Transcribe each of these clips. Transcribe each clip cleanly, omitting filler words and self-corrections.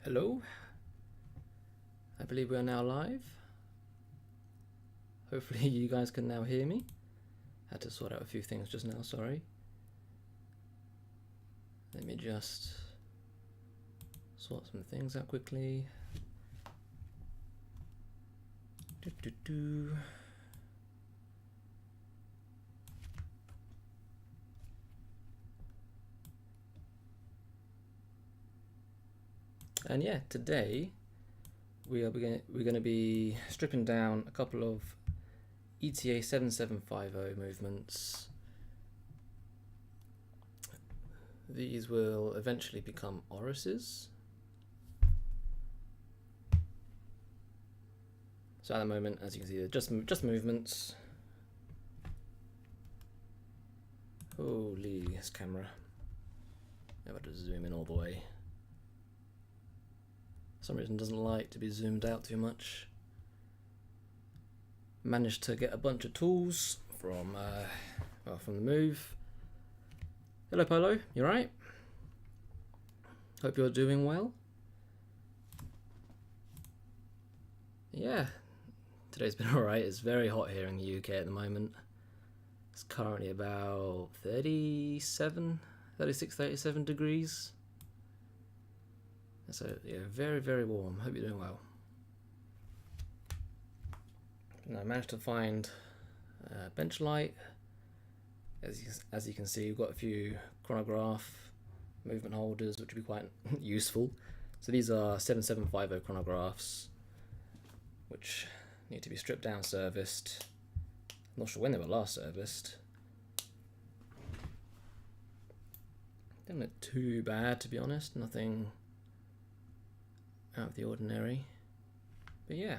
Hello, I believe we are now live. Hopefully you guys can now hear me. Had to sort out a few things just now, sorry. Let me just sort some things out quickly. And yeah, today we're going to be stripping down a couple of ETA 7750 movements. These will eventually become Oruses. So at the moment, as you can see, they're just movements. Holy, this camera. I've got to zoom in all the way. For some reason, it doesn't like to be zoomed out too much. Managed to get a bunch of tools from the move. Hello, Polo. You alright? Hope you're doing well. Yeah, today's been alright. It's very hot here in the UK at the moment. It's currently about 36, 37 degrees. So yeah, very, very warm. Hope you're doing well. And I managed to find bench light. As you can see, we've got a few chronograph movement holders, which would be quite useful. So these are 7750 chronographs, which need to be stripped down, serviced. I'm not sure when they were last serviced. Didn't look too bad, to be honest. Nothing out of the ordinary. But yeah.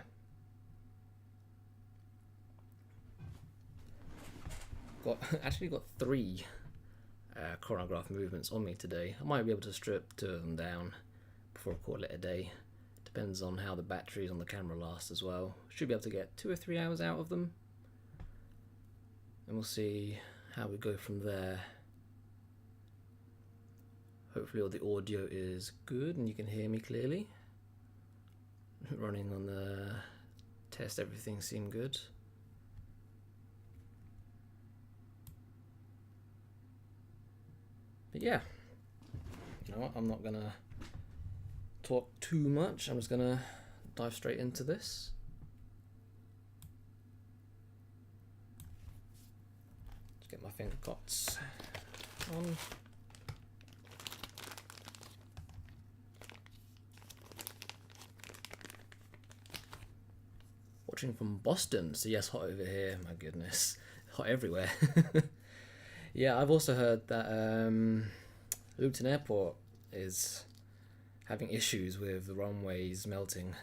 Actually got 3 chronograph movements on me today. I might be able to strip 2 of them down before I call it a day. Depends on how the batteries on the camera last as well. Should be able to get 2 or 3 hours out of them. And we'll see how we go from there. Hopefully all the audio is good and you can hear me clearly. Running on the test, everything seemed good. But yeah, you know what, I'm not gonna talk too much. I'm just gonna dive straight into this. Just get my finger cots on. Watching from Boston, so yes, hot over here. My goodness, hot everywhere. Yeah, I've also heard that Luton Airport is having issues with the runways melting.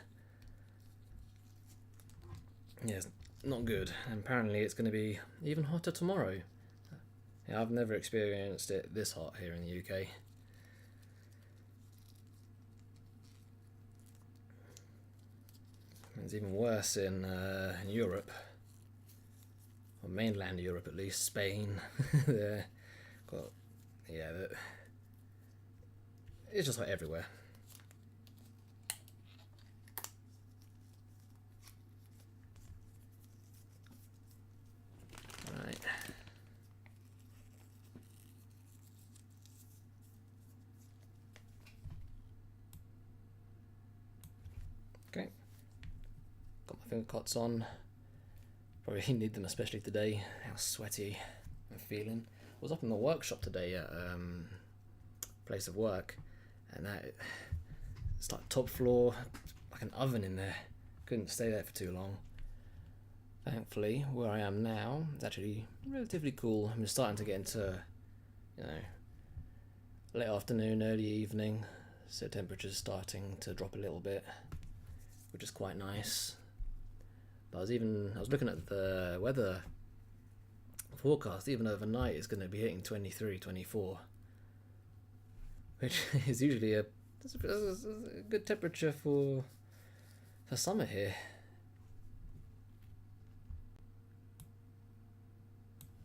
Yeah, it's not good. And apparently it's going to be even hotter tomorrow. Yeah, I've never experienced it this hot here in the UK. It's even worse in Europe. Or mainland Europe at least, Spain. It's just like everywhere. Right. Okay. Got my finger cots on. Probably need them especially today. How sweaty I'm feeling. I was up in the workshop today at place of work, and it's like top floor, like an oven in there. Couldn't stay there for too long. Thankfully, where I am now, it's actually relatively cool. I'm just starting to get into, late afternoon, early evening, so temperature's starting to drop a little bit, which is quite nice. But I was looking at the weather forecast. Even overnight it's going to be hitting 23, 24, which is usually a good temperature for summer here.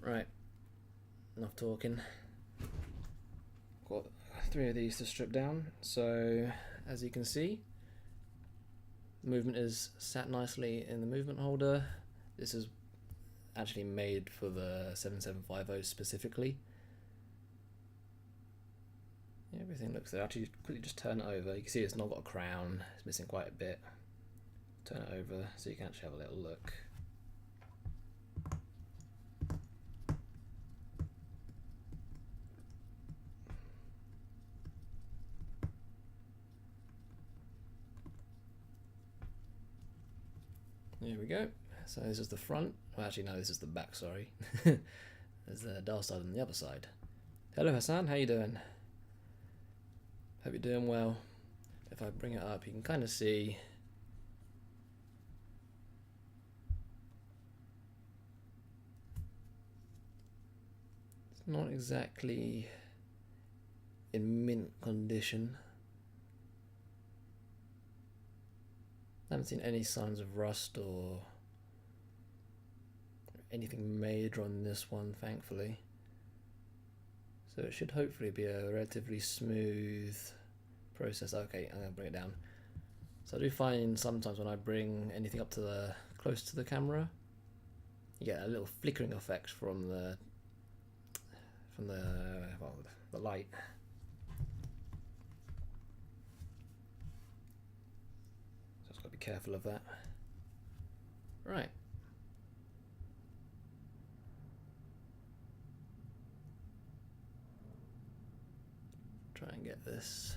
Right, enough talking. Got 3 of these to strip down. So as you can see. Movement is sat nicely in the movement holder. This is actually made for the 7750 specifically. Everything looks there. Actually, quickly just turn it over. You can see it's not got a crown. It's missing quite a bit. Turn it over so you can actually have a little look. There we go. So this is the front. Well, actually, no, this is the back, sorry. There's the dial side on the other side. Hello, Hassan. How you doing? Hope you're doing well. If I bring it up, you can kind of see it's not exactly in mint condition. I haven't seen any signs of rust or anything major on this one, thankfully. So it should hopefully be a relatively smooth process. Okay, I'm gonna bring it down. So I do find sometimes when I bring anything up to the close to the camera, you get a little flickering effect from the light. So I've got to be careful of that. Right. Try and get this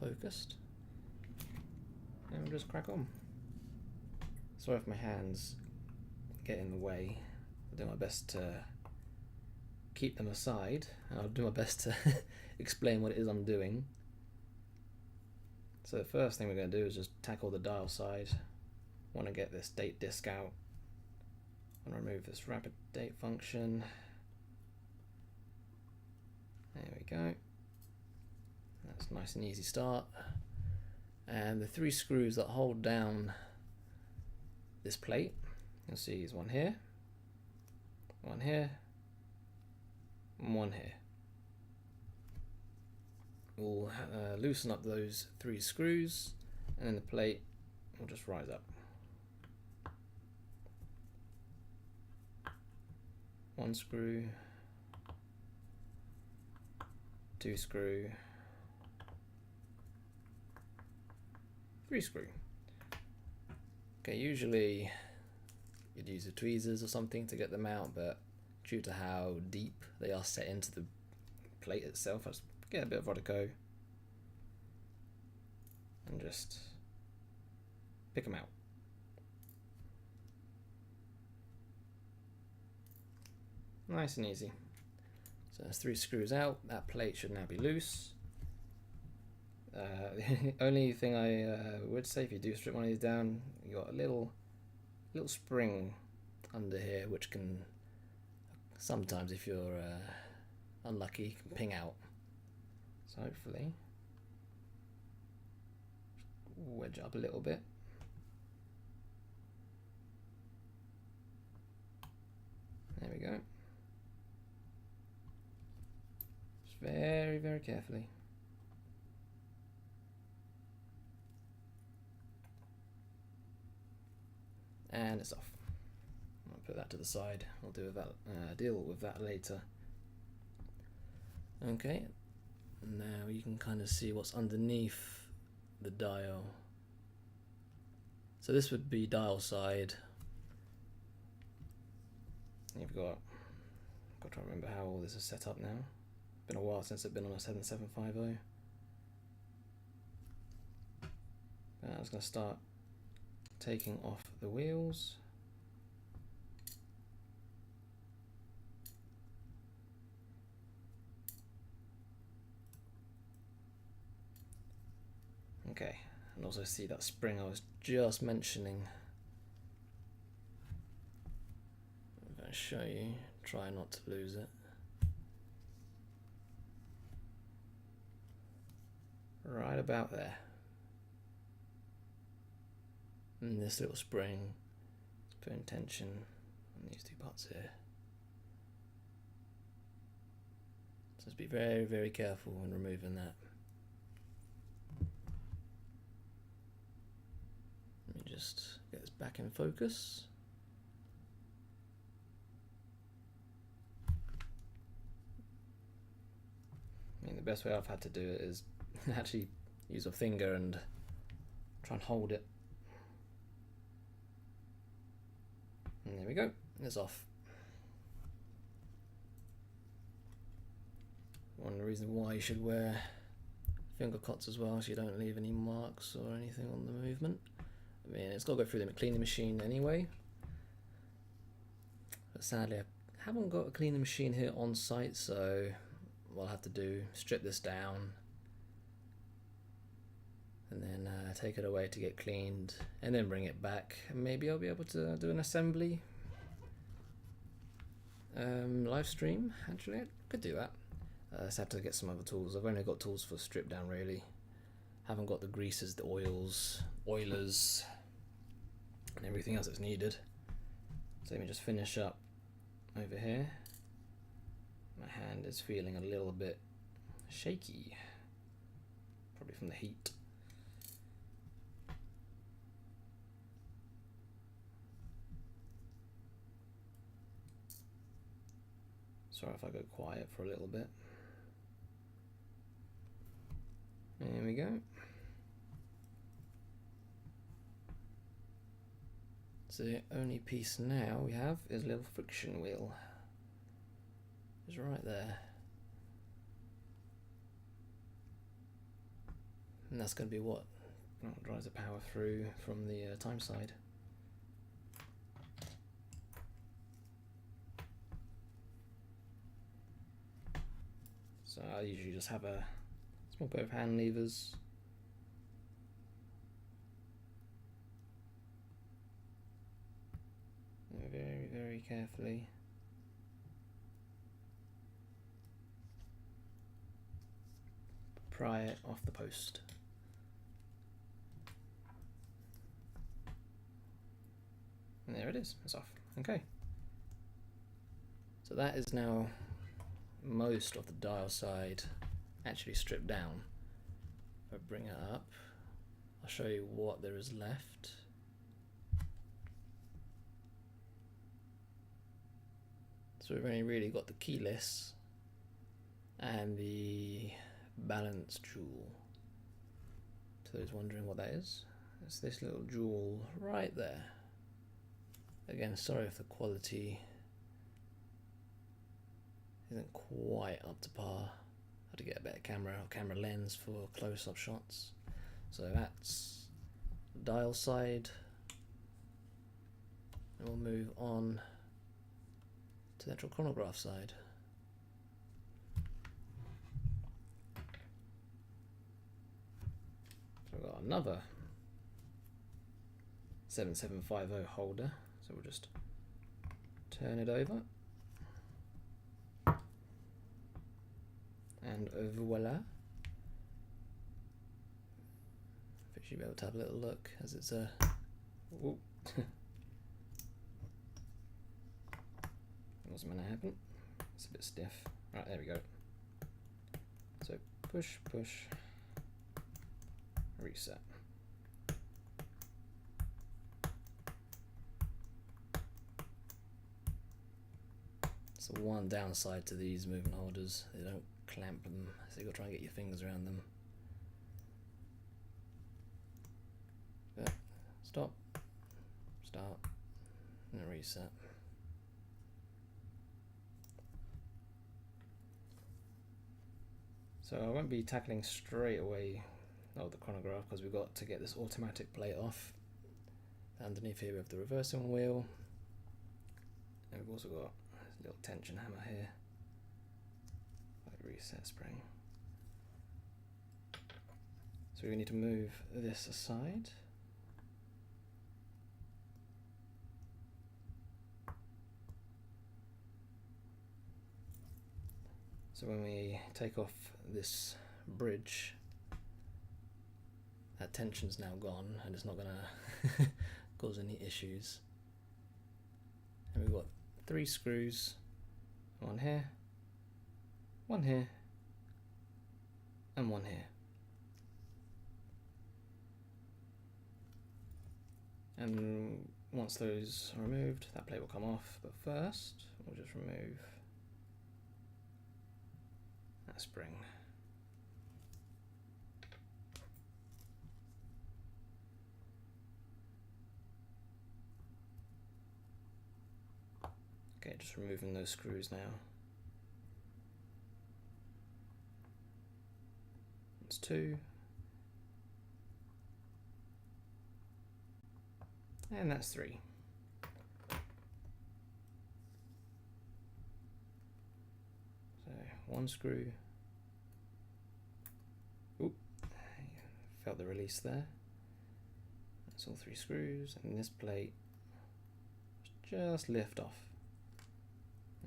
focused. And we'll just crack on. Sorry if my hands get in the way. I'll do my best to keep them aside, and I'll do my best to explain what it is I'm doing. So the first thing we're going to do is just tackle the dial side. Want to get this date disk out. Want to remove this rapid date function. There we go. That's a nice and easy start. And the 3 screws that hold down this plate, you'll see there's one here, and one here. We'll loosen up those 3 screws, and then the plate will just rise up. 1 screw, 2 screw, 3 screw. Okay, usually you'd use the tweezers or something to get them out, but due to how deep they are set into the plate itself, I just get a bit of Rodico and just pick them out. Nice and easy. So there's 3 screws out. That plate should now be loose. The only thing I would say, if you do strip one of these down, you got a little spring under here, which can sometimes, if you're unlucky, can ping out. So hopefully wedge up a little bit. There we go. Just very, very carefully. And it's off. I'll put that to the side. I'll deal with that later. Okay, now you can kind of see what's underneath the dial. So this would be dial side. You've got to try and remember how all this is set up now. Been a while since I've been on a 7750. I was going to start taking off the wheels. Okay, and also see that spring I was just mentioning. I'm going to show you, try not to lose it. Right about there. And this little spring is putting tension on these 2 parts here. So just be very, very careful when removing that. just get this back in focus. I mean, the best way I've had to do it is actually use a finger and try and hold it. And there we go, it's off. One of the reasons why you should wear finger cots as well, so you don't leave any marks or anything on the movement. I mean, it's got to go through the cleaning machine anyway. But sadly, I haven't got a cleaning machine here on site, so what I'll have to do, strip this down and then take it away to get cleaned and then bring it back, and maybe I'll be able to do an assembly live stream. Actually, I could do that. I just have to get some other tools. I've only got tools for strip down really. Haven't got the greases, the oilers, and everything else that's needed. So let me just finish up over here. My hand is feeling a little bit shaky, probably from the heat. Sorry if I go quiet for a little bit. There we go. So the only piece now we have is a little friction wheel. It's right there. And that's going to be what drives the power through from the time side. So I usually just have a small pair of hand levers. Very, very carefully. Pry it off the post. And there it is, it's off. Okay. So that is now most of the dial side actually stripped down. If I bring it up, I'll show you what there is left. So we've only really got the keyless and the balance jewel. To those wondering what that is, it's this little jewel right there. Again, sorry if the quality isn't quite up to par. I had to get a better camera lens for close-up shots. So that's the dial side, and we'll move on to the actual chronograph side. So we've got another 7750 holder, so we'll just turn it over. And voila. Should you be able to have a little look as it's a. Whoop. Wasn't meant to happen. It's a bit stiff. Right, there we go. So push, push, reset. So one downside to these movement holders, they don't clamp them, so you've got to try and get your fingers around them. But stop, start, and reset. So I won't be tackling straight away the chronograph because we've got to get this automatic plate off. Underneath here we have the reversing wheel, and we've also got a little tension hammer here, like reset spring. So we need to move this aside. So when we take off this bridge, that tension's now gone and it's not going to cause any issues. And we've got 3 screws, one here, and one here. And once those are removed, that plate will come off. But first, we'll just remove that spring. Okay, just removing those screws now. That's 2. And that's 3. So 1 screw. Oop, felt the release there. That's all 3 screws, and this plate just lift off.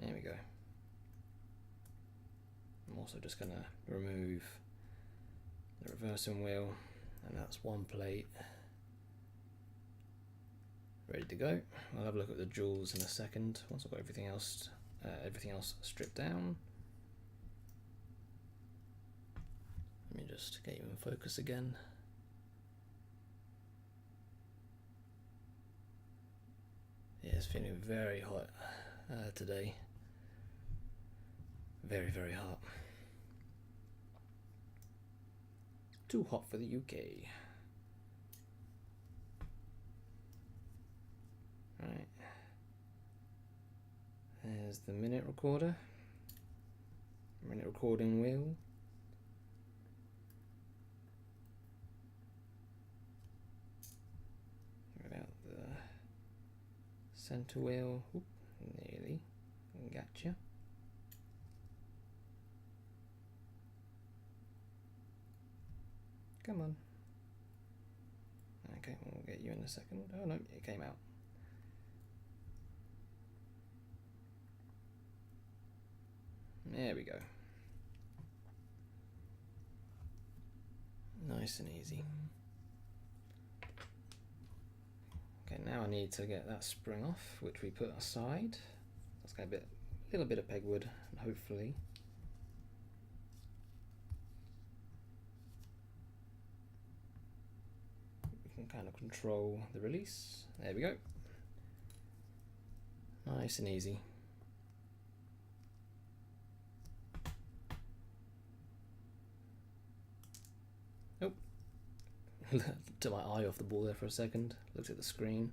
There we go. I'm also just going to remove the reversing wheel, and that's 1 plate ready to go. I'll have a look at the jewels in a second once I've got everything else stripped down. Let me just get you in focus again. Yeah, it's feeling very hot today. Very, very hot. Too hot for the UK. Right. There's the minute recorder. Minute recording wheel. Without the center wheel. Oop, nearly. Gotcha. Come on. Okay, we'll get you in a second. Oh no, it came out. There we go. Nice and easy. Okay, now I need to get that spring off, which we put aside. Let's get a little bit of pegwood, and hopefully we can kind of control the release. There we go. Nice and easy. Nope. Took my eye off the ball there for a second. Looked at the screen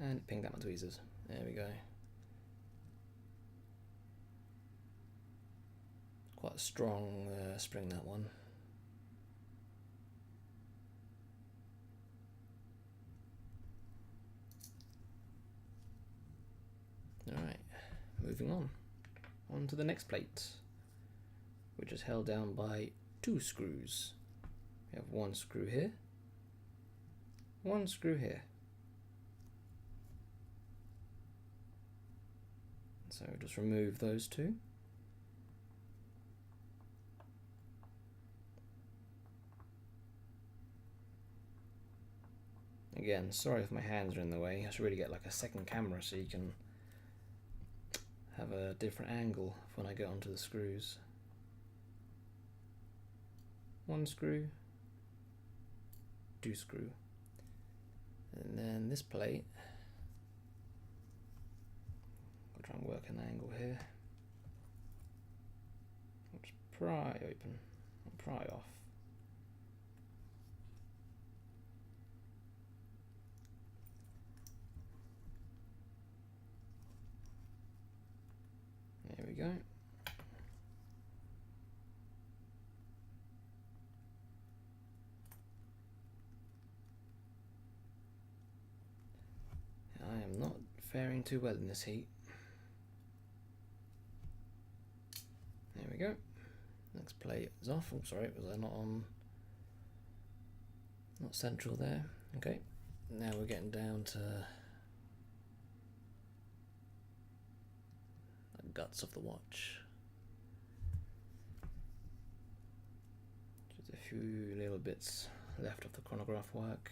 and it pinged out my tweezers. There we go. Quite a strong spring, that one. Alright, moving on to the next plate, which is held down by 2 screws. We have 1 screw here, 1 screw here. So just remove those 2. Again, sorry if my hands are in the way. I should really get like a second camera so you can have a different angle when I get onto the screws. 1 screw, 2 screw, and then this plate, I'll try and work an angle here. I'll just pry open and pry off. There we go. I am not faring too well in this heat. There we go. Next plate is off. Oh, sorry, was I not on? Not central there. Okay. Now we're getting down to the guts of the watch. Just a few little bits left of the chronograph work.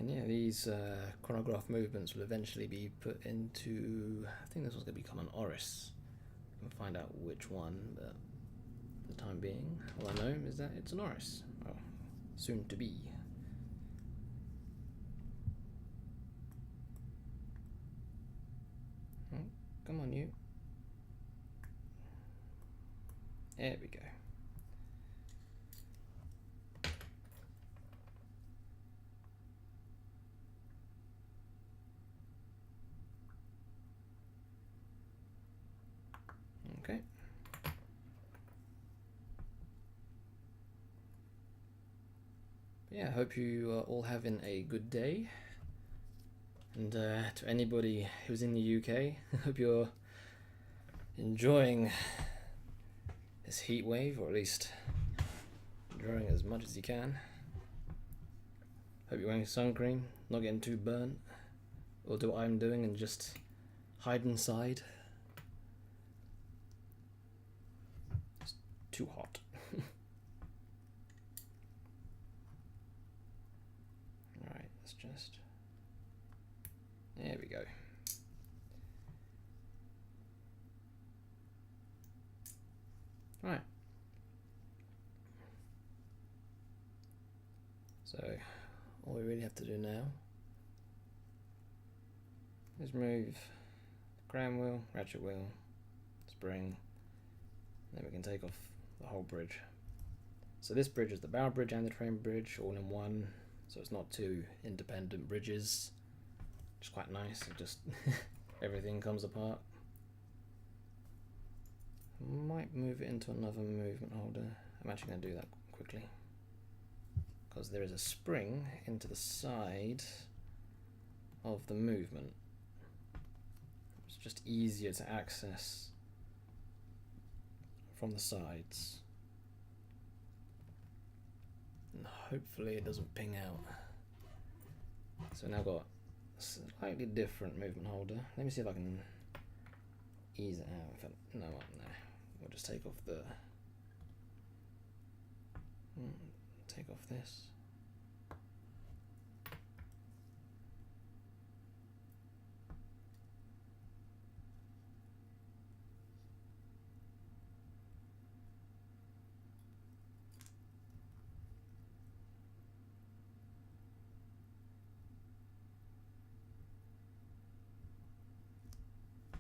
And yeah, these chronograph movements will eventually be put into, I think this one's going to become an Oris. We'll find out which one, but for the time being, all I know is that it's an Oris. Well, soon to be. Oh, come on, you. There we go. Okay. Yeah, I hope you are all having a good day. And to anybody who's in the UK, I hope you're enjoying this heat wave, or at least enjoying as much as you can. Hope you're wearing sun cream, not getting too burnt, or do what I'm doing and just hide inside. It's too hot. Alright, let's just... There we go. Right. So, all we really have to do now is move the crown wheel, ratchet wheel, spring, then we can take off the whole bridge. So this bridge is the bow bridge and the train bridge all in one, so it's not two independent bridges, which is quite nice. It just everything comes apart. Might move it into another movement holder. I'm actually going to do that quickly because there is a spring into the side of the movement. It's just easier to access from the sides. And hopefully it doesn't ping out. So now I've got a slightly different movement holder. Let me see if I can ease it out. No. We'll just take off the... take off this.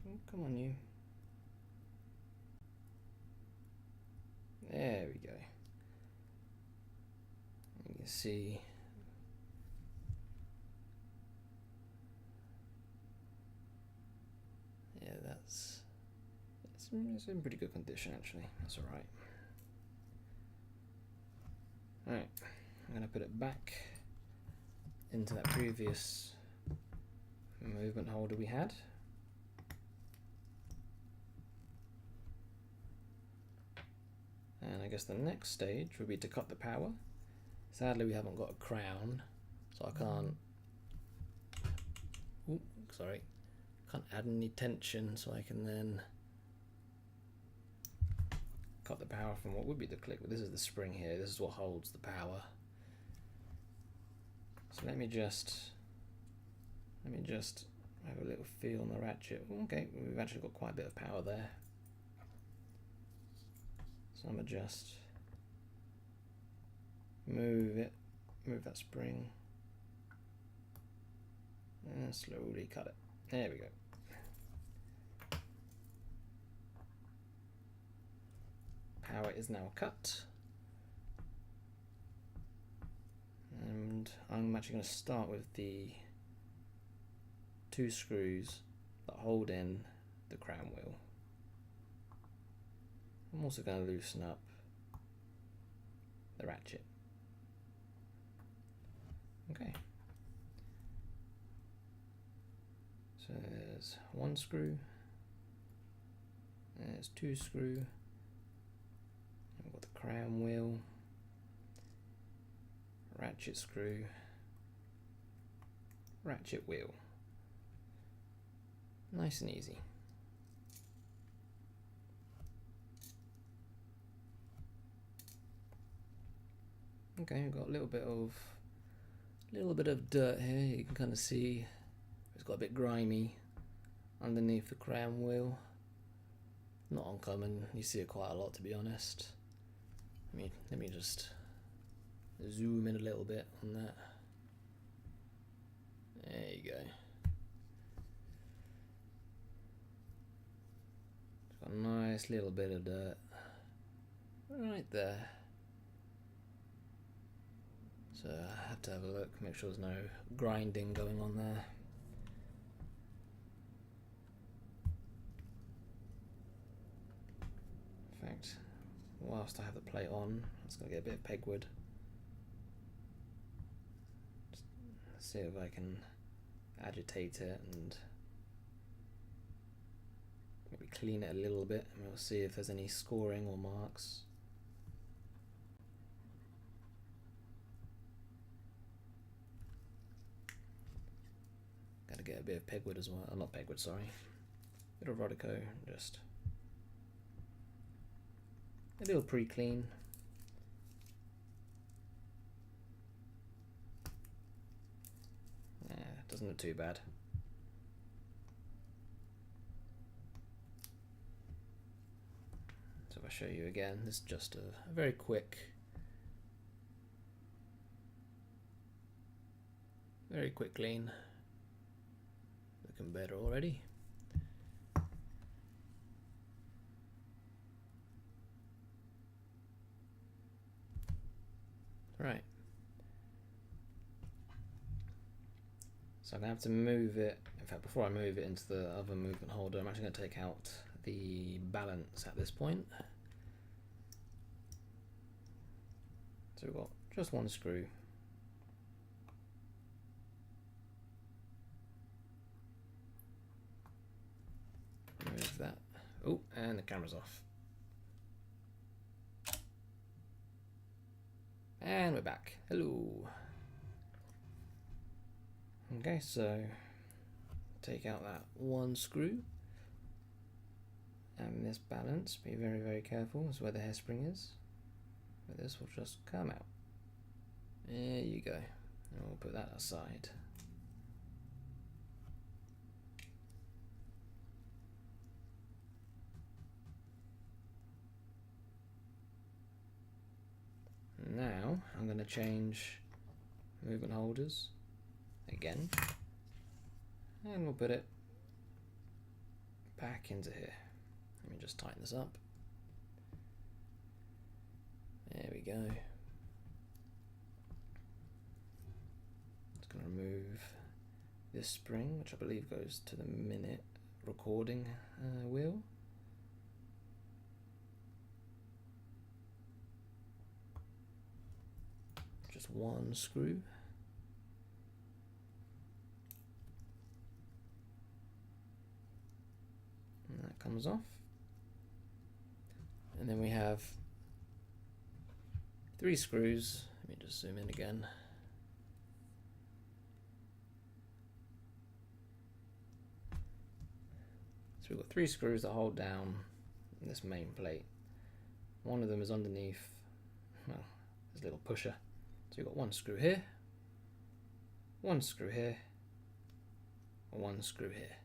Oh, come on, you. There we go. You can see yeah, it's in pretty good condition actually. That's alright. Alright, I'm gonna put it back into that previous movement holder we had. And I guess the next stage would be to cut the power. Sadly, we haven't got a crown, so I can't. Ooh, sorry, can't add any tension, so I can then cut the power from what would be the click. But this is the spring here. This is what holds the power. So let me just have a little feel on the ratchet. Okay, we've actually got quite a bit of power there. So I'm gonna just move that spring, and slowly cut it. There we go. Power is now cut. And I'm actually going to start with the 2 screws that hold in the crown wheel. I'm also going to loosen up the ratchet. Okay. So there's 1 screw, there's 2 screw, we've got the crown wheel, ratchet screw, ratchet wheel. Nice and easy. Okay, we've got a little bit of A little bit of dirt here, you can kind of see it's got a bit grimy underneath the crown wheel. Not uncommon, you see it quite a lot to be honest. Let me just zoom in a little bit on that. There you go. It's got a nice little bit of dirt right there. So I have to have a look, make sure there's no grinding going on there. In fact, whilst I have the plate on, I'm just going to get a bit of pegwood. Just see if I can agitate it and maybe clean it a little bit, and we'll see if there's any scoring or marks. Gotta get a bit of pegwood as well. Not pegwood, sorry. Bit of Rodico, just a little pre-clean. Yeah, doesn't look too bad. So if I show you again, this is just a very quick, clean. Looking better already. Right. So I'm going to have to move it. In fact, before I move it into the other movement holder, I'm actually going to take out the balance at this point. So we've got just one screw. Move that. Oh, and the camera's off. And we're back. Hello. Okay, so take out that one screw. And this balance, be very, very careful. That's where the hairspring is. But this will just come out. There you go. And we'll put that aside. Now I'm going to change movement holders again, and we'll put it back into here. Let me just tighten this up. There we go. Just going to remove this spring, which I believe goes to the minute recording wheel. Just one screw. And that comes off. And then we have 3 screws. Let me just zoom in again. So we've got 3 screws that hold down this main plate. One of them is underneath, well, this little pusher. So you've got 1 screw here, 1 screw here, and 1 screw here.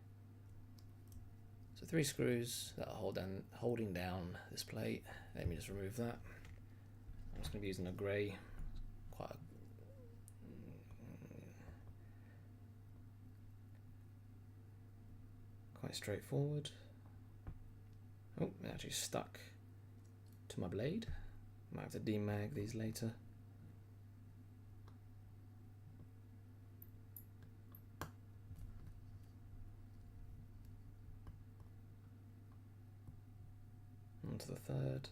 So 3 screws that are holding down this plate. Let me just remove that. I'm just going to be using a grey, quite straightforward. Oh, it actually stuck to my blade. Might have to demag these later. Onto the third.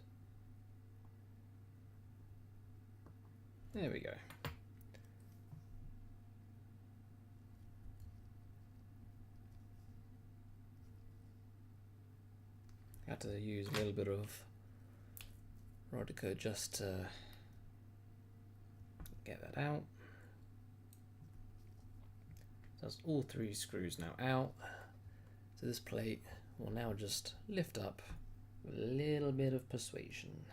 There we go. I had to use a little bit of Rodico just to get that out. So that's all 3 screws now out. So this plate will now just lift up with a little bit of persuasion.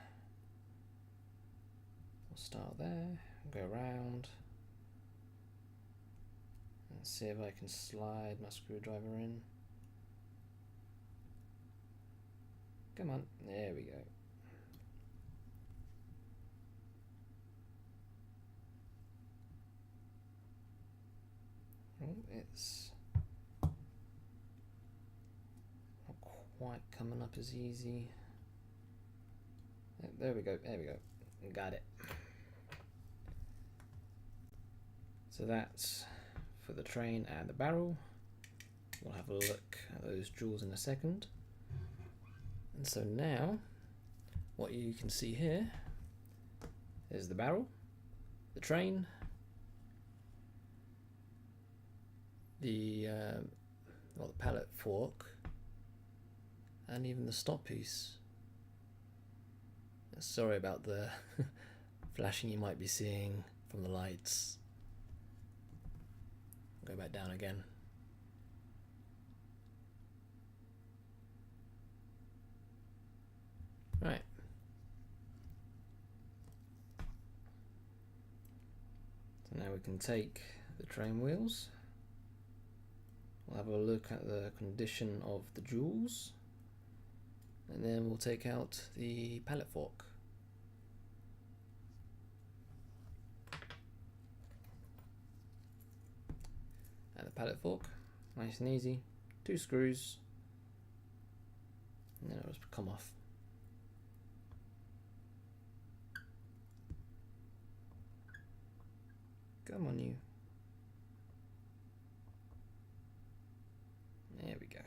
We'll start there, go around, Let's see if I can slide my screwdriver in. Come on, there we go. Oh, it's not quite coming up as easy. There we go, there we go. Got it. So that's for the train and the barrel. We'll have a look at those jewels in a second. And so now, what you can see here is the barrel, the train, the pallet fork, and even the stop piece. Sorry about the flashing you might be seeing from the lights. Go back down again. Right. So now we can take the train wheels. We'll have a look at the condition of the jewels, and then we'll take out the pallet fork. And the pallet fork, nice and easy, 2 screws, and then it'll just come off. Come on, you. There we go.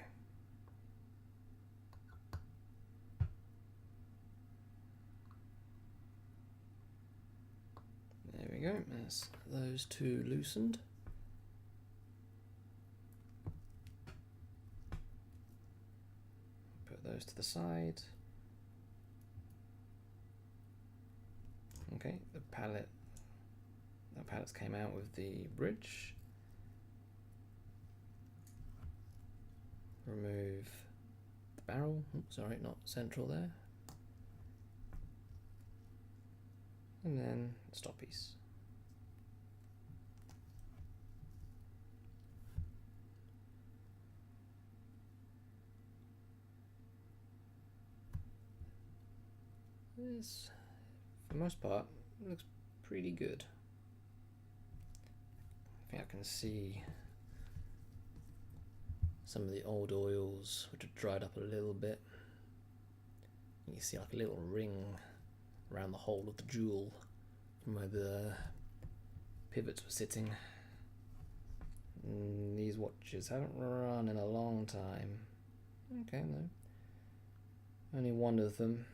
There we go. That's those 2 loosened. Put those to the side. Okay, the pallets came out with the bridge. Remove the barrel. Oops, sorry, not central there. And then stop piece. This, for the most part, looks pretty good. I think I can see some of the old oils which have dried up a little bit. You can see like a little ring around the hole of the jewel from where the pivots were sitting. These watches haven't run in a long time. Okay, no. Only one of them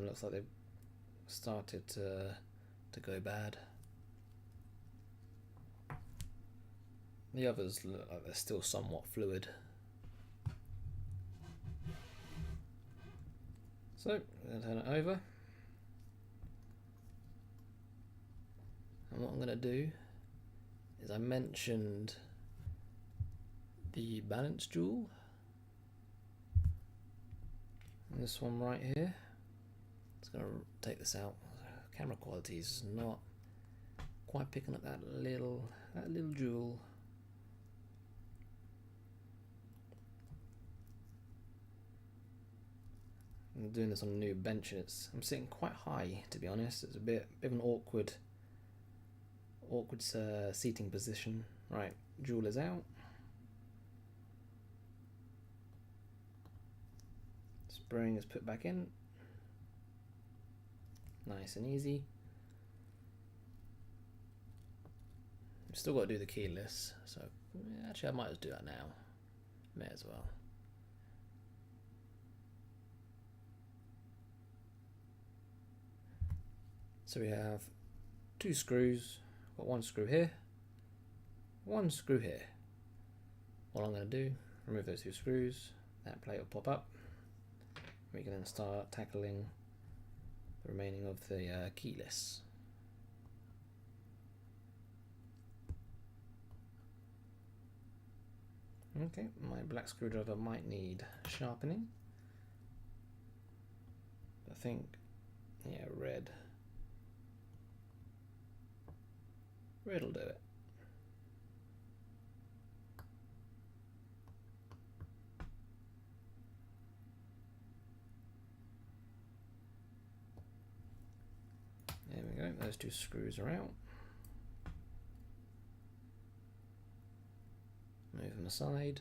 looks like they've started to go bad. The others look like they're still somewhat fluid. So, I'm going to turn it over. And what I'm going to do is I mentioned the balance jewel. And this one right here. It's going to take this out. Camera quality is not quite picking up that little jewel. I'm doing this on a new bench and I'm sitting quite high, to be honest. It's a bit of an awkward seating position. Right, jewel is out. Spring is put back in. Nice and easy. I've still got to do the keyless, so actually I might as well do that now. May as well. So we have 2 screws, got 1 screw here, 1 screw here. What I'm going to do, remove those 2 screws, that plate will pop up. We can then start tackling the remaining of the keyless. Okay, my black screwdriver might need sharpening. I think, yeah, red will do it. those two screws are out. Move them aside.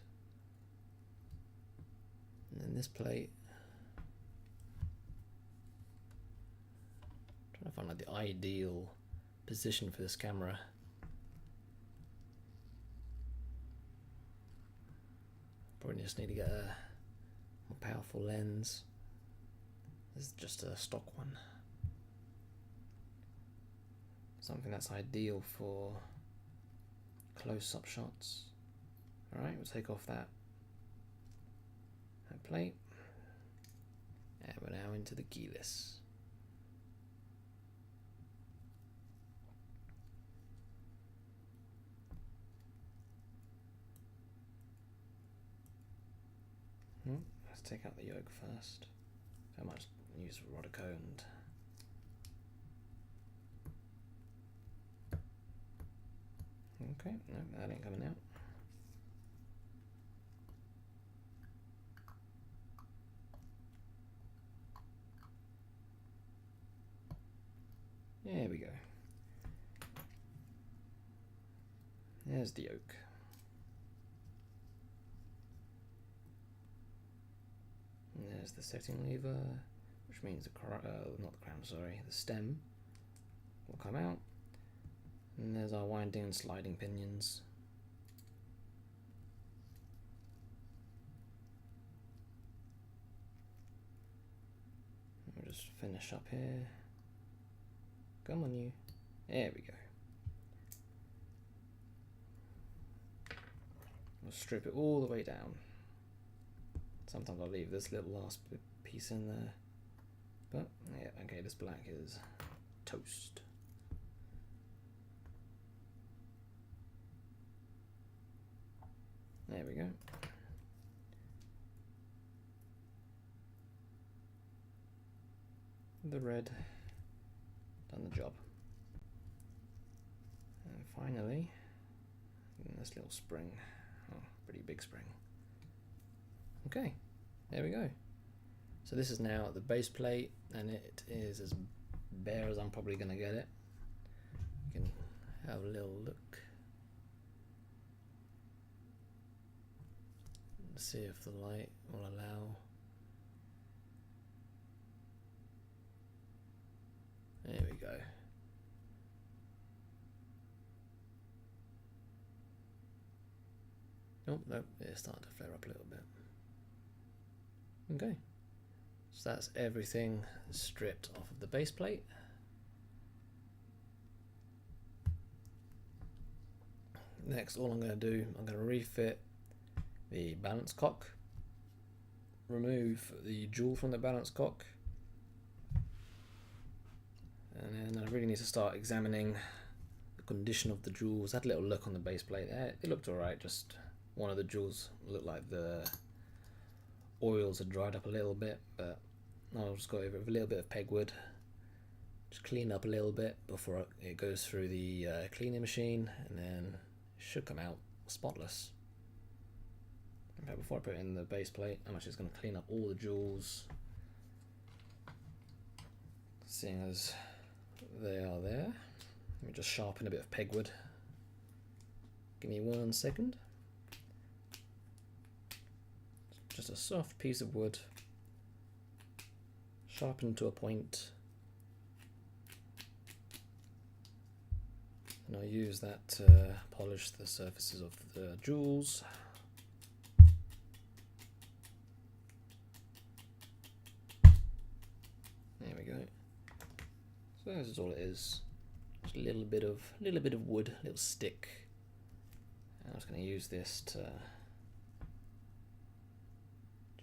And then this plate. I'm trying to find like the ideal position for this camera. Probably just need to get a more powerful lens. This is just a stock one. Something that's ideal for close-up shots. Alright, we'll take off that plate. And we're now into the keyless. Let's take out the yoke first. I might use Rodico and okay, no, that ain't coming out. There we go. There's the yoke. And there's the setting lever, which means the not the crown, sorry, the stem will come out. And there's our winding and sliding pinions. We'll just finish up here. Come on, you. There we go. We'll strip it all the way down. Sometimes I'll leave this little last piece in there. But, yeah, okay, this black is toast. There we go. The red done the job. And finally, this little spring. Oh, pretty big spring. Okay, there we go. So this is now the base plate, and it is as bare as I'm probably going to get it. You can have a little look. See if the light will allow. There we go. Oh, no, it's starting to flare up a little bit. Okay, so that's everything stripped off of the base plate. Next, all I'm going to do, I'm going to refit the balance cock, remove the jewel from the balance cock, and then I really need to start examining the condition of the jewels. I had a little look on the base plate there, it looked alright, just one of the jewels looked like the oils had dried up a little bit, but I'll just go over it with a little bit of pegwood, just clean up a little bit before it goes through the cleaning machine, and then it should come out spotless. Okay, before I put it in the base plate, I'm actually just going to clean up all the jewels, seeing as they are there. Let me just sharpen a bit of pegwood. Give me 1 second. Just a soft piece of wood, sharpened to a point, and I'll use that to polish the surfaces of the jewels. There we go. So this is all it is. Just a little bit of wood, a little stick. And I'm just going to use this to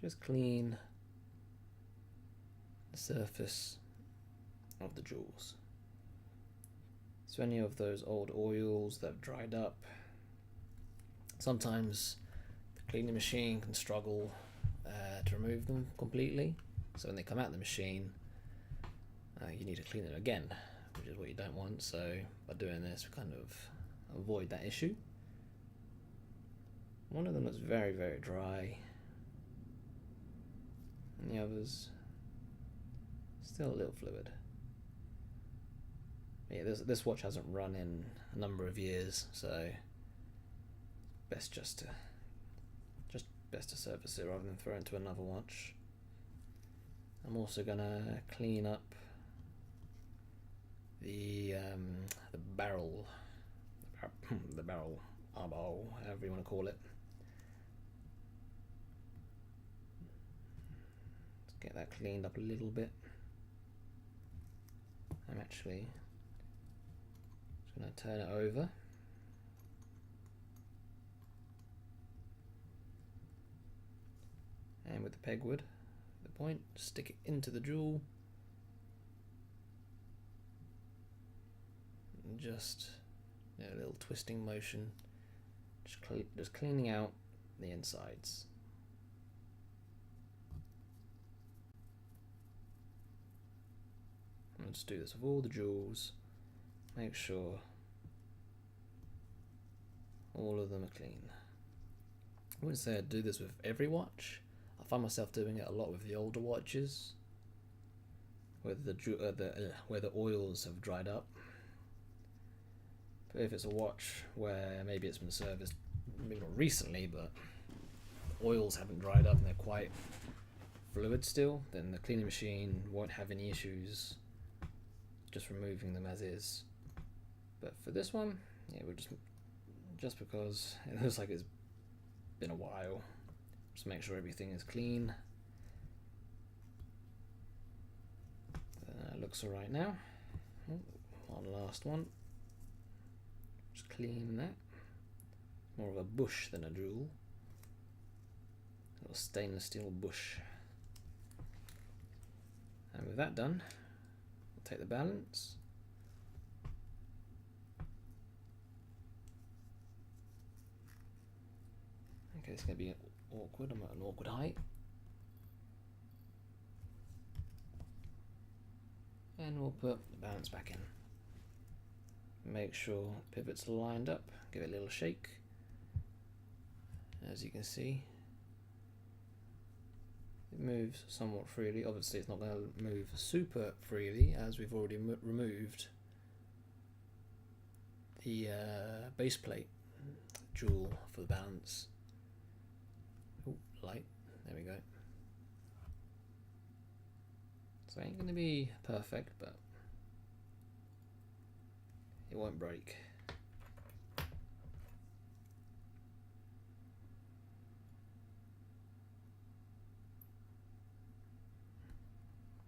just clean the surface of the jewels. So any of those old oils that have dried up, sometimes the cleaning machine can struggle to remove them completely. So when they come out of the machine, you need to clean it again, which is what you don't want. So by doing this, we kind of avoid that issue. One of them looks very, very dry, and the others still a little fluid. Yeah, this watch hasn't run in a number of years, so best to service it rather than throw it into another watch. I'm also gonna clean up the barrel, the barrel arbor, however you want to call it. Let's get that cleaned up a little bit. I'm actually just going to turn it over. And with the pegwood, the point, stick it into the jewel. And just a little twisting motion, just cleaning out the insides. Let's do this with all the jewels. Make sure all of them are clean. I wouldn't say I'd do this with every watch. I find myself doing it a lot with the older watches, where the oils have dried up. But if it's a watch where maybe it's been serviced, maybe not recently, but the oils haven't dried up and they're quite fluid still, then the cleaning machine won't have any issues just removing them as is. But for this one, yeah, we'll just because it looks like it's been a while, just make sure everything is clean. Looks alright now. One last one. Just clean that. More of a bush than a jewel. A little stainless steel bush. And with that done, we'll take the balance. Okay, it's going to be awkward. I'm at an awkward height. And we'll put the balance back in. Make sure pivots are lined up. Give it a little shake. As you can see, it moves somewhat freely. Obviously it's not going to move super freely as we've already removed the base plate jewel for the balance. Ooh, light, there we go. So it ain't going to be perfect, but it won't break.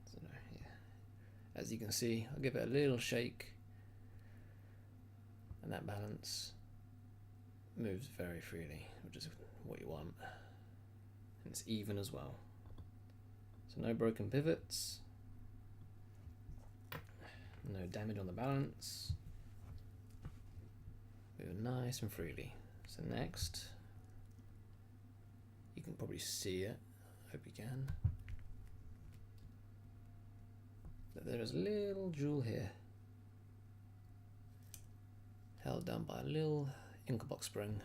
So yeah. As you can see, I'll give it a little shake, and that balance moves very freely, which is what you want. And it's even as well. So no broken pivots, no damage on the balance. Move nice and freely. So next, you can probably see it, I hope you can, that there is a little jewel here, held down by a little ink box spring.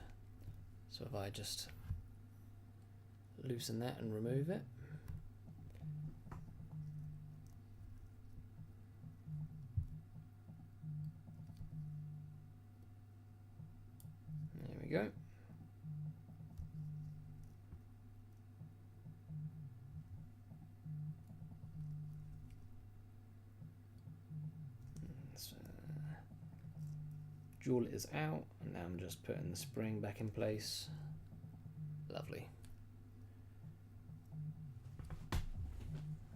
So if I just loosen that and remove it, there we go. So, jewel is out, and now I'm just putting the spring back in place. Lovely.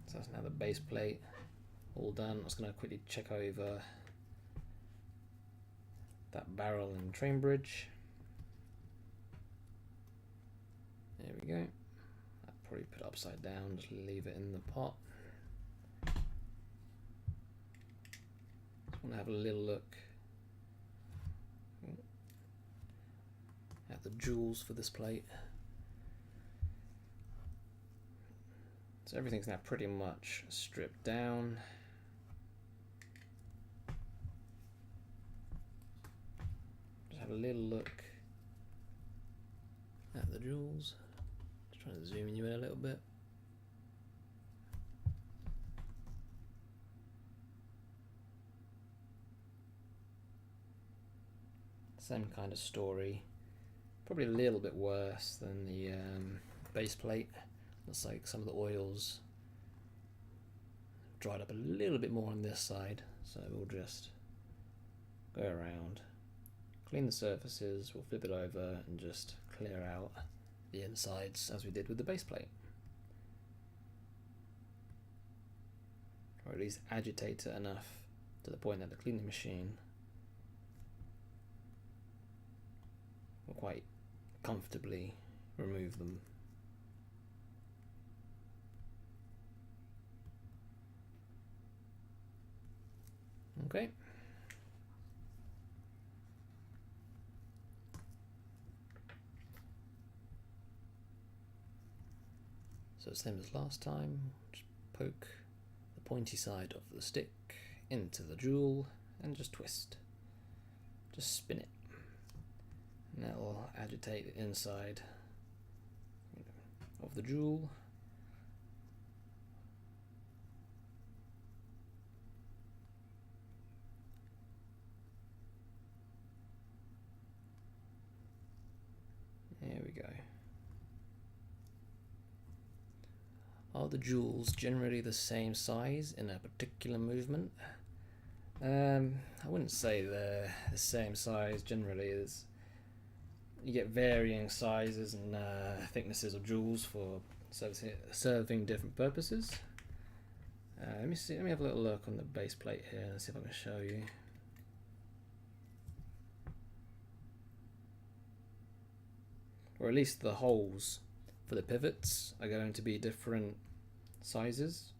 So that's now the base plate all done. I'm just going to quickly check over that barrel and train bridge. There we go. I'll probably put it upside down, just leave it in the pot. Just want to have a little look at the jewels for this plate. So everything's now pretty much stripped down. Just have a little look at the jewels. Just trying to zoom you in a little bit. Same kind of story. Probably a little bit worse than the base plate. Looks like some of the oils dried up a little bit more on this side, so we'll just go around, clean the surfaces, we'll flip it over and just clear out the insides as we did with the base plate. Or at least agitate it enough to the point that the cleaning machine will quite comfortably remove them. Okay. So same as last time, just poke the pointy side of the stick into the jewel and just twist. Just spin it. And that will agitate the inside of the jewel. There we go. Are the jewels generally the same size in a particular movement? I wouldn't say they're the same size generally. You get varying sizes and thicknesses of jewels for serving different purposes. Let me have a little look on the base plate here and see if I can show you. Or at least the holes for the pivots are going to be different sizes.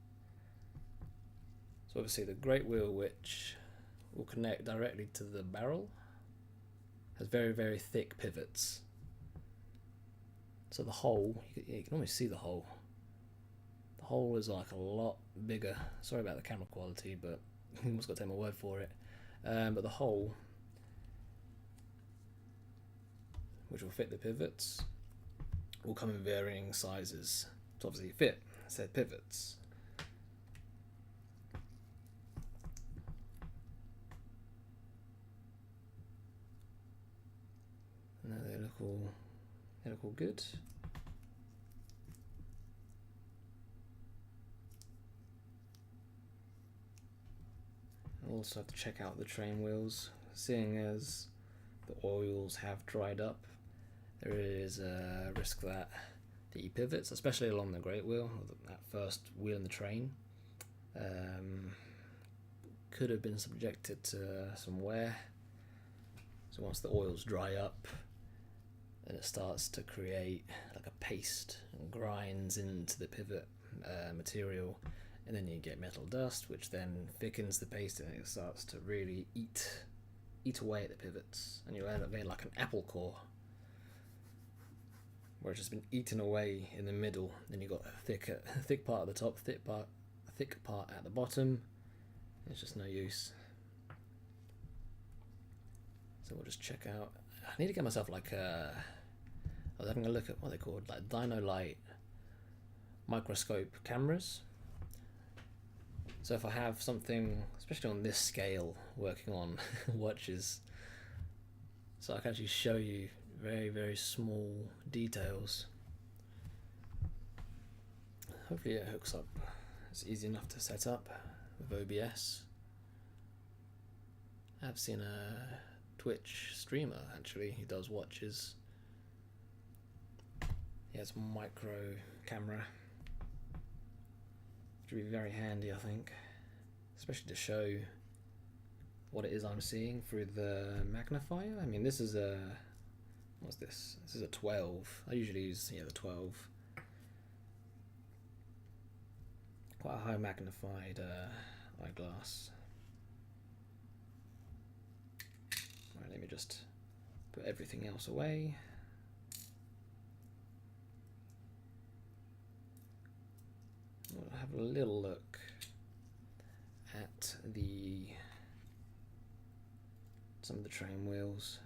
So obviously the great wheel, which will connect directly to the barrel, has very, very thick pivots. So the hole, you can almost see the hole. The hole is like a lot bigger. Sorry about the camera quality, but you almost got to take my word for it. But the hole, which will fit the pivots, will come in varying sizes to obviously fit said pivots. Now they look all good. I also have to check out the train wheels, seeing as the oils have dried up. There is a risk that the pivots, especially along the great wheel, that first wheel in the train, could have been subjected to some wear. So once the oils dry up, then it starts to create like a paste and grinds into the pivot material, and then you get metal dust, which then thickens the paste and it starts to really eat away at the pivots, and you'll end up getting like an apple core, where it's just been eaten away in the middle. Then you've got a thick part at the top, thick part at the bottom. It's just no use. So we'll just check out. I need to get myself like I was having a look at what they're called, like Dino Light microscope cameras. So if I have something, especially on this scale, working on watches, so I can actually show you very, very small details. Hopefully it hooks up. It's easy enough to set up with OBS. I've seen a Twitch streamer actually who does watches. He has a micro camera, which would be very handy, I think, especially to show what it is I'm seeing through the magnifier. I mean, this is a, what's this? This is a 12. I usually use the 12. Quite a high magnified eyeglass. Right, let me just put everything else away. We'll have a little look at some of the train wheels.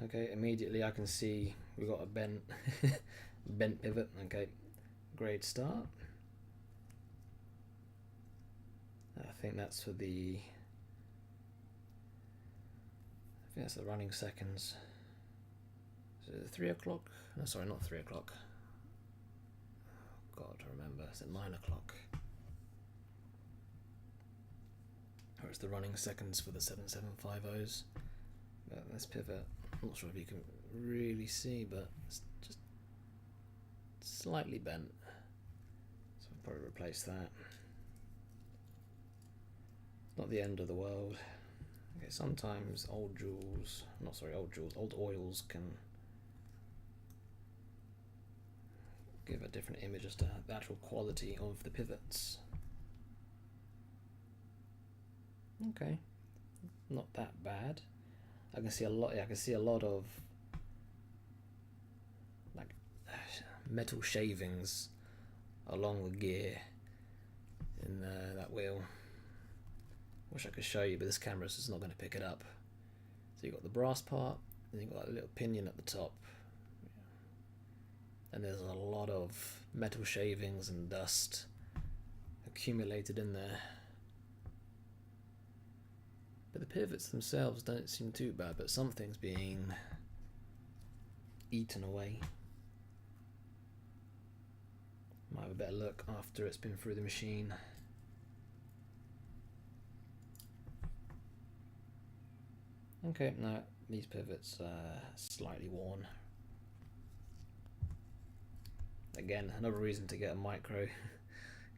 Okay, immediately I can see we've got a bent bent pivot. Okay, great start. I think that's for the think that's the running seconds. Is it 3 o'clock? No, sorry, not 3 o'clock. Oh, God, I remember. Is it 9 o'clock? Or it's the running seconds for the 7750s. But this pivot, I'm not sure if you can really see, but it's just slightly bent. So I'll probably replace that. It's not the end of the world. Okay, sometimes old oils can give a different image as to the actual quality of the pivots. Okay, not that bad. I can see a lot. Yeah, I can see a lot of like metal shavings along the gear in that wheel. Wish I could show you, but this camera's just not going to pick it up. So you've got the brass part, and you've got a little pinion at the top, and there's a lot of metal shavings and dust accumulated in there. But the pivots themselves don't seem too bad, but something's being eaten away. Might have a better look after it's been through the machine. Okay, now these pivots are slightly worn. Again, another reason to get a micro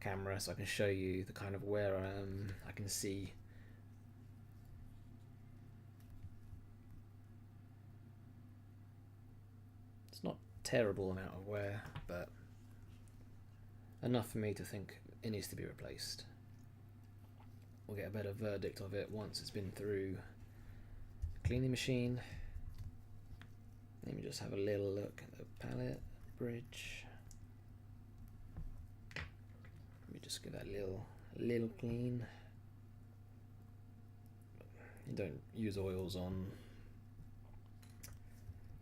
camera so I can show you the kind of wear I can see. It's not terrible amount of wear, but enough for me to think it needs to be replaced. We'll get a better verdict of it once it's been through the cleaning machine. Let me just have a little look at the pallet bridge. Let me just give that a little clean. You don't use oils on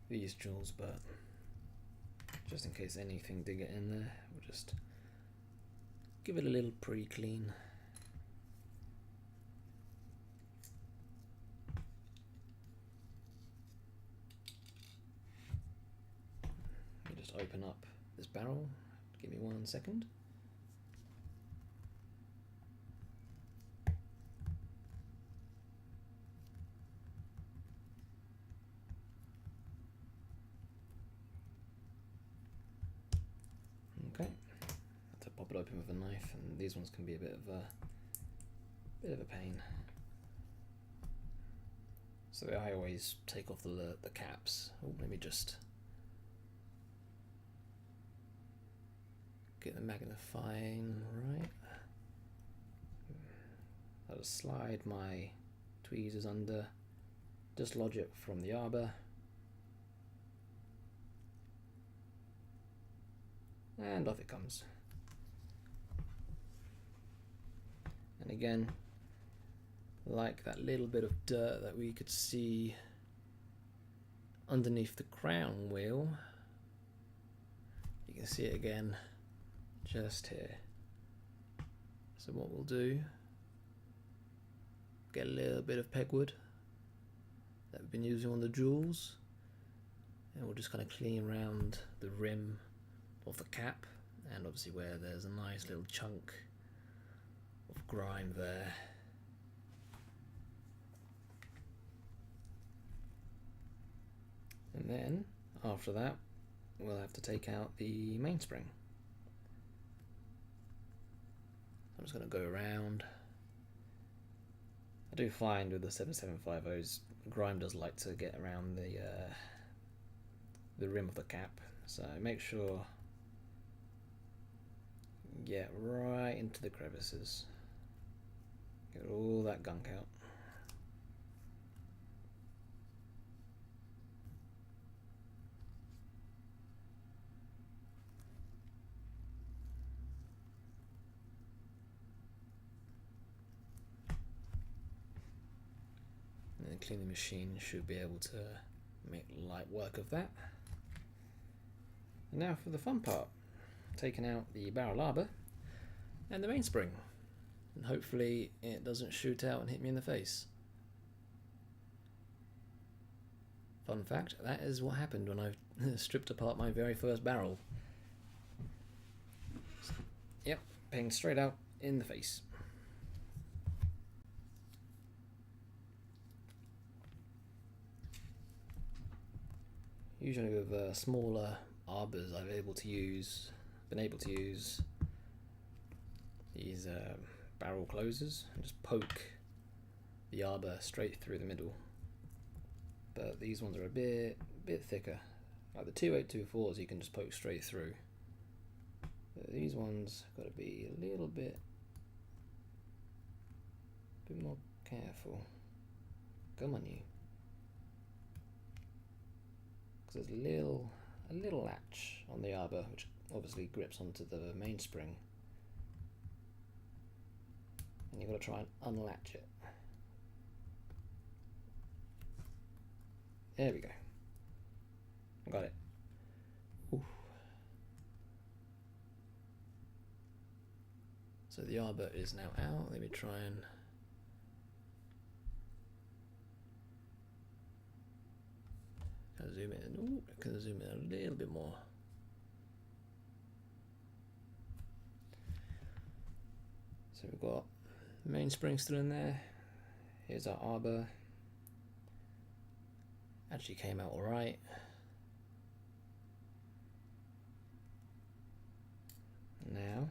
these jewels, but just in case anything did get in there, we'll just give it a little pre-clean. Let me just open up this barrel. Give me 1 second. Okay, have to pop it open with a knife, and these ones can be a bit of a pain. So I always take off the caps. Oh, let me just get the magnifying right. I'll just slide my tweezers under, dislodge it from the arbor, and off it comes. And again, like that little bit of dirt that we could see underneath the crown wheel, you can see it again just here. So what we'll do, get a little bit of pegwood that we've been using on the jewels, and we'll just kind of clean around the rim of the cap, and obviously where there's a nice little chunk of grime there. And then after that, we'll have to take out the mainspring. I'm just going to go around. I do find with the 7750s, grime does like to get around the rim of the cap, so make sure you get right into the crevices. Get all that gunk out. And the cleaning machine should be able to make light work of that. And now for the fun part, taking out the barrel arbor and the mainspring, and hopefully it doesn't shoot out and hit me in the face. Fun fact, that is what happened when I stripped apart my very first barrel. Yep, pinged straight out in the face. Usually with smaller arbors, I've been able to use these barrel closers and just poke the arbor straight through the middle. But these ones are a bit thicker. Like the 2824s, you can just poke straight through. But these ones got to be a little bit more careful. Come on, you. Because there's a little latch on the arbor, which obviously grips onto the mainspring, and you've got to try and unlatch it. There we go. Got it. Ooh. So the arbor is now out. Let me try and zoom in. Ooh, I can zoom in a little bit more. So we've got mainspring still in there. Here's our arbor. Actually came out alright. Now,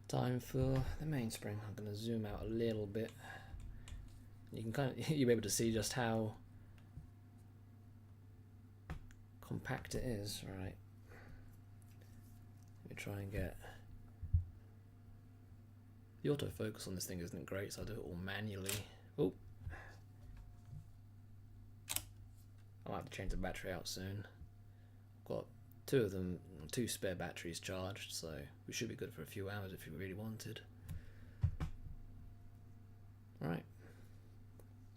time for the mainspring. I'm going to zoom out a little bit. You can you'll be able to see just how compact it is. Right. Let me try and get. The autofocus on this thing isn't great, so I'll do it all manually. Oh. I'll have to change the battery out soon. I've got two spare batteries charged, so we should be good for a few hours if you really wanted. Alright,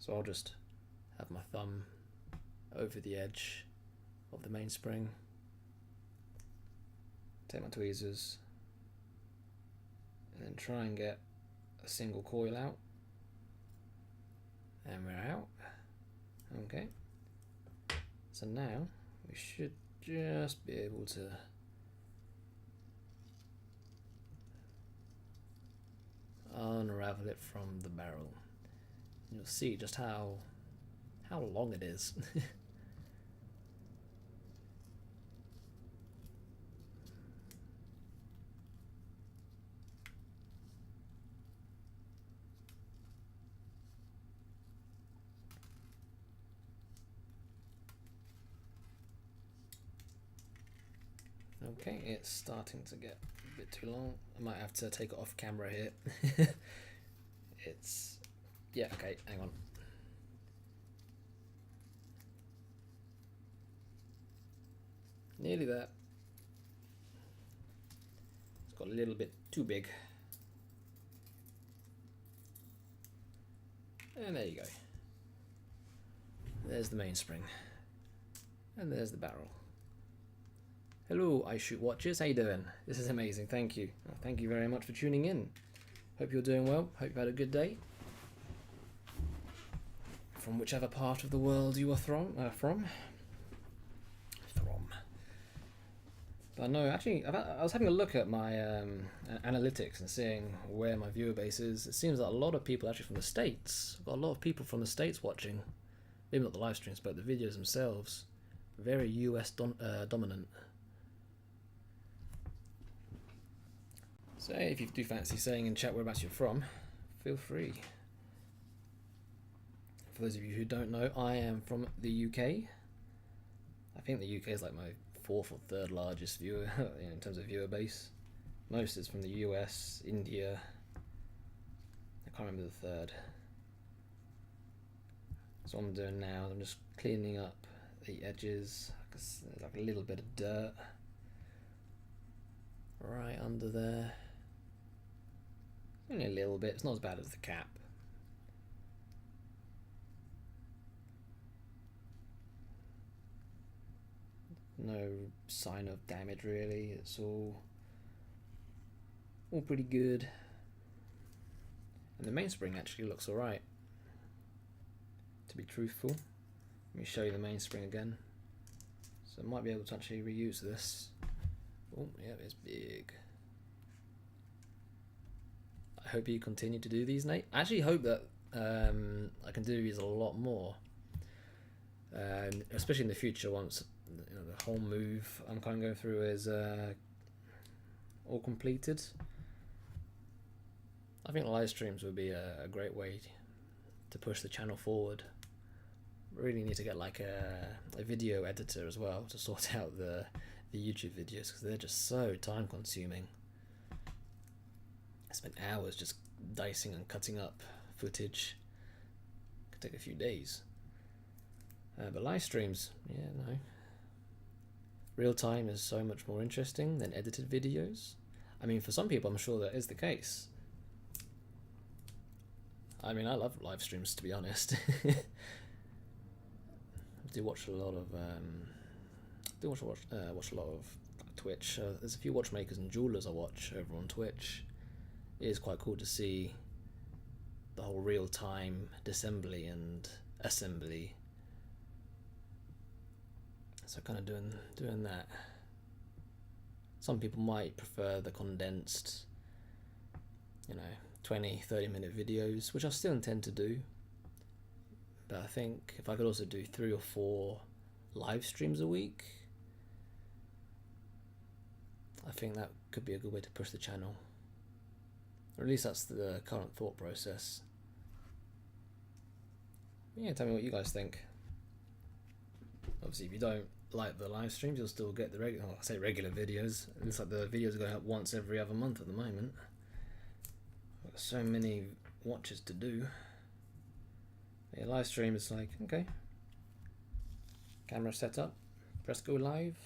so I'll just have my thumb over the edge of the mainspring, take my tweezers, and then try and get a single coil out, and we're out. Okay. So now we should just be able to unravel it from the barrel. You'll see just how long it is. Okay, it's starting to get a bit too long. I might have to take it off camera here. Yeah, okay, hang on. Nearly there. It's got a little bit too big. And there you go. There's the mainspring. And there's the barrel. Hello, I Shoot Watchers. How you doing? This is amazing. Thank you. Thank you very much for tuning in. Hope you're doing well. Hope you've had a good day. From whichever part of the world you are from. But no, actually, I was having a look at my analytics and seeing where my viewer base is. It seems that a lot of people actually from the States. I've got a lot of people from the States watching. Maybe not the live streams, but the videos themselves. Very US dominant. So if you do fancy saying in chat whereabouts you're from, feel free. For those of you who don't know, I am from the UK. I think the UK is like my fourth or third largest viewer in terms of viewer base. Most is from the US, India. I can't remember the third. So what I'm doing now is I'm just cleaning up the edges. There's like a little bit of dirt right under there. Only a little bit. It's not as bad as the cap. No sign of damage really. It's all pretty good. And the mainspring actually looks alright, to be truthful. Let me show you the mainspring again. So I might be able to actually reuse this. Oh, yeah, it's big. I hope you continue to do these, Nate. I actually hope that I can do these a lot more. Especially in the future, once the whole move I'm kind of going through is all completed. I think live streams would be a great way to push the channel forward. Really need to get like a video editor as well to sort out the YouTube videos, because they're just so time consuming. I spent hours just dicing and cutting up footage. Could take a few days. But live streams, yeah, no. Real time is so much more interesting than edited videos. I mean, for some people, I'm sure that is the case. I mean, I love live streams, to be honest. I do watch a lot of watch a lot of Twitch. There's a few watchmakers and jewelers I watch over on Twitch. It is quite cool to see the whole real time disassembly and assembly. So kind of doing that. Some people might prefer the condensed, 20-30 minute videos, which I still intend to do. But I think if I could also do 3 or 4 live streams a week, I think that could be a good way to push the channel. Or at least that's the current thought process. Yeah, tell me what you guys think. Obviously, if you don't like the live streams, you'll still get the regular videos. It looks like the videos are going up once every other month at the moment. I've got so many watches to do. But yeah, live stream is like, okay, camera set up, press go live.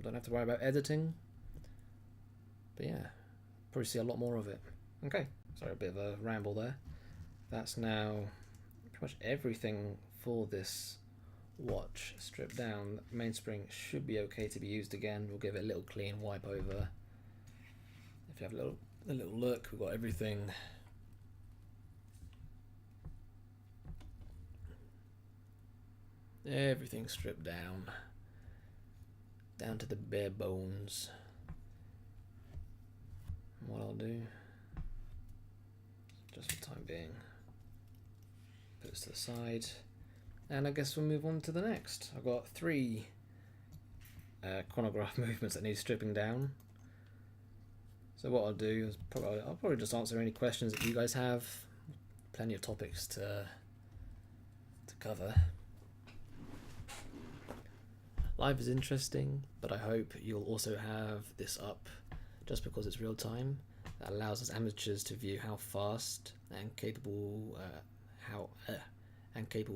Don't have to worry about editing. But yeah, probably see a lot more of it. Okay, sorry, a bit of a ramble there. That's now pretty much everything for this watch stripped down. The mainspring should be okay to be used again. We'll give it a little clean wipe over. If you have a little look, we've got everything stripped down to the bare bones. And what I'll do, just for the time being, put this to the side. And I guess we'll move on to the next. I've got 3 chronograph movements that need stripping down. So what I'll do is I'll probably just answer any questions that you guys have. Plenty of topics to cover. Live is interesting, but I hope you'll also have this up just because it's real time. That allows us amateurs to view how fast and capable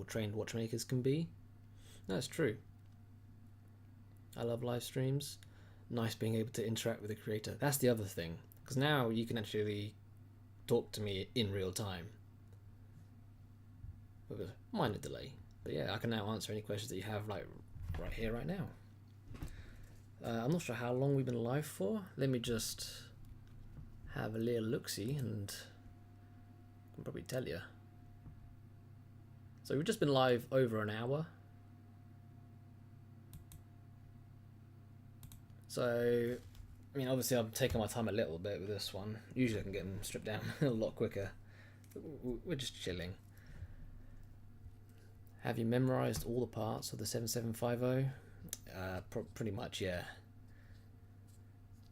trained watchmakers can be. That's true. I love live streams. Nice being able to interact with the creator. That's the other thing, because now you can actually talk to me in real time with a minor delay. But yeah, I can now answer any questions that you have, like right here, right now. I'm not sure how long we've been live for. Let me just have a little look-see and I can probably tell you. So we've just been live over an hour. So, I mean, obviously I'm taking my time a little bit with this one. Usually I can get them stripped down a lot quicker. We're just chilling. Have you memorized all the parts of the 7750? Pretty much, yeah.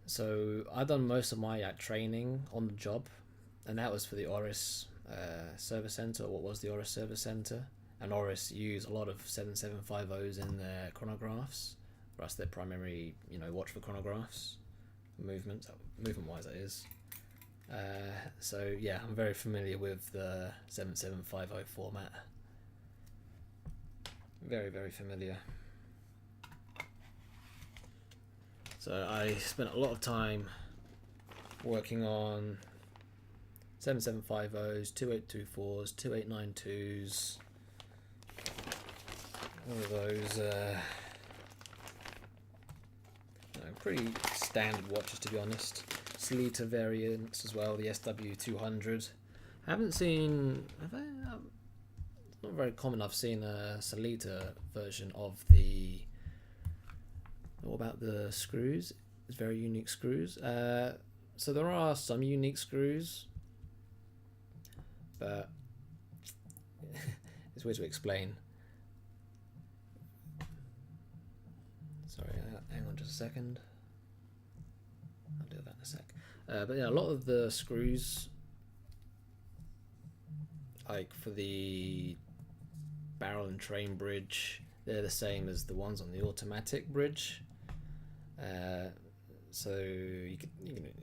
So I've done most of my training on the job, and that was for the Oris service center, or what was the Oris service center. And Oris use a lot of 7750s in their chronographs. That's their primary, watch for chronographs, movement-wise that is. So yeah, I'm very familiar with the 7750 format. Very, very familiar. So I spent a lot of time working on 7750s, 2824s, 2892s, all of those pretty standard watches, to be honest. Sleater variants as well, the SW200. I haven't seen, not very common. I've seen a Salita version of the. What about the screws? It's very unique screws. So there are some unique screws, but it's weird to explain. Sorry, hang on just a second. I'll do that in a sec. But yeah, a lot of the screws, like for the barrel and train bridge, they're the same as the ones on the automatic bridge. So you can,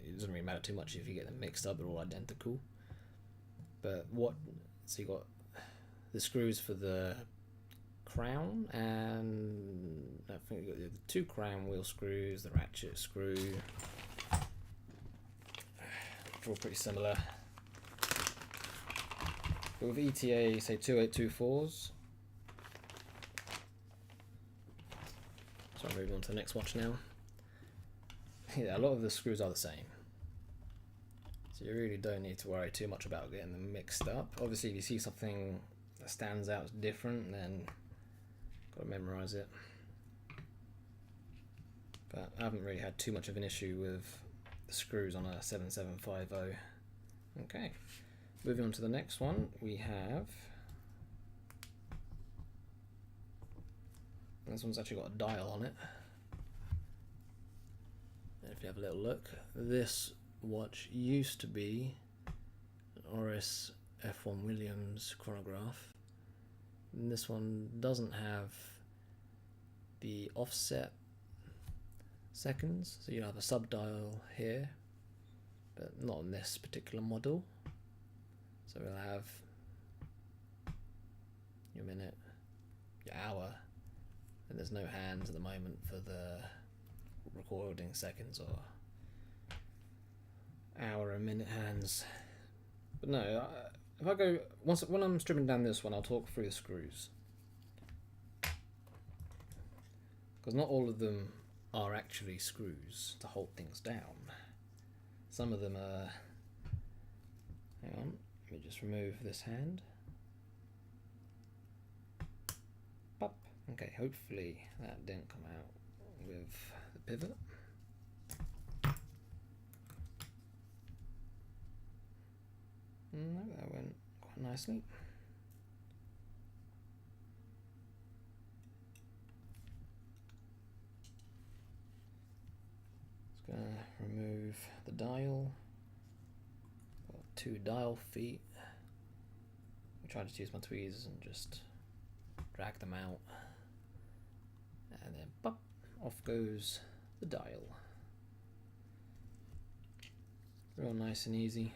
it doesn't really matter too much if you get them mixed up; they're all identical. But so you got the screws for the crown, and I think you got the 2 crown wheel screws, the ratchet screw. They're all pretty similar. But with ETA, say 2824s. So I'm moving on to the next watch now. Yeah, a lot of the screws are the same. So you really don't need to worry too much about getting them mixed up. Obviously, if you see something that stands out as different, then got to memorize it. But I haven't really had too much of an issue with the screws on a 7750. Okay, moving on to the next one, we have. This one's actually got a dial on it. And if you have a little look, this watch used to be an RS F1 Williams chronograph. And this one doesn't have the offset seconds, so you have a sub dial here, but not on this particular model. So we'll have your minute, your hour, and there's no hands at the moment for the recording seconds or hour and minute hands. But no, if I go when I'm stripping down this one, I'll talk through the screws, because not all of them are actually screws to hold things down. Some of them are. Hang on, let me just remove this hand. Pop. Okay, hopefully that didn't come out with the pivot. No, that went quite nicely. Just gonna remove the dial. Got 2 dial feet. I try to use my tweezers and just drag them out, and then pop, off goes the dial. Real nice and easy.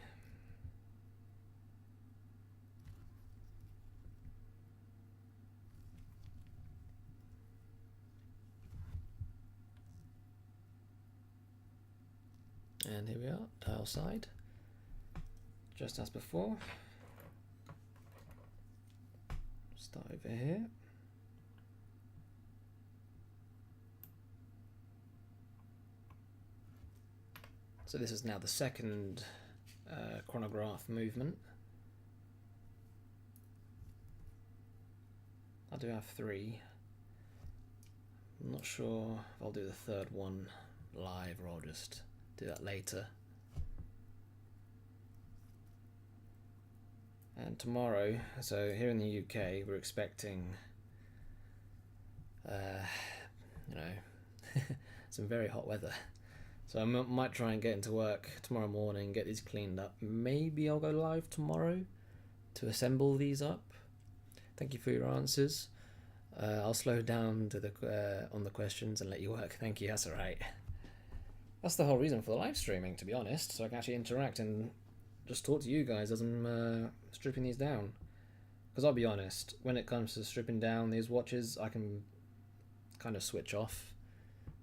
And here we are, dial side, just as before. Start over here. So this is now the second chronograph movement. I do have 3. I'm not sure if I'll do the third one live or I'll just do that later. And tomorrow, so here in the UK, we're expecting, some very hot weather. So I might try and get into work tomorrow morning, get these cleaned up. Maybe I'll go live tomorrow to assemble these up. Thank you for your answers. I'll slow down to on the questions and let you work. Thank you, that's alright. That's the whole reason for the live streaming, to be honest, so I can actually interact and just talk to you guys as I'm stripping these down. Because I'll be honest, when it comes to stripping down these watches, I can kind of switch off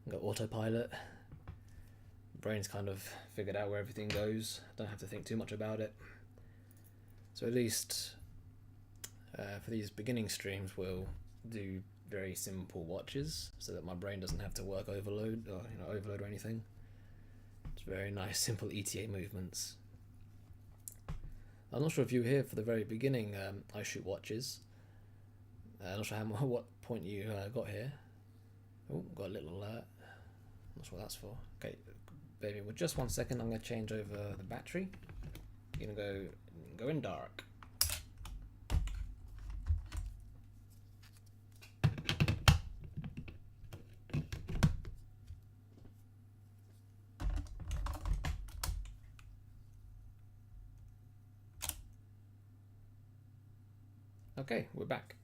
and go autopilot. Brain's kind of figured out where everything goes. Don't have to think too much about it. So at least for these beginning streams, we'll do very simple watches so that my brain doesn't have to work overload or anything. It's very nice, simple ETA movements. I'm not sure if you were here for the very beginning I Shoot Watches. Not sure what point you got here. Oh, got a little alert. Not sure what that's for. Okay, baby, with just 1 second, I'm going to change over the battery. You're going to go in dark. Okay, we're back.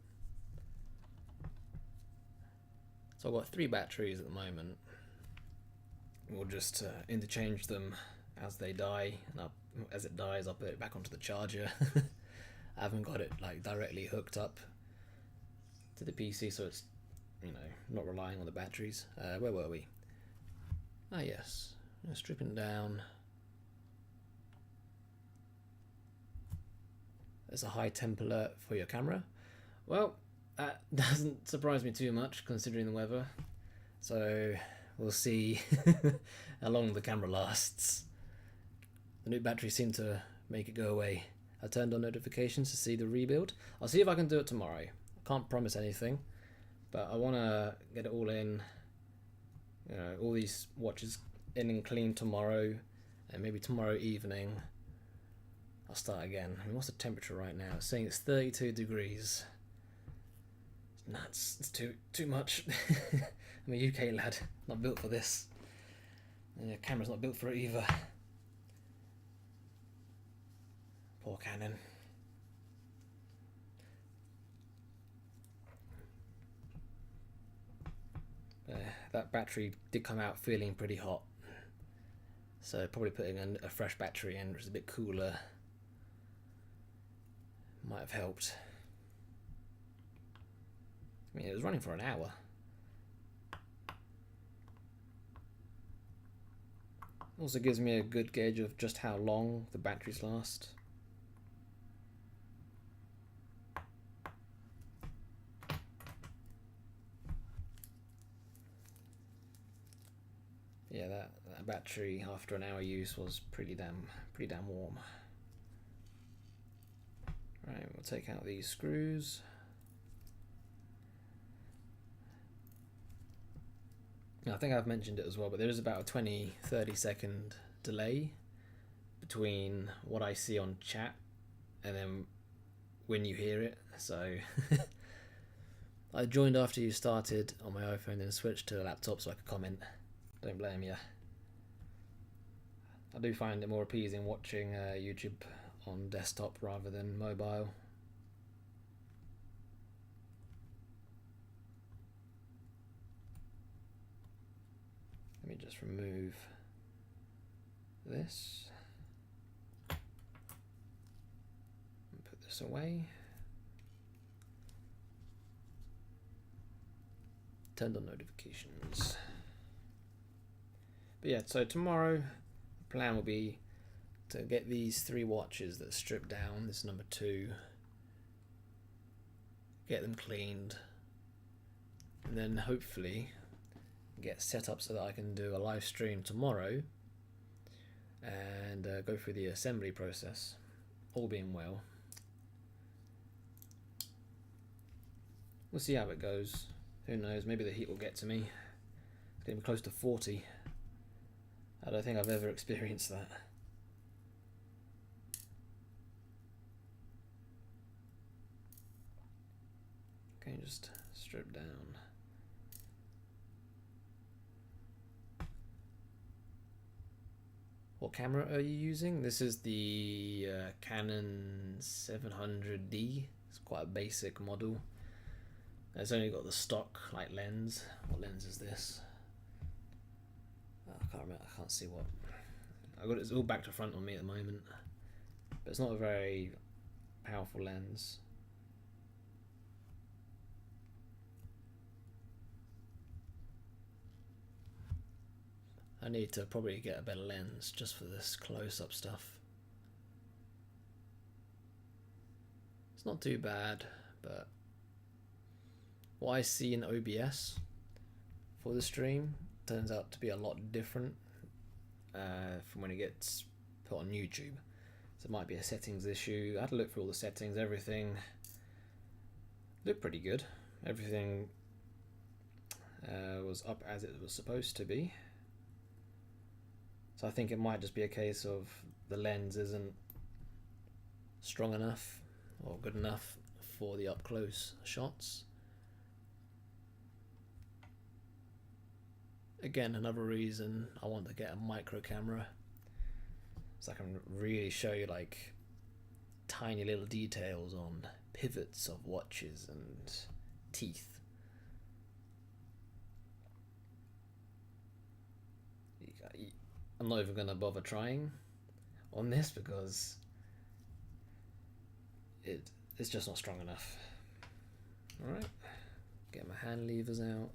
So I've got 3 batteries at the moment. We'll just interchange them as they die, and as it dies, I'll put it back onto the charger. I haven't got it like directly hooked up to the PC, so it's, you know, not relying on the batteries. Where were we? Ah, yes, stripping down. There's a high temp alert for your camera. Well, that doesn't surprise me too much considering the weather. So we'll see how long the camera lasts. The new batteries seem to make it go away. I turned on notifications to see the rebuild. I'll see if I can do it tomorrow. I can't promise anything, but I want to get it all in. You know, all these watches in and clean tomorrow, and maybe tomorrow evening I'll start again. I mean, what's the temperature right now? It's saying it's 32 degrees. It's nuts. It's too much. I'm a UK lad, not built for this. And your camera's not built for it either. Poor Canon. That battery did come out feeling pretty hot, so probably putting a fresh battery in, which is a bit cooler, might have helped. I mean, it was running for an hour. Also gives me a good gauge of just how long the batteries last. Yeah, that battery after an hour use was pretty damn warm. Right, we'll take out these screws. Now, I think I've mentioned it as well, but there is about a 20-30 second delay between what I see on chat and then when you hear it. So I joined after you started on my iPhone and switched to a laptop so I could comment. Don't blame you. I do find it more appeasing watching YouTube on desktop rather than mobile. Let me just remove this and put this away. Turned on notifications. But yeah, so tomorrow the plan will be to get these 3 watches that are stripped down. This is number 2. Get them cleaned, and then hopefully get set up so that I can do a live stream tomorrow and go through the assembly process, all being well. We'll see how it goes. Who knows, maybe the heat will get to me. It's getting close to 40. I don't think I've ever experienced that. Okay, just strip down. What camera are you using? This is the Canon 700D. It's quite a basic model. It's only got the stock like lens. What lens is this? I can't remember. I can't see what. I got it's all back to front on me at the moment, but it's not a very powerful lens. I need to probably get a better lens just for this close-up stuff. It's not too bad, but what I see in OBS for the stream turns out to be a lot different from when it gets put on YouTube. So it might be a settings issue. I had to look through all the settings, everything. Looked pretty good. Everything was up as it was supposed to be. So I think it might just be a case of the lens isn't strong enough or good enough for the up close shots. Again, another reason I want to get a micro camera, so I can really show you like tiny little details on pivots of watches and teeth. I'm not even going to bother trying on this because it's just not strong enough. Alright, get my hand levers out.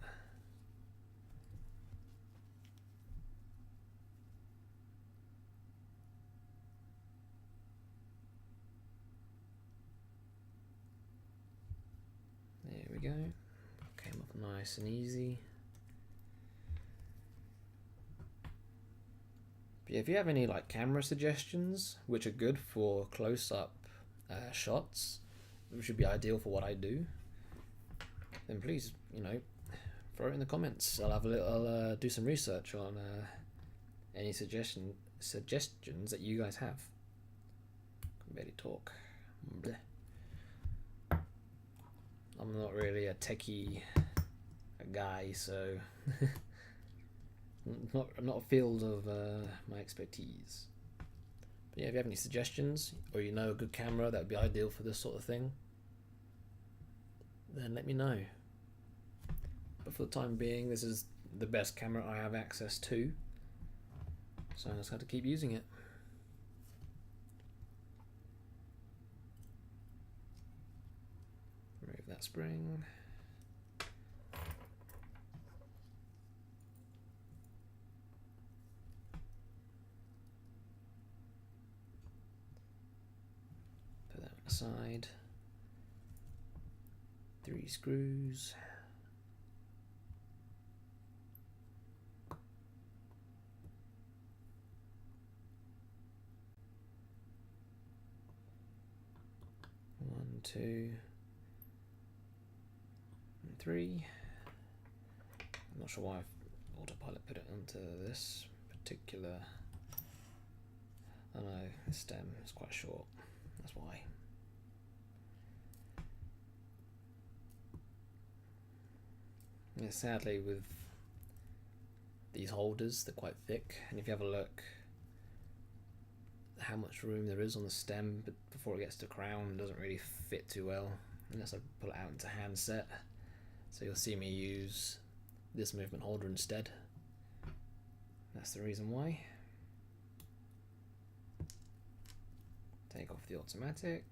There we go. Came up nice and easy. But yeah, if you have any like camera suggestions which are good for close-up shots, which would be ideal for what I do, then please, throw it in the comments. I'll have a little, I'll do some research on any suggestions that you guys have. Can barely talk. Blech. I'm not really a techie guy, so not a field of my expertise. But yeah, if you have any suggestions or you know a good camera that would be ideal for this sort of thing, then let me know. But for the time being, this is the best camera I have access to, so I just have to keep using it. Remove that spring. Put that aside. 3 screws. One, 2, and 3. I'm not sure why autopilot put it onto this particular. I know the stem is quite short. That's why. Yeah, sadly, with these holders, they're quite thick, and if you have a look how much room there is on the stem, but before it gets to crown, it doesn't really fit too well unless I pull it out into handset. So you'll see me use this movement holder instead. That's the reason why. Take off the automatic,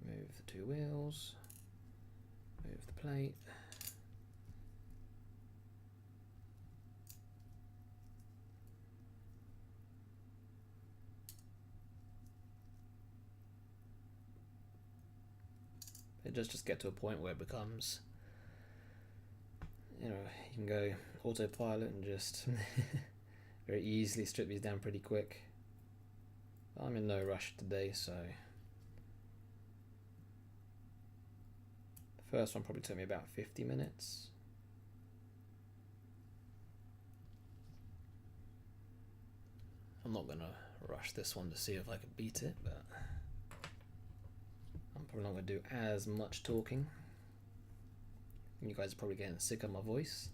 move the 2 wheels, move the plate. It does just get to a point where it becomes, you can go autopilot and just very easily strip these down pretty quick. But I'm in no rush today, so the first one probably took me about 50 minutes. I'm not gonna rush this one to see if I can beat it, but I'm probably not going to do as much talking. You guys are probably getting sick of my voice.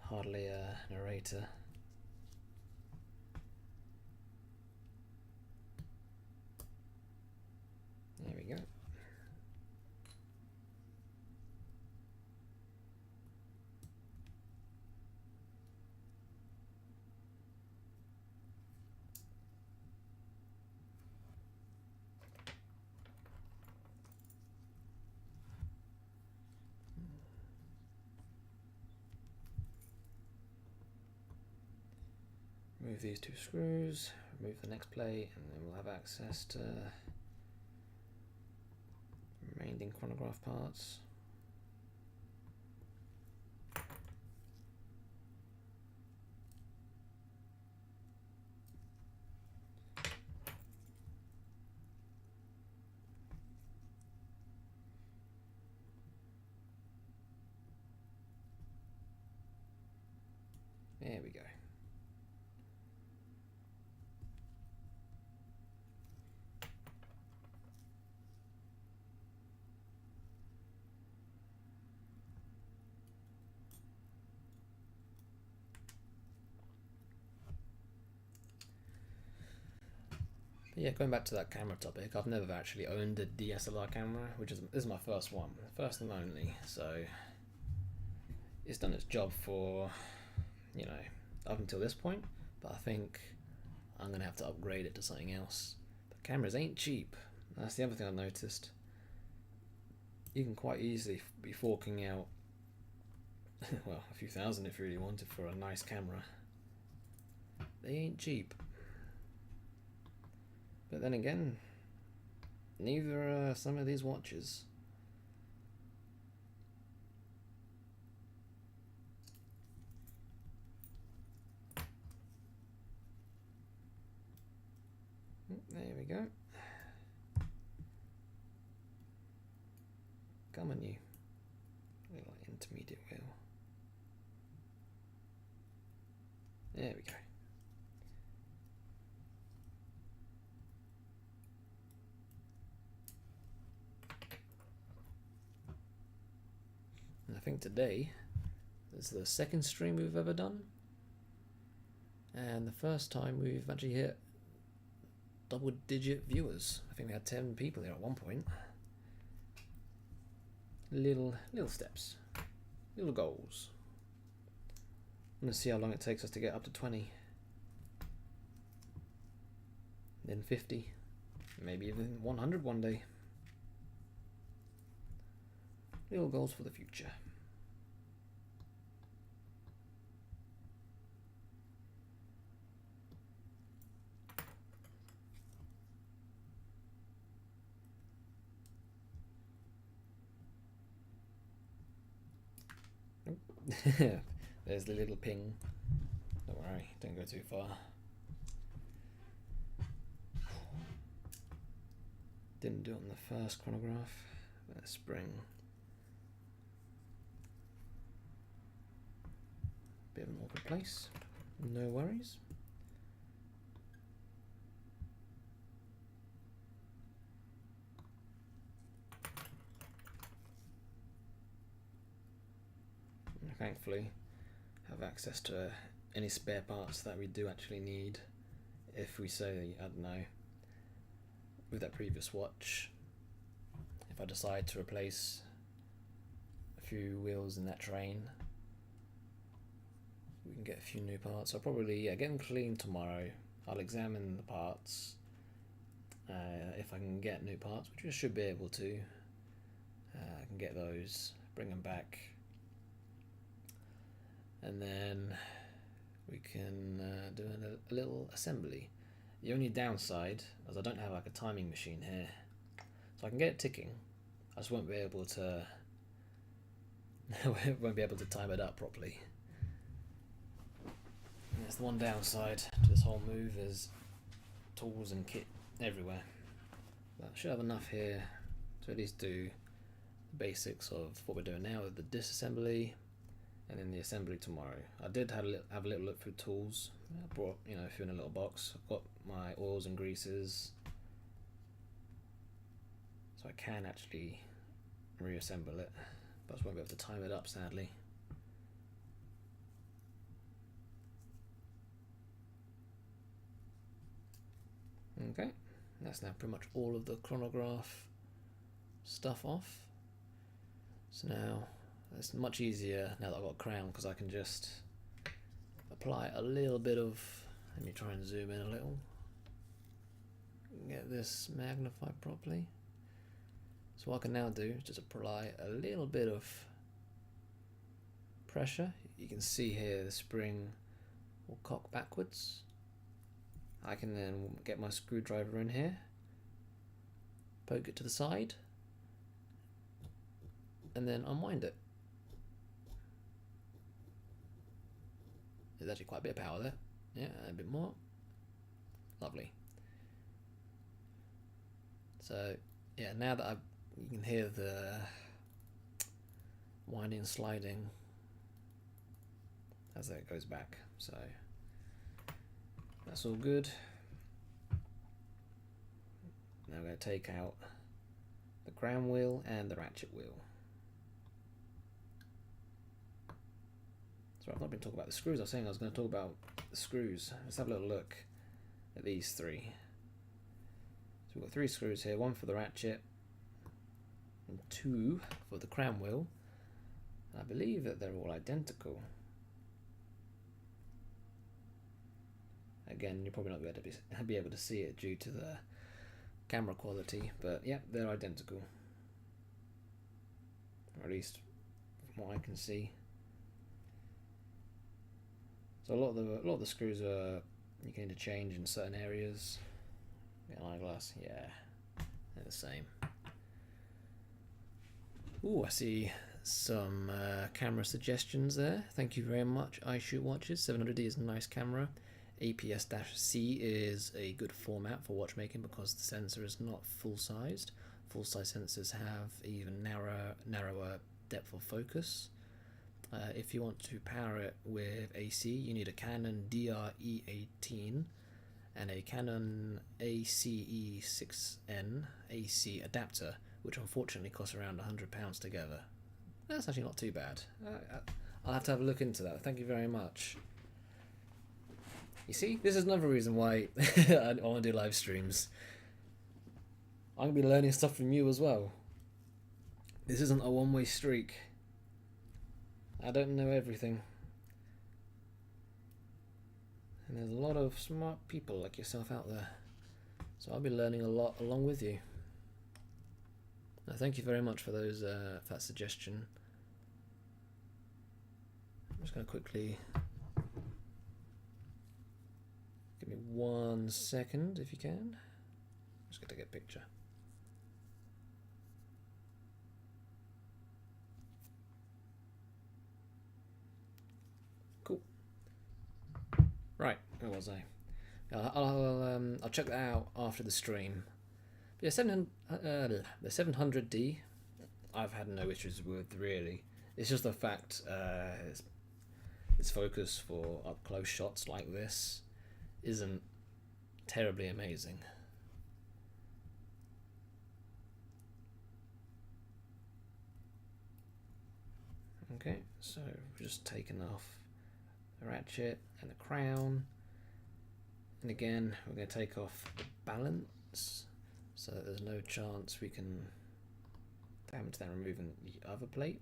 Hardly a narrator. There we go. Remove these 2 screws, remove the next plate, and then we'll have access to remaining chronograph parts. There we go. But yeah, going back to that camera topic, I've never actually owned a DSLR camera, this is my first one, first and only. So it's done its job for, you know, up until this point. But I think I'm gonna have to upgrade it to something else. But cameras ain't cheap. That's the other thing I noticed. You can quite easily be forking out, well, a few thousand if you really wanted for a nice camera. They ain't cheap. But then again, neither are some of these watches. There we go. Come on, you little intermediate wheel. There we go. And I think today is the second stream we've ever done, and the first time we've actually hit double-digit viewers. I think we had 10 people here at one point. Little steps, little goals. I'm gonna see how long it takes us to get up to 20, then 50, maybe even 100 one day. Little goals for the future. There's the little ping. Don't worry, don't go too far. Didn't do it on the first chronograph. Spring. Bit of an awkward place. No worries. Thankfully, have access to any spare parts that we do actually need. If we say, I don't know, with that previous watch, if I decide to replace a few wheels in that train, we can get a few new parts. I'll probably get them cleaned tomorrow. I'll examine the parts. If I can get new parts, which I should be able to, I can get those, bring them back, and then we can do a little assembly. The only downside is I don't have like a timing machine here, so I can get it ticking. I just won't be able to time it up properly. And that's the one downside to this whole move, is tools and kit everywhere. But I should have enough here to at least do the basics of what we're doing now with the disassembly, and then the assembly tomorrow. I did have a little look through tools. I brought a few in a little box. I've got my oils and greases, so I can actually reassemble it, but I just won't be able to time it up, sadly. Okay, that's now pretty much all of the chronograph stuff off. So now it's much easier now that I've got a crown, because I can just apply a little bit of, let me try and zoom in a little, get this magnified properly. So what I can now do is just apply a little bit of pressure. You can see here the spring will cock backwards. I can then get my screwdriver in here, poke it to the side, and then unwind it. There's actually quite a bit of power there. Yeah, a bit more. Lovely. So yeah, now that you can hear the winding and sliding, as that goes back. So that's all good. Now we're going to take out the crown wheel and the ratchet wheel. So I've not been talking about the screws. I was saying I was going to talk about the screws. Let's have a little look at these three. So we've got 3 screws here, 1 for the ratchet and 2 for the crown wheel. And I believe that they're all identical. Again, you're probably not going to be able to see it due to the camera quality, but yeah, they're identical. Or at least from what I can see. So a lot of the screws are you can interchange in certain areas. The eyeglass, yeah, they're the same. Ooh, I see some camera suggestions there. Thank you very much, iShoot Watches. 700D is a nice camera. APS-C is a good format for watchmaking because the sensor is not full-sized. Full-size sensors have even narrower depth of focus. If you want to power it with AC, you need a Canon DRE18 and a Canon ACE6N AC adapter, which unfortunately costs around £100 together. That's actually not too bad. I'll have to have a look into that. Thank you very much. You see, this is another reason why I want to do live streams. I'm going to be learning stuff from you as well. This isn't a one-way streak. I don't know everything. And there's a lot of smart people like yourself out there. So I'll be learning a lot along with you. Now, thank you very much for that suggestion. I'm just going to quickly... Give me 1 second if you can. I'm just going to take a picture. Cool. Right, where was I? I'll check that out after the stream. But yeah, the 700D, I've had no issues with really. It's just the fact its focus for up close shots like this isn't terribly amazing. Okay, so we've just taken off the ratchet and the crown, and again we're going to take off the balance so that there's no chance we can damage that removing the other plate.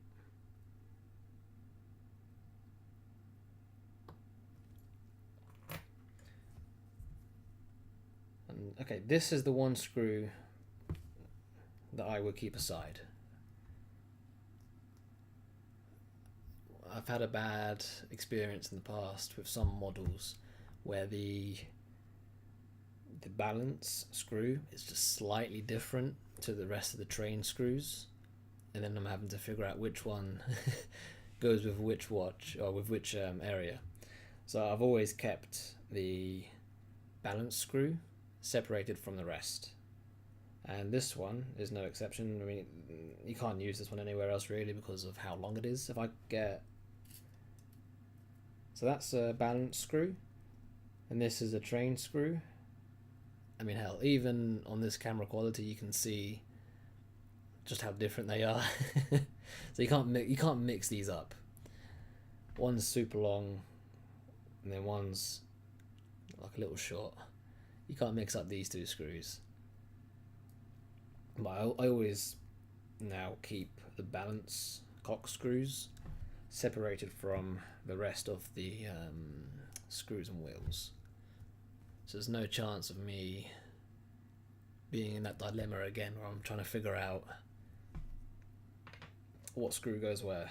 And okay, this is the one screw that I would keep aside. I've had a bad experience in the past with some models where the balance screw is just slightly different to the rest of the train screws, and then I'm having to figure out which one goes with which watch or with which area. So I've always kept the balance screw separated from the rest, and this one is no exception. I mean, you can't use this one anywhere else really because of how long it is. If I get... So that's a balance screw, and this is a train screw. I mean, hell, even on this camera quality, you can see just how different they are. So you can't mix these up. One's super long, and then one's like a little short. You can't mix up these two screws. But I always now keep the balance cock screws separated from the rest of the screws and wheels. So there's no chance of me being in that dilemma again where I'm trying to figure out what screw goes where.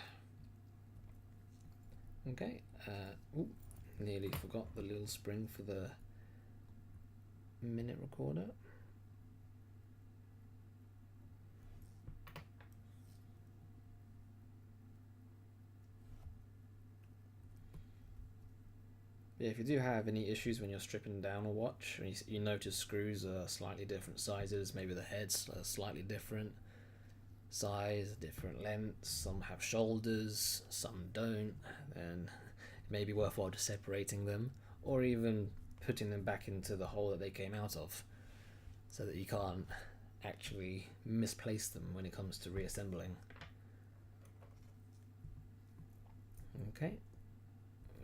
Okay, nearly forgot the little spring for the minute recorder. Yeah, if you do have any issues when you're stripping down a watch, and you notice screws are slightly different sizes, maybe the heads are slightly different size, different lengths, some have shoulders, some don't, then it maybe worthwhile just separating them, or even putting them back into the hole that they came out of, so that you can't actually misplace them when it comes to reassembling. Okay.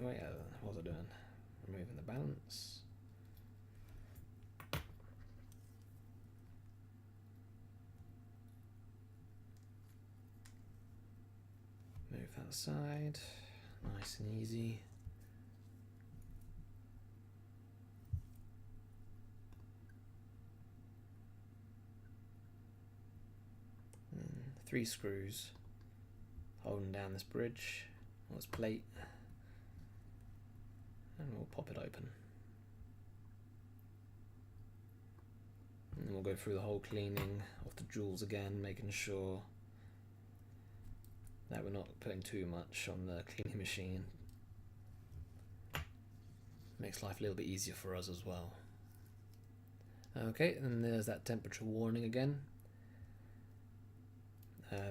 Oh yeah, what was I doing? Removing the balance. Move that aside. Nice and easy. And 3 screws holding down this bridge, or this plate, and we'll pop it open. And we'll go through the whole cleaning of the jewels again, making sure that we're not putting too much on the cleaning machine. Makes life a little bit easier for us as well. Okay, and there's that temperature warning again.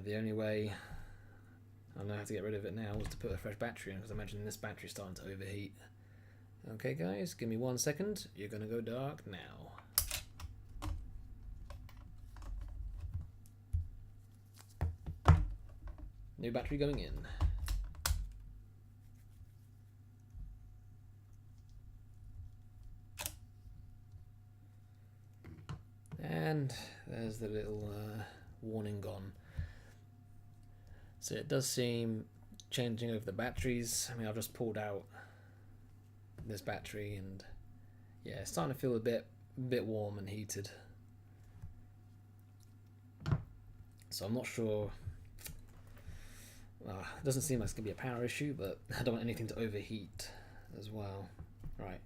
The only way I know how to get rid of it now was to put a fresh battery in, because I imagine this battery's starting to overheat. Okay guys, give me 1 second. You're gonna go dark now. New battery going in. And there's the little warning gone. So it does seem changing over the batteries. I mean, I've just pulled out this battery, and yeah, it's starting to feel a bit warm and heated. So I'm not sure. It doesn't seem like it's gonna be a power issue, but I don't want anything to overheat as well. Right,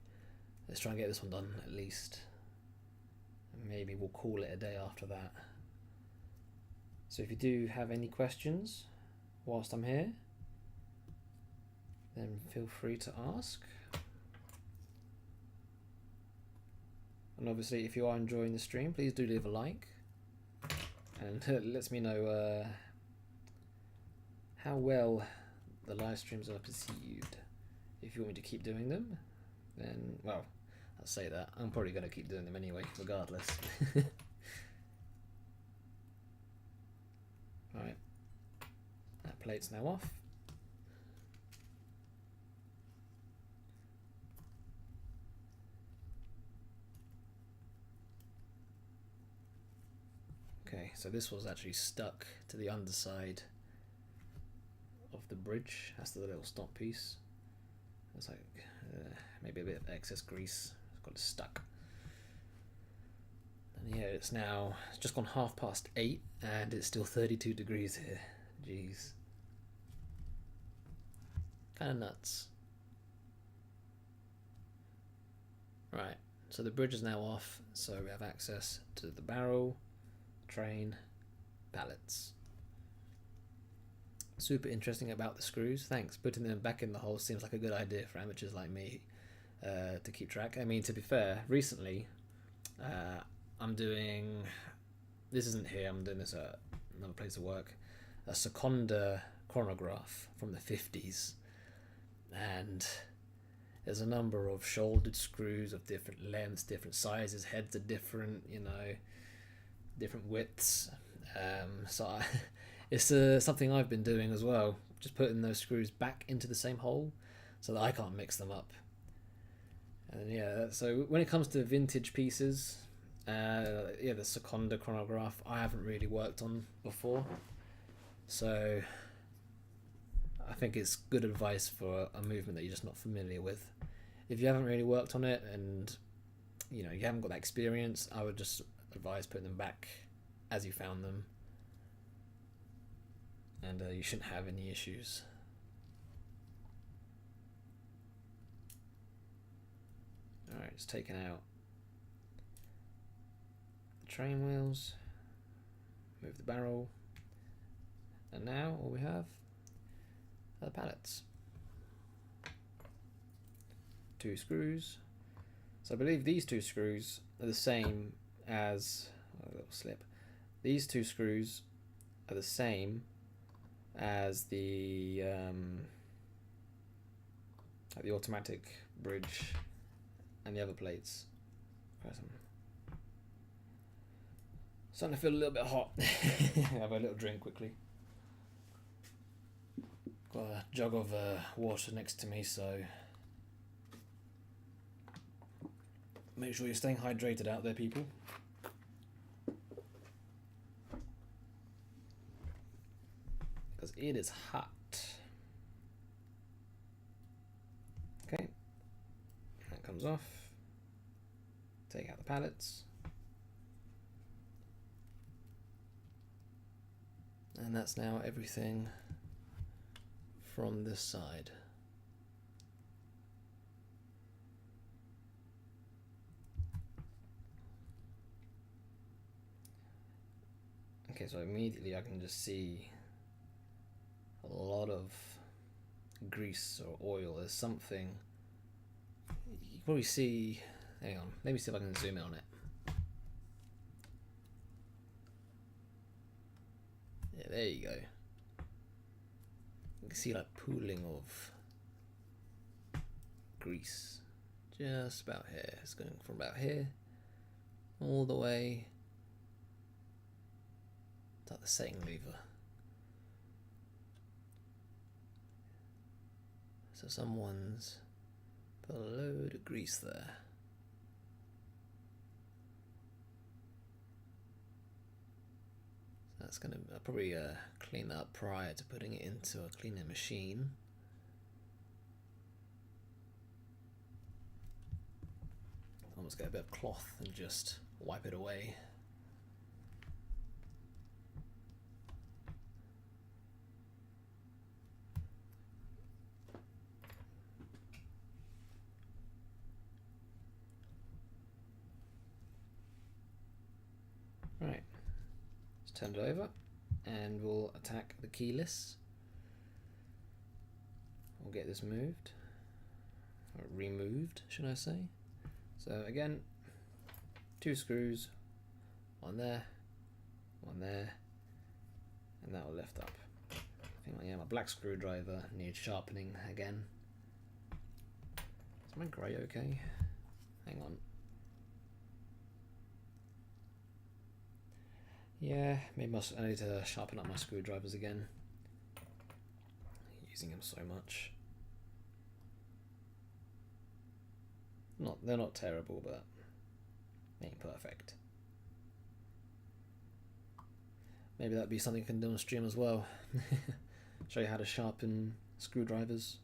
let's try and get this one done at least. Maybe we'll call it a day after that. So if you do have any questions whilst I'm here, then feel free to ask. And obviously, if you are enjoying the stream, please do leave a like, and it lets me know how well the live streams are perceived. If you want me to keep doing them, then, well, I'll say that. I'm probably going to keep doing them anyway, regardless. Alright, that plate's now off. Okay, so this was actually stuck to the underside of the bridge. That's the little stop piece. It's like maybe a bit of excess grease. It's got it stuck. And yeah, it's just gone 8:30, and it's still 32 degrees here. Jeez. Kind of nuts. Right, so the bridge is now off, so we have access to the barrel, train, pallets. Super interesting about the screws. Thanks. Putting them back in the hole seems like a good idea for amateurs like me to keep track. I mean, to be fair, recently I'm doing, this isn't here, I'm doing this at another place of work, a Seconda chronograph from the 50s, and there's a number of shouldered screws of different lengths, different sizes, heads are different, you know, different widths. It's something I've been doing as well, just putting those screws back into the same hole so that I can't mix them up. And yeah, so when it comes to vintage pieces, yeah, the Seconda chronograph I haven't really worked on before, so I think it's good advice for a movement that you're just not familiar with. If you haven't really worked on it and you know you haven't got that experience, I would just advise putting them back as you found them, and you shouldn't have any issues. Alright, just taking out the train wheels, move the barrel, and now all we have are the pallets. 2 screws. So I believe these 2 screws are the same as, a little slip, these 2 screws are the same as the like the automatic bridge and the other plates. Press them. Starting to feel a little bit hot. Have a little drink quickly. Got a jug of water next to me, so make sure you're staying hydrated out there, people. Because it is hot. Okay, that comes off. Take out the pallets. And that's now everything from this side. Okay, so immediately I can just see a lot of grease or oil. There's something. You can probably see. Hang on, let me see if I can zoom in on it. Yeah, there you go. You can see like pooling of grease just about here. It's going from about here all the way to the setting lever. So someone's put a load of grease there. So that's going to probably clean that up prior to putting it into a cleaning machine. Almost get a bit of cloth and just wipe it away. Right, let's turn it over and we'll attack the keyless. We'll get this moved, or removed, should I say. So again, 2 screws, one there, and that will lift up. I think, yeah, my black screwdriver needs sharpening again. Is my grey okay? Hang on. Yeah, maybe I need to sharpen up my screwdrivers again. Using them so much. They're not terrible, but they ain't perfect. Maybe that'd be something you can do on stream as well. Show you how to sharpen screwdrivers.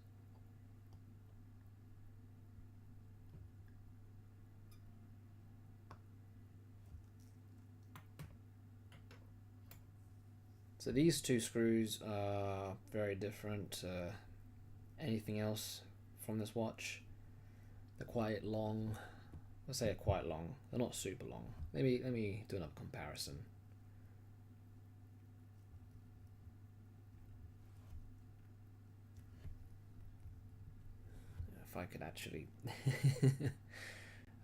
So these 2 screws are very different to anything else from this watch. They're quite long. Let's say quite long. They're not super long. Let me do another comparison. If I could actually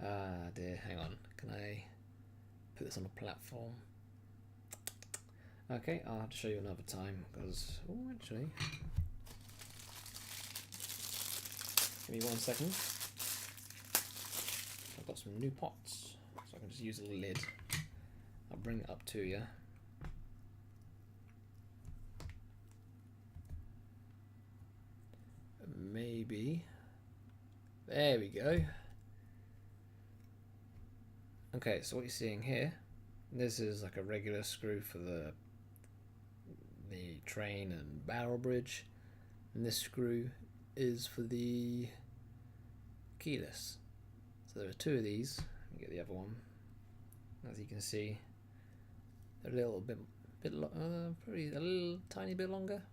dear, hang on. Can I put this on a platform? Okay, I'll have to show you another time because actually, give me 1 second. I've got some new pots, so I can just use a lid. I'll bring it up to you. Maybe. There we go. Okay, so what you're seeing here, this is like a regular screw for the train and barrel bridge, and this screw is for the keyless. So there are 2 of these. Let me get the other one. As you can see, they're a little bit probably a little tiny bit longer,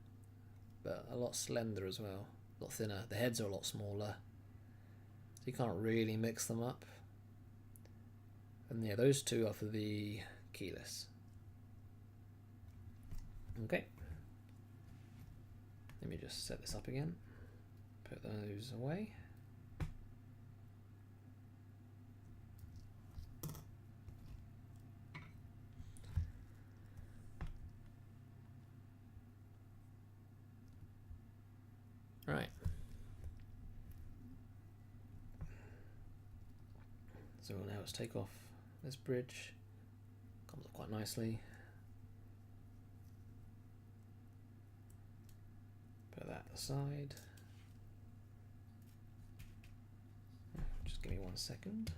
but a lot slender as well, a lot thinner. The heads are a lot smaller, so you can't really mix them up. And yeah, those 2 are for the keyless. Okay. Let me just set this up again. Put those away. Right. So now let's take off this bridge. Comes up quite nicely. Put that aside. Just give me 1 second.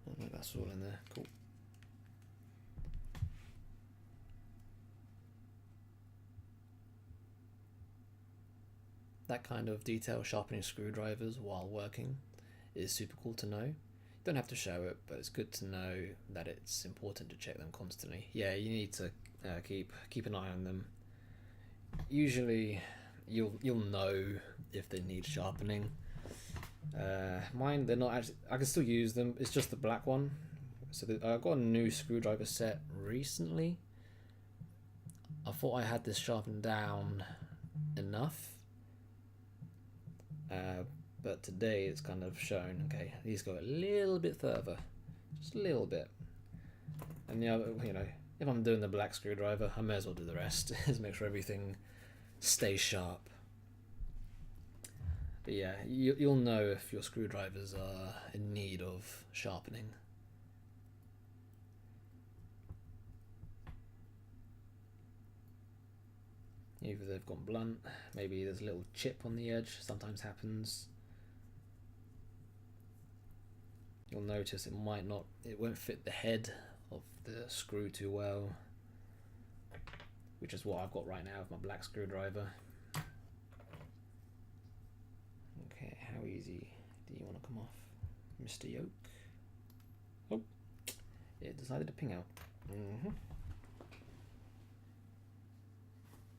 Oh no, that's all in there. Cool. That kind of detail sharpening screwdrivers while working is super cool to know. You don't have to show it, but it's good to know that it's important to check them constantly. Yeah, you need to keep an eye on them. Usually, you'll know if they need sharpening. Mine, they're not actually. I can still use them. It's just the black one. So I got a new screwdriver set recently. I thought I had this sharpened down enough. But today it's kind of shown, okay, these go a little bit further, just a little bit. And you know, if I'm doing the black screwdriver, I may as well do the rest, just make sure everything stays sharp. But yeah, you'll know if your screwdrivers are in need of sharpening. Either they've gone blunt, maybe there's a little chip on the edge, sometimes happens. You'll notice it won't fit the head of the screw too well, which is what I've got right now with my black screwdriver. Okay, how easy do you want to come off, Mr. Yoke? Oh, it decided to ping out.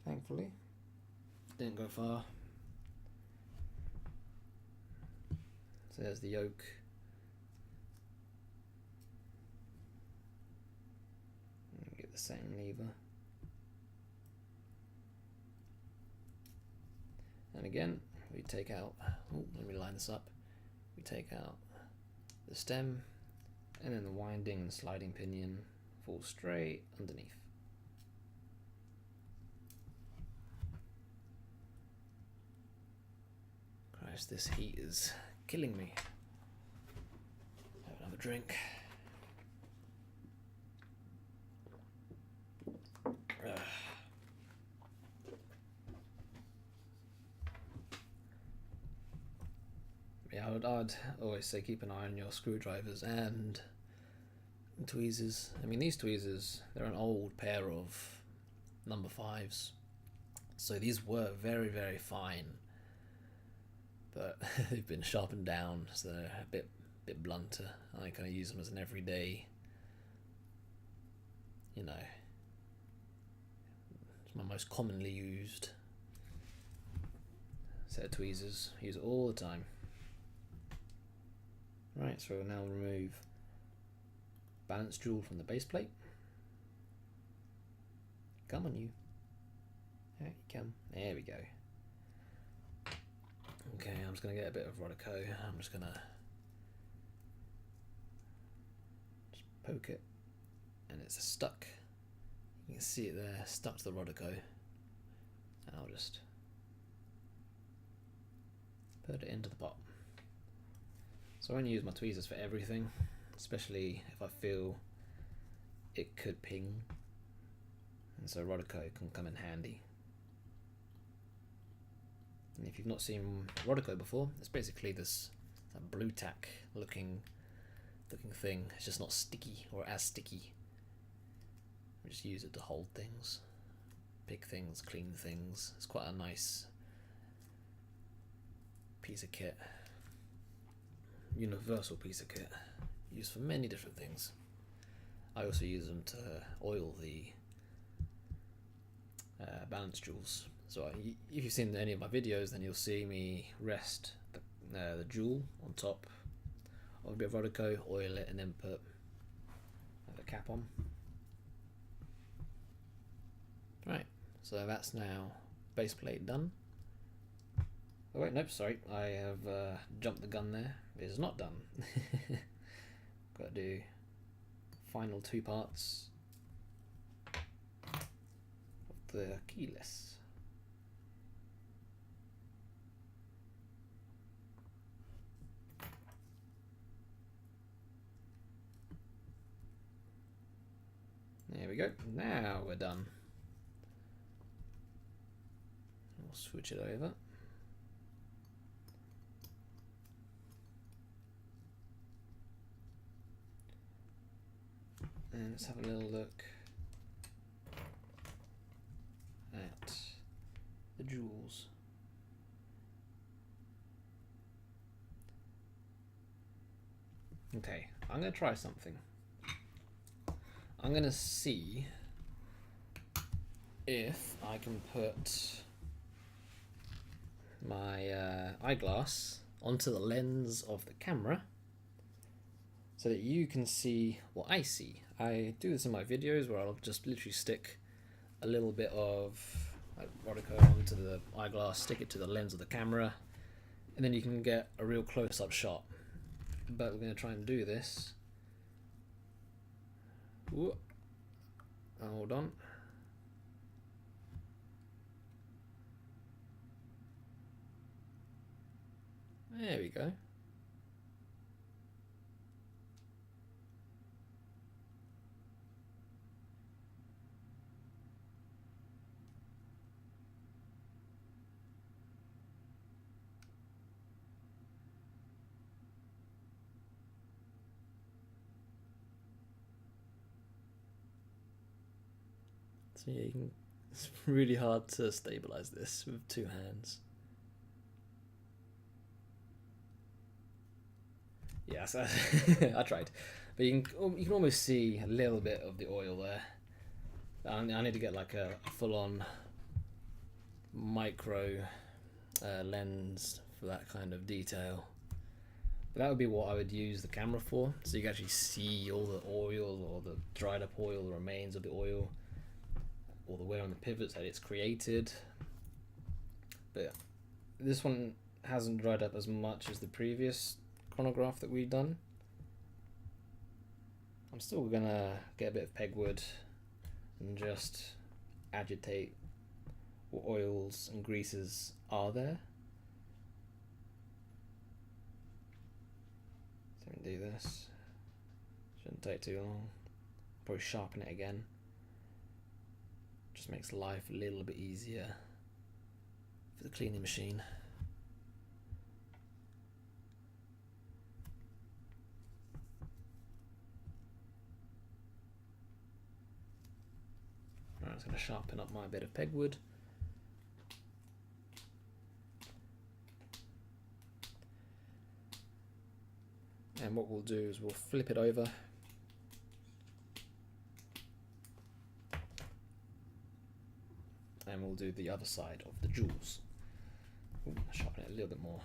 Thankfully, didn't go far. So there's the yoke. Get the same lever. And again, we take out, let me line this up. We take out the stem, and then the winding and sliding pinion falls straight underneath. Christ, this heat is killing me. Have another drink. Yeah, I'd always say keep an eye on your screwdrivers and tweezers. I mean, these tweezers, they're an old pair of number 5s. So these were very, very fine. But they've been sharpened down, so they're a bit blunter. I kind of use them as an everyday, it's my most commonly used set of tweezers. I use it all the time. Right, so we'll now remove balance jewel from the base plate. Come on, you. There you come. There we go. Okay, I'm just going to get a bit of Rodico. I'm just going to poke it, and it's stuck. You can see it there, stuck to the Rodico. And I'll just put it into the pot. So I only use my tweezers for everything, especially if I feel it could ping. And so Rodico can come in handy. And if you've not seen Rodico before, it's basically this blue tack looking thing. It's just not sticky or as sticky. We just use it to hold things, pick things, clean things. It's quite a nice piece of kit, universal piece of kit, used for many different things. I also use them to oil the balance jewels. So if you've seen any of my videos, then you'll see me rest the jewel on top of a bit of Rodico, oil it, and then put the cap on. Right, so that's now base plate done. Oh wait, nope, sorry, I have jumped the gun there. It is not done. Got to do final 2 parts of the keyless. go. Now we're done. We'll switch it over. And let's have a little look at the jewels. Okay, I'm going to try something. I'm going to see if I can put my eyeglass onto the lens of the camera so that you can see what I see. I do this in my videos where I'll just literally stick a little bit of Rodico onto the eyeglass, stick it to the lens of the camera, and then you can get a real close-up shot. But we're going to try and do this. Ooh. Hold on. There we go. So yeah, it's really hard to stabilize this with two hands. Yes, I tried, but you can almost see a little bit of the oil there. I need to get like a full-on micro lens for that kind of detail. But that would be what I would use the camera for, so you can actually see all the oil or the dried up oil, the remains of the oil, all the wear on the pivots that it's created. But this one hasn't dried up as much as the previous chronograph that we've done. I'm still gonna get a bit of pegwood and just agitate what oils and greases are there. So we can do this. Shouldn't take too long. Probably sharpen it again. Just makes life a little bit easier for the cleaning machine. Right, I'm just going to sharpen up my bit of pegwood. And what we'll do is we'll flip it over. And we'll do the other side of the jewels. Ooh, sharpen it a little bit more.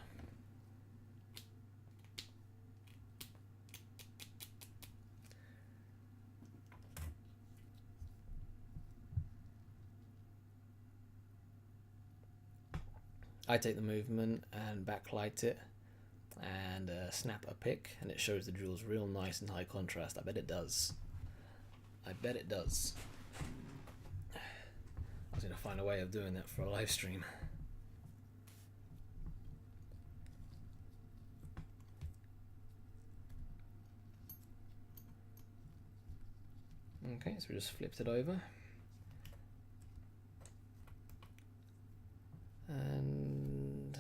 I take the movement and backlight it and snap a pic, and it shows the jewels real nice and high contrast. I bet it does. I bet it does. I was going to find a way of doing that for a live stream. Okay, so we just flipped it over. And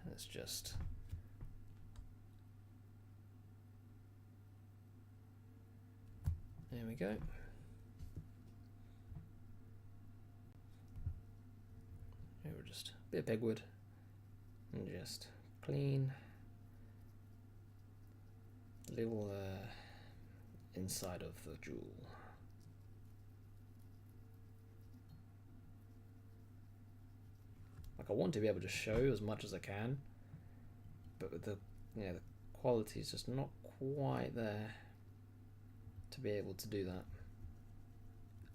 let's just there we go. Here we're just a bit of pegwood and just clean the little inside of the jewel. Like, I want to be able to show as much as I can, but with the the quality is just not quite there to be able to do that.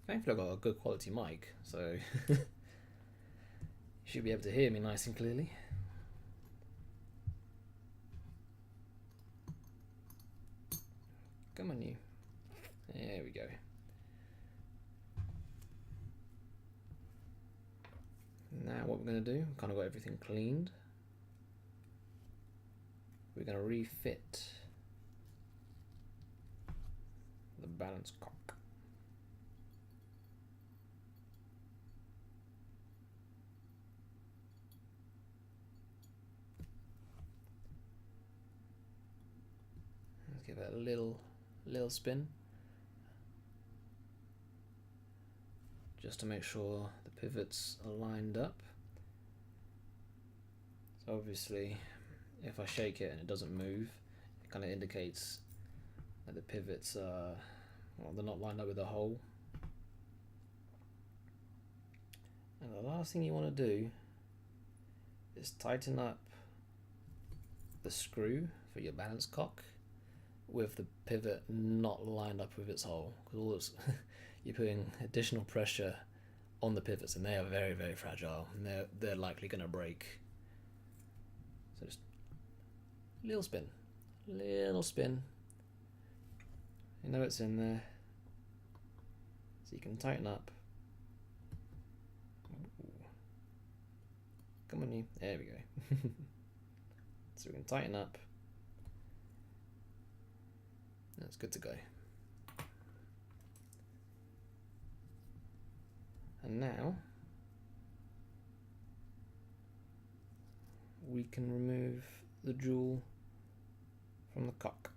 Thankfully I've got a good quality mic, so you should be able to hear me nice and clearly. Come on, you. There we go. Now what we're going to do, we've kind of got everything cleaned. We're going to refit the balance cock. it a little spin, just to make sure the pivots are lined up. So obviously, if I shake it and it doesn't move, it kind of indicates that the pivots are, well, they're not lined up with the hole. And the last thing you want to do is tighten up the screw for your balance cock with the pivot not lined up with its hole, because all it's you're putting additional pressure on the pivots, and they are very, very fragile, and they're likely going to break. So just little spin, you know it's in there, so you can tighten up. Come on, you. There we go. So we can tighten up. That's good to go. And now we can remove the jewel from the cock.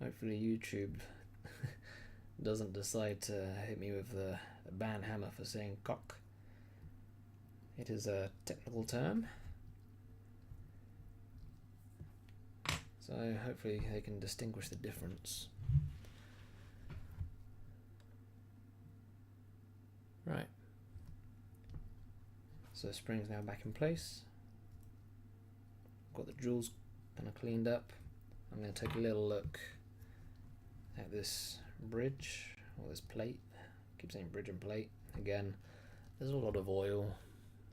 Hopefully YouTube doesn't decide to hit me with a ban hammer for saying cock. It is a technical term, so hopefully they can distinguish the difference. Right, so the spring's now back in place. Got the jewels kind of cleaned up. I'm going to take a little look at this bridge, or this plate. I keep saying bridge and plate. Again, there's a lot of oil.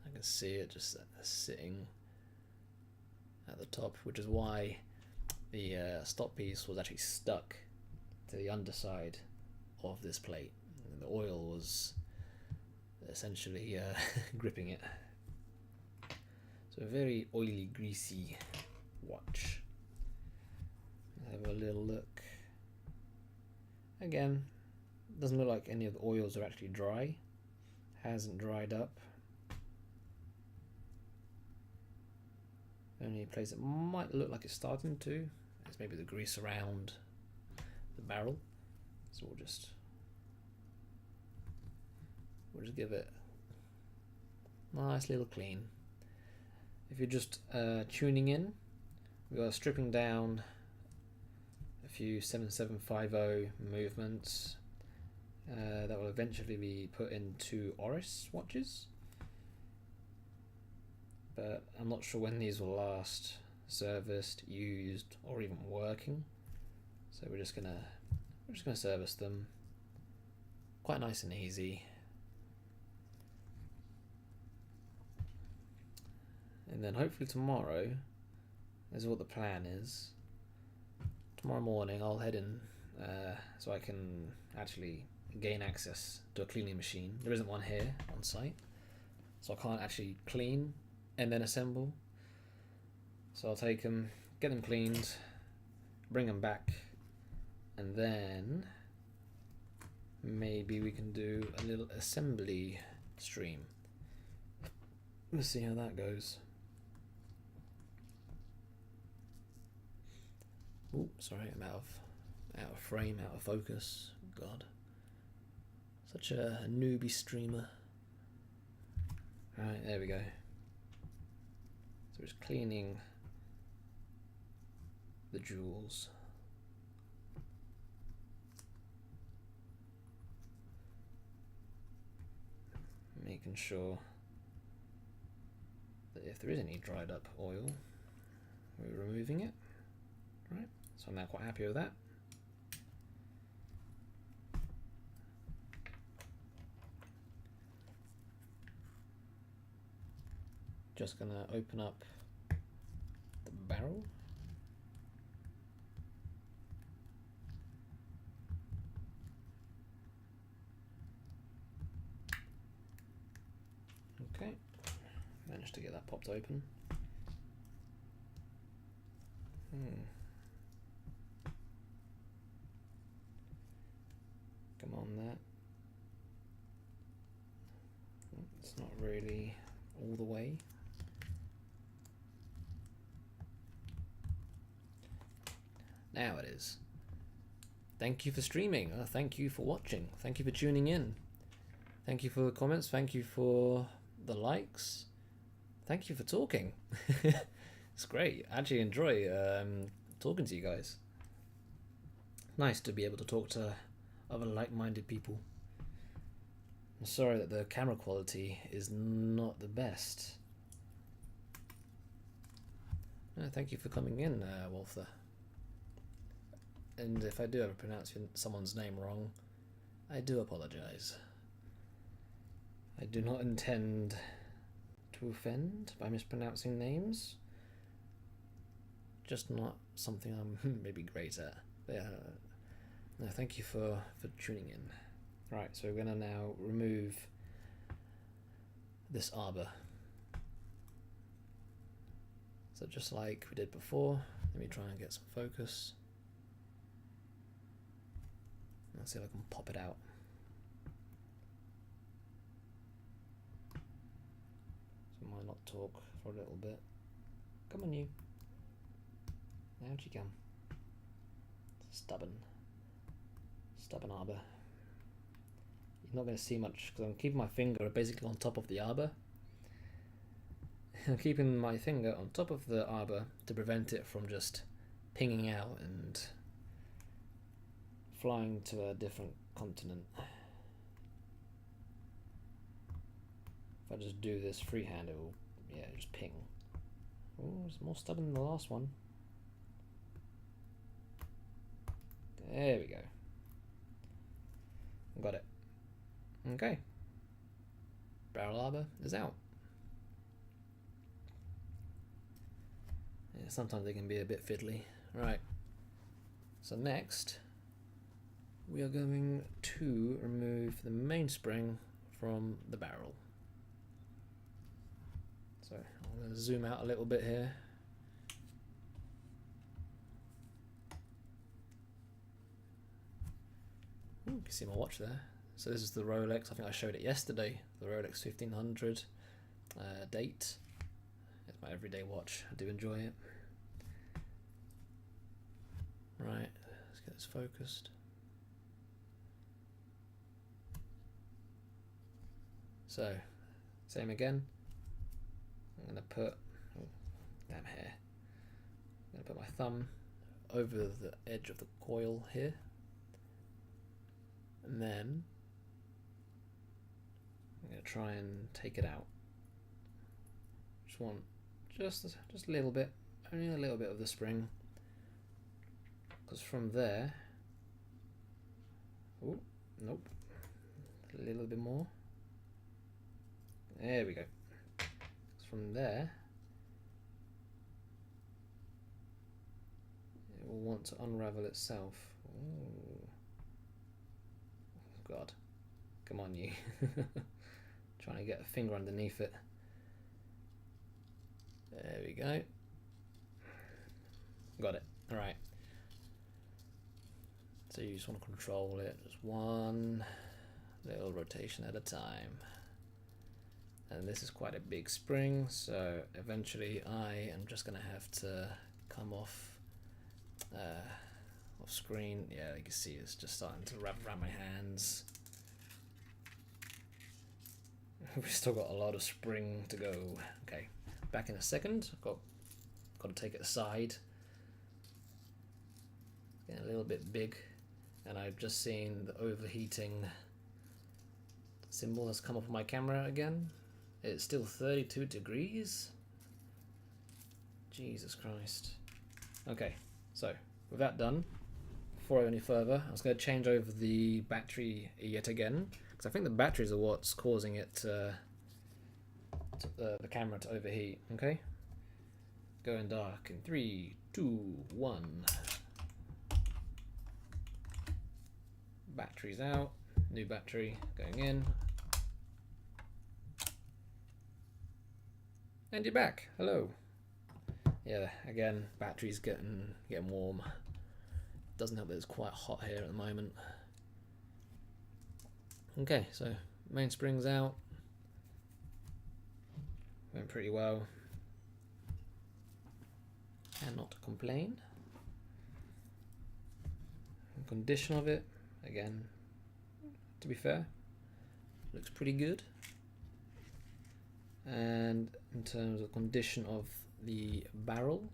I can see it just sitting at the top, which is why the stop piece was actually stuck to the underside of this plate. The oil was essentially gripping it. So a very oily, greasy watch. Have a little look. Again, doesn't look like any of the oils are actually dry. Hasn't dried up. The only place it might look like it's starting to is maybe the grease around the barrel. So we'll just give it a nice little clean. If you're just tuning in, we are stripping down a few 7750 movements that will eventually be put into Oris watches, but I'm not sure when these will last serviced, used, or even working. So we're just gonna service them quite nice and easy. And then hopefully tomorrow, this is what the plan is. Tomorrow morning I'll head in so I can actually gain access to a cleaning machine. There isn't one here on site, so I can't actually clean and then assemble. So I'll take them, get them cleaned, bring them back, and then maybe we can do a little assembly stream. We'll see how that goes. Oh, sorry, I'm out of frame, out of focus. God, such a newbie streamer. Right, there we go. So we're just cleaning the jewels. Making sure that if there is any dried up oil, we're removing it. Right, so I'm now quite happy with that. Just gonna open up the barrel. Okay, managed to get that popped open. Come on, that. It's not really all the way. Now it is. Thank you for streaming. Thank you for watching. Thank you for tuning in. Thank you for the comments. Thank you for the likes. Thank you for talking. It's great. I actually enjoy talking to you guys. Nice to be able to talk to other like-minded people. I'm sorry that the camera quality is not the best. Thank you for coming in, Walther. And if I do ever pronounce someone's name wrong, I do apologize. I do not intend to offend by mispronouncing names. Just not something I'm maybe great at. But yeah, no, thank you for tuning in. Right, so we're going to now remove this arbor. So just like we did before, let me try and get some focus. Let's see if I can pop it out. So I might not talk for a little bit. Come on, you. Out you come. Stubborn arbor. You're not going to see much because I'm keeping my finger basically on top of the arbor. I'm keeping my finger on top of the arbor to prevent it from just pinging out and flying to a different continent. If I just do this freehand, it will, yeah, just ping. Oh, it's more stubborn than the last one. There we go. Got it. Okay. Barrel arbor is out. Yeah, sometimes they can be a bit fiddly. Right. So next, we are going to remove the mainspring from the barrel. So I'm going to zoom out a little bit here. Ooh, you can see my watch there. So this is the Rolex, I think I showed it yesterday, the Rolex 1500 date. It's my everyday watch, I do enjoy it. Right, let's get this focused. So, same again. I'm going to put, oh, damn hair. I'm going to put my thumb over the edge of the coil here. And then I'm going to try and take it out. Just want just a little bit, only a little bit of the spring. Because from there, oh, nope, a little bit more. There we go. From there, it will want to unravel itself. Ooh. God, come on you. Trying to get a finger underneath it. There we go. Got it. All right. So you just want to control it, just one little rotation at a time. And this is quite a big spring, so eventually I am just going to have to come off screen. Yeah, you can see it's just starting to wrap around my hands. We've still got a lot of spring to go. Okay, back in a second. Got to take it aside. It's getting a little bit big, and I've just seen the overheating symbol has come up on my camera again. It's still 32 degrees. Jesus Christ. Okay, so with that done, before I go any further, I was going to change over the battery yet again, because I think the batteries are what's causing it the camera to overheat. Okay, going dark in 3, 2, 1. Batteries out, new battery going in. And you're back. Hello. Yeah, again, battery's getting warm. Doesn't help that it's quite hot here at the moment. Okay, so mainspring's out. Went pretty well. Cannot complain. condition of it, again, to be fair, looks pretty good. And in terms of condition of the barrel,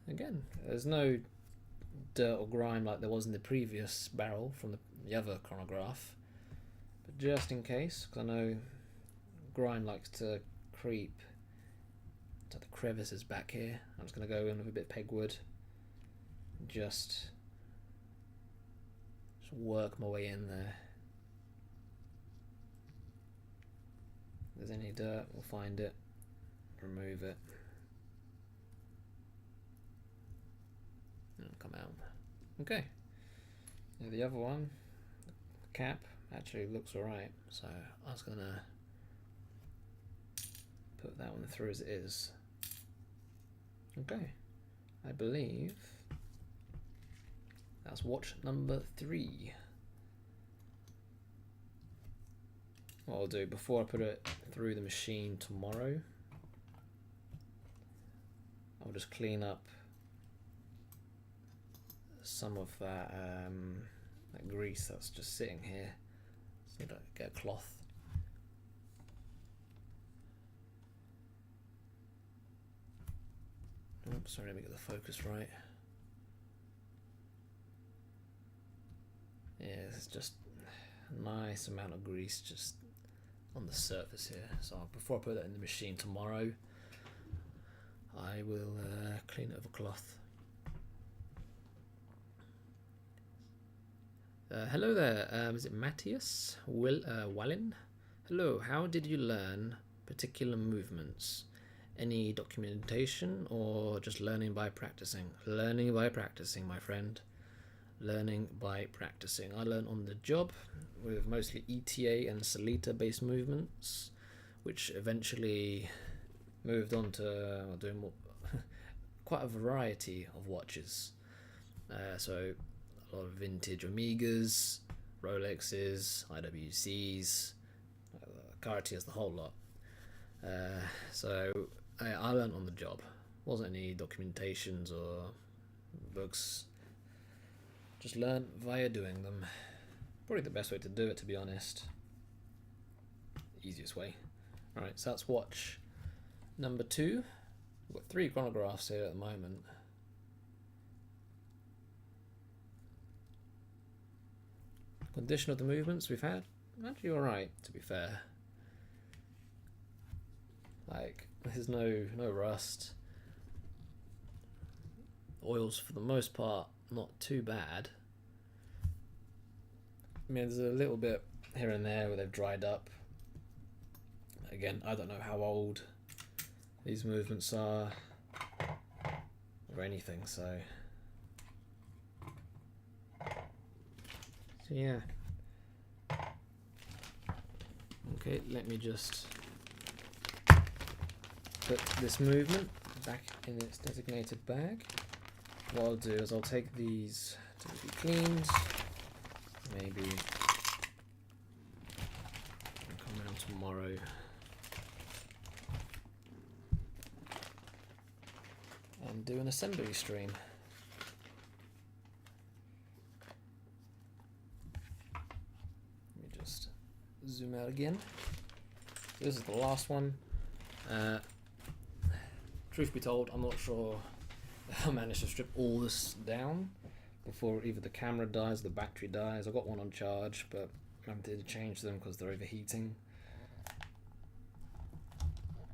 again, there's no dirt or grime like there was in the previous barrel from the other chronograph, but just in case, because I know grime likes to creep to the crevices back here, I'm just going to go in with a bit of pegwood, just work my way in there. If there's any dirt, we'll find it, remove it, and it'll come out. Okay. Now the other one, the cap, actually looks alright, so I was gonna put that one through as it is. Okay. I believe that's watch number 3. What I'll do before I put it through the machine tomorrow, I'll just clean up some of that, that grease that's just sitting here. So I get a cloth. Oops, sorry, let me get the focus right. Yeah, there's just a nice amount of grease just on the surface here. So before I put that in the machine tomorrow, I will clean it with a cloth. Hello there, is it Matthias Wallin? Hello, how did you learn particular movements? Any documentation or just learning by practicing? Learning by practicing, my friend. Learning by practicing. I learned on the job with mostly ETA and Salita based movements, which eventually moved on to doing more, quite a variety of watches. So a lot of vintage Omegas, Rolexes, IWCs, Cartiers, the whole lot. So I learned on the job. Wasn't any documentations or books. Just learn via doing them. Probably the best way to do it, to be honest. Easiest way. Alright, so that's watch number 2. We've got 3 chronographs here at the moment. Condition of the movements we've had, actually alright, to be fair. Like, there's no rust. Oils, for the most part, not too bad. I mean, there's a little bit here and there where they've dried up. Again, I don't know how old these movements are or anything, so yeah. Okay, let me just put this movement back in its designated bag. What I'll do is I'll take these to be cleaned, maybe come around tomorrow and do an assembly stream. Let me just zoom out again. This is the last one. Truth be told, I'm not sure I managed to strip all this down before either the camera dies or the battery dies. I got one on charge, but I did change them because they're overheating.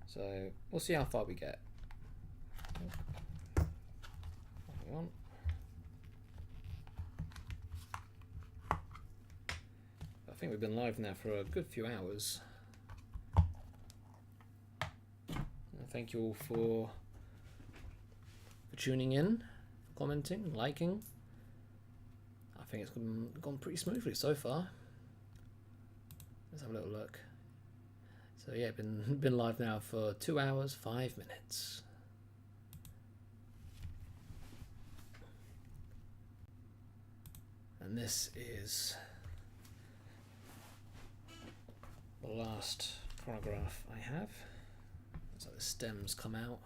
So we'll see how far we get. Hang on. I think we've been live now for a good few hours. Thank you all for tuning in, commenting, liking. I think it's gone pretty smoothly so far. Let's have a little look. So yeah, been live now for 2 hours, 5 minutes. And this is the last chronograph I have. So the stems come out.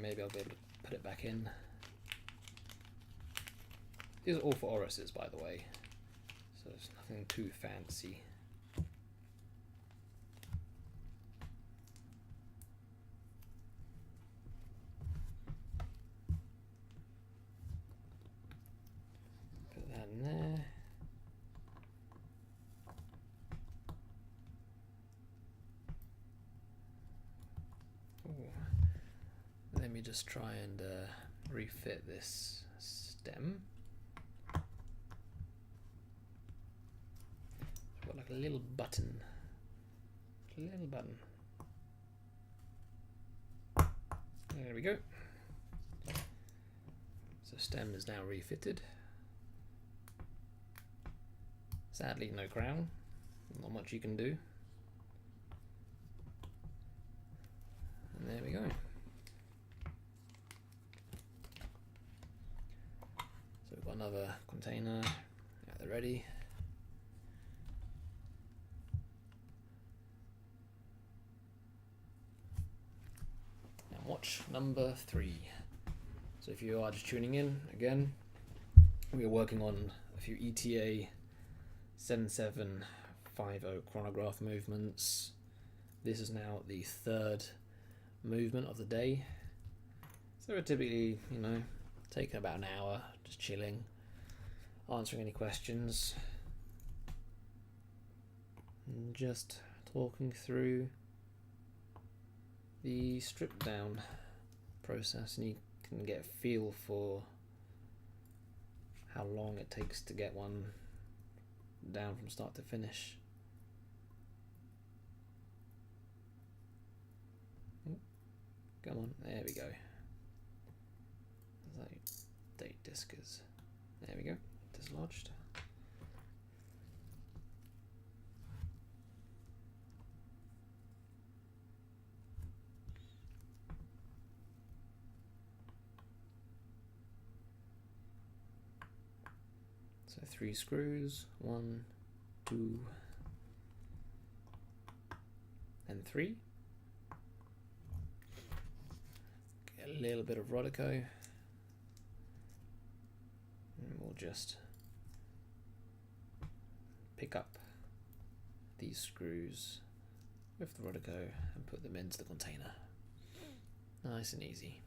maybe I'll be able to put it back in. These are all for Oruses, by the way, so it's nothing too fancy. Put that in there. Ooh. Let me just try and refit this stem. Got like a little button. There we go. So stem is now refitted. Sadly, no crown. Not much you can do. And there we go. So we've got another container at the ready. Watch number 3. So if you are just tuning in, again, we are working on a few ETA 7750 chronograph movements. This is now the 3rd movement of the day. So we're typically, you know, taking about an hour, just chilling, answering any questions, and just talking through the strip down process, and you can get a feel for how long it takes to get one down from start to finish. Come on, there we go. That date disk is, there we go, dislodged. So 3 screws, 1, 2, and 3. Get a little bit of Rodico, and we'll just pick up these screws with the Rodico and put them into the container. Nice and easy.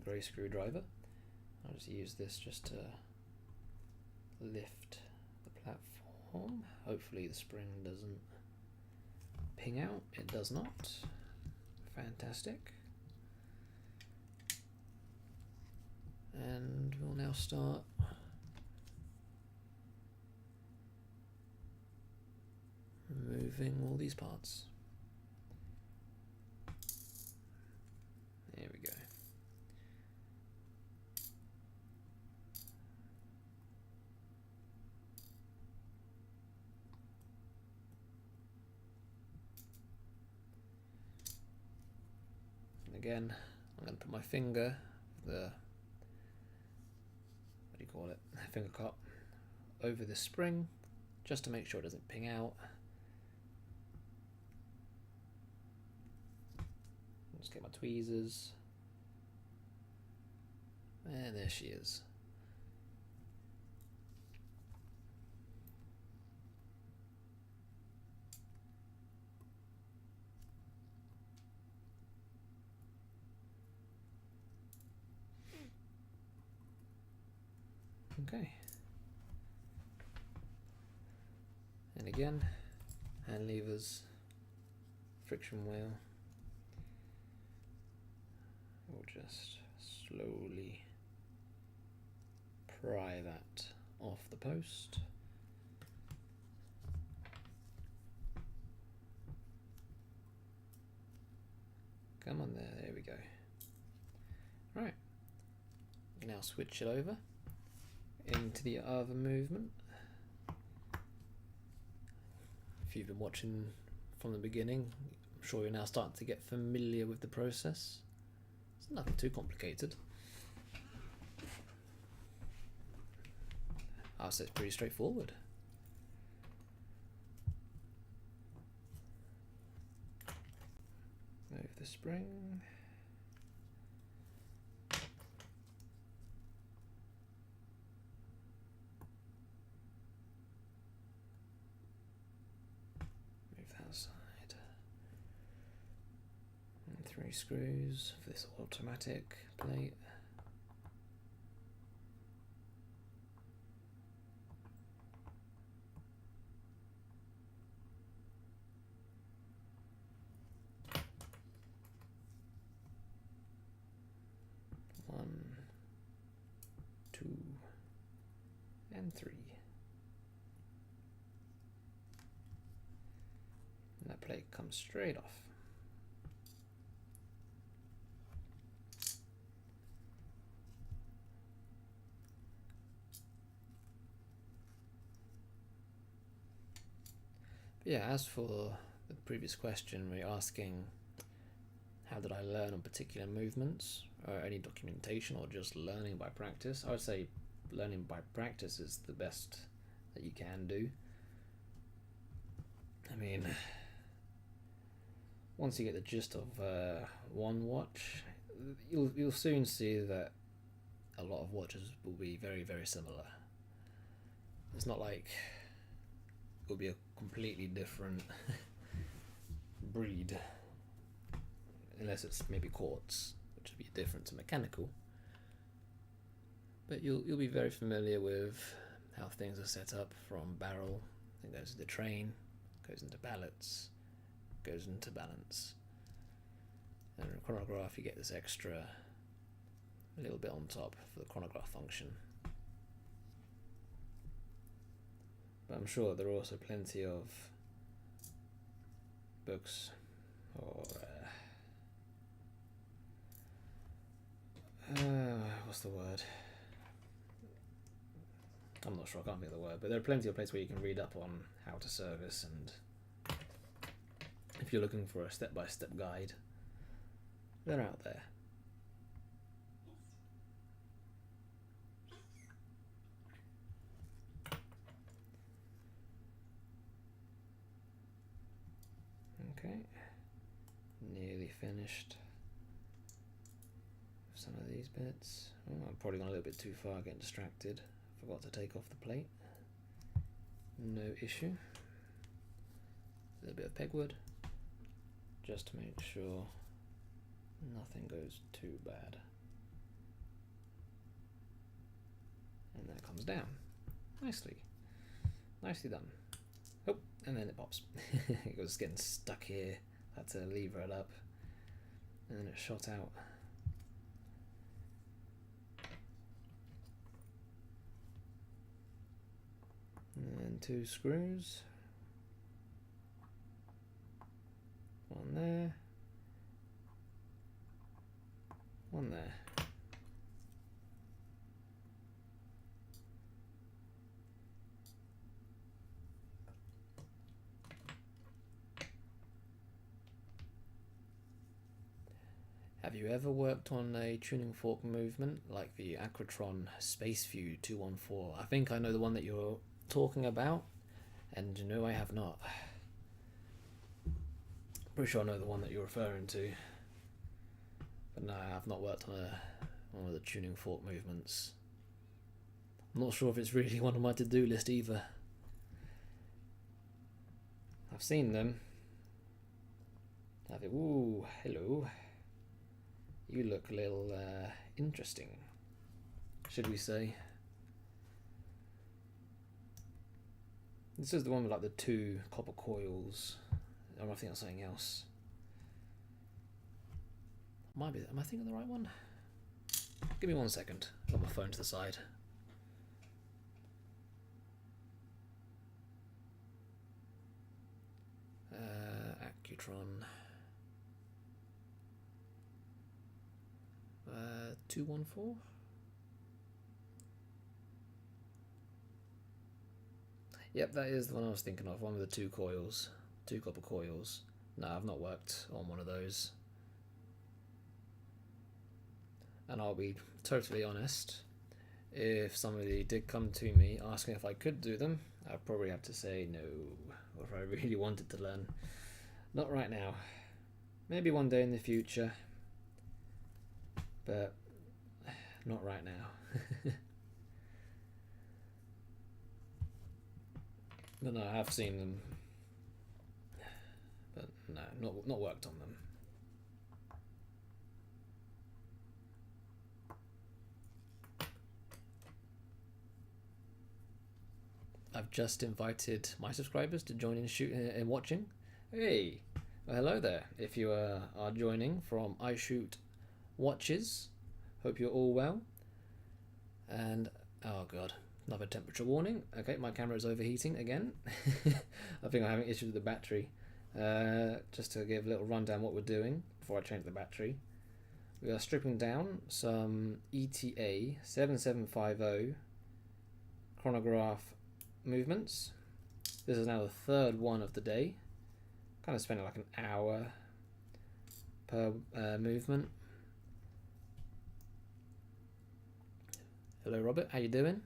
Grey screwdriver. I'll just use this just to lift the platform. Hopefully the spring doesn't ping out. It does not. Fantastic. And we'll now start moving all these parts. There we go. Again, I'm going to put my finger, what do you call it, finger cup, over the spring, just to make sure it doesn't ping out. Just get my tweezers, and there she is. Okay, and again, hand levers, friction wheel. We'll just slowly pry that off the post. Come on there we go. Right, now switch it over into the other movement. If you've been watching from the beginning, I'm sure you're now starting to get familiar with the process. It's nothing too complicated. I'll say it's pretty straightforward. the spring. Move that aside. And 3 screws for this automatic plate. One, 2, and 3. And that plate comes straight off. But yeah, as for the previous question, we're asking how did I learn on particular movements, or any documentation, or just learning by practice. I would say learning by practice is the best that you can do. I mean, once you get the gist of one watch, you'll soon see that a lot of watches will be very, very similar. It's not like it will be a completely different breed, unless it's maybe quartz, which would be different to mechanical. But you'll be very familiar with how things are set up, from barrel, it goes into train, goes into ballets, goes into balance. And in a chronograph you get this extra little bit on top for the chronograph function. But I'm sure there are also plenty of books or what's the word? I'm not sure, I can't think of the word, but there are plenty of places where you can read up on how to service, and if you're looking for a step-by-step guide, they're out there. Okay, nearly finished with some of these bits. Oh, I've probably gone a little bit too far, getting distracted. Forgot to take off the plate. No issue. A little bit of pegwood, just to make sure nothing goes too bad. And then it comes down. Nicely. Nicely done. Oh, and then it pops. It was getting stuck here. I had to lever it up. And then it shot out. And then 2 screws. One there. One there. Have you ever worked on a tuning fork movement like the Aquatron Spaceview 214? I think I know the one that you're talking about, and no, I have not. Pretty sure I know the one that you're referring to, but no, I've not worked on one of the tuning fork movements. I'm not sure if it's really one on my to-do list either. I've seen them. I think, ooh, hello. You look a little interesting, should we say. This is the one with like the 2 copper coils. Or am I thinking of something else? Might be. Am I thinking of the right one? Give me 1 second. I've got my phone to the side. Accutron. 214. Yep, that is the one I was thinking of. One with the 2 coils, 2 copper coils. No, I've not worked on one of those. And I'll be totally honest, if somebody did come to me asking if I could do them, I'd probably have to say no, or if I really wanted to learn. Not right now. Maybe one day in the future, but not right now. But no, I have seen them, but no, not worked on them. I've just invited my subscribers to join in shooting and watching. Hey, well, hello there. If you are joining from I Shoot Watches, hope you're all well. And oh god, another temperature warning. Okay, my camera is overheating again. I think I'm having issues with the battery. Just to give a little rundown what we're doing before I change the battery. We are stripping down some ETA 7750 chronograph movements. This is now the third one of the day. Kind of spending like an hour per movement. Hello Robert, how you doing?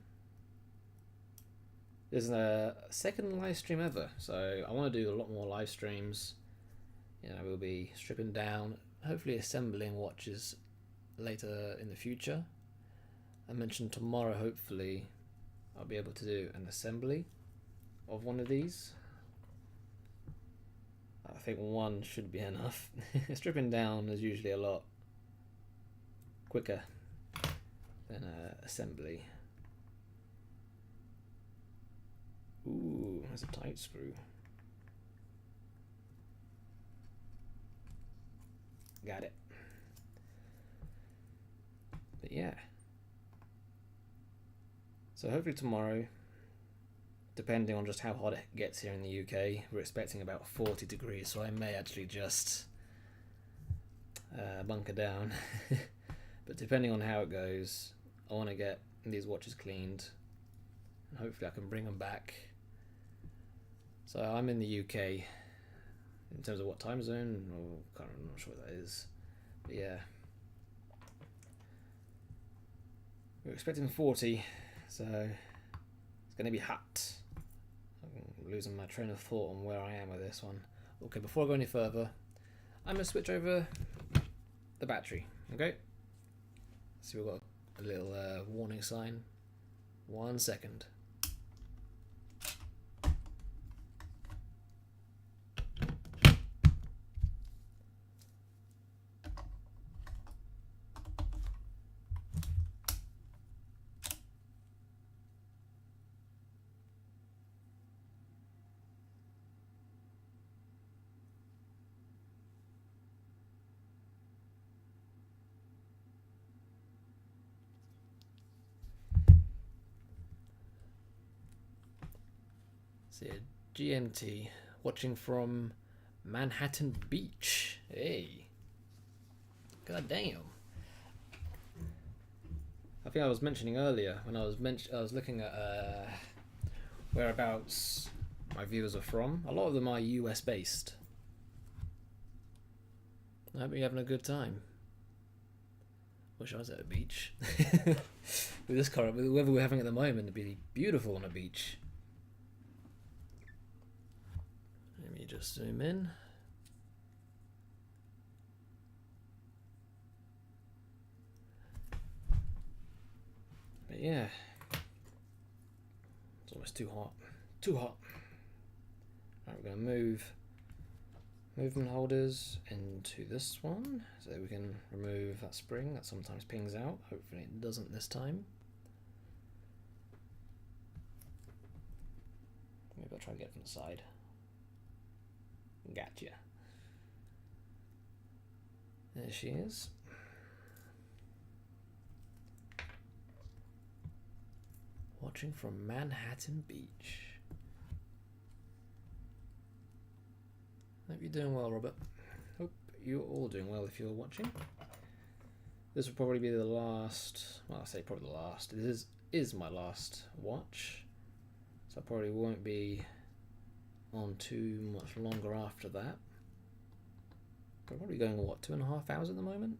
This is a second live stream ever, so I want to do a lot more live streams. You know, we'll be stripping down, hopefully assembling watches later in the future. I mentioned tomorrow, hopefully I'll be able to do an assembly of one of these. I think one should be enough. Stripping down is usually a lot quicker than assembly. Ooh, there's a tight screw. Got it. But yeah. So hopefully tomorrow, depending on just how hot it gets here in the UK, we're expecting about 40 degrees, so I may actually just bunker down. But depending on how it goes, I want to get these watches cleaned, and hopefully I can bring them back. So I'm in the UK, in terms of what time zone, I'm not sure what that is, but yeah. We're expecting 40, so it's going to be hot. I'm losing my train of thought on where I am with this one. Okay, before I go any further, I'm going to switch over the battery, okay? So we've got a little warning sign. 1 second. GMT, watching from Manhattan Beach. Hey, god damn! I think I was mentioning earlier when I was looking at whereabouts my viewers are from. A lot of them are US based. I hope you're having a good time. Wish I was at a beach. With this current, with the weather we're having at the moment, it'd be beautiful on a beach. Let me just zoom in. But yeah, it's almost too hot. Too hot. Right, we're going to move movement holders into this one so we can remove that spring that sometimes pings out. Hopefully it doesn't this time. Maybe I'll try to get it from the side. Gotcha. There she is. Watching from Manhattan Beach. Hope you're doing well, Robert. Hope you're all doing well if you're watching. This will probably be the last, well, I say probably the last. This is my last watch. So I probably won't be on too much longer after that. We're probably going, what, 2.5 hours at the moment?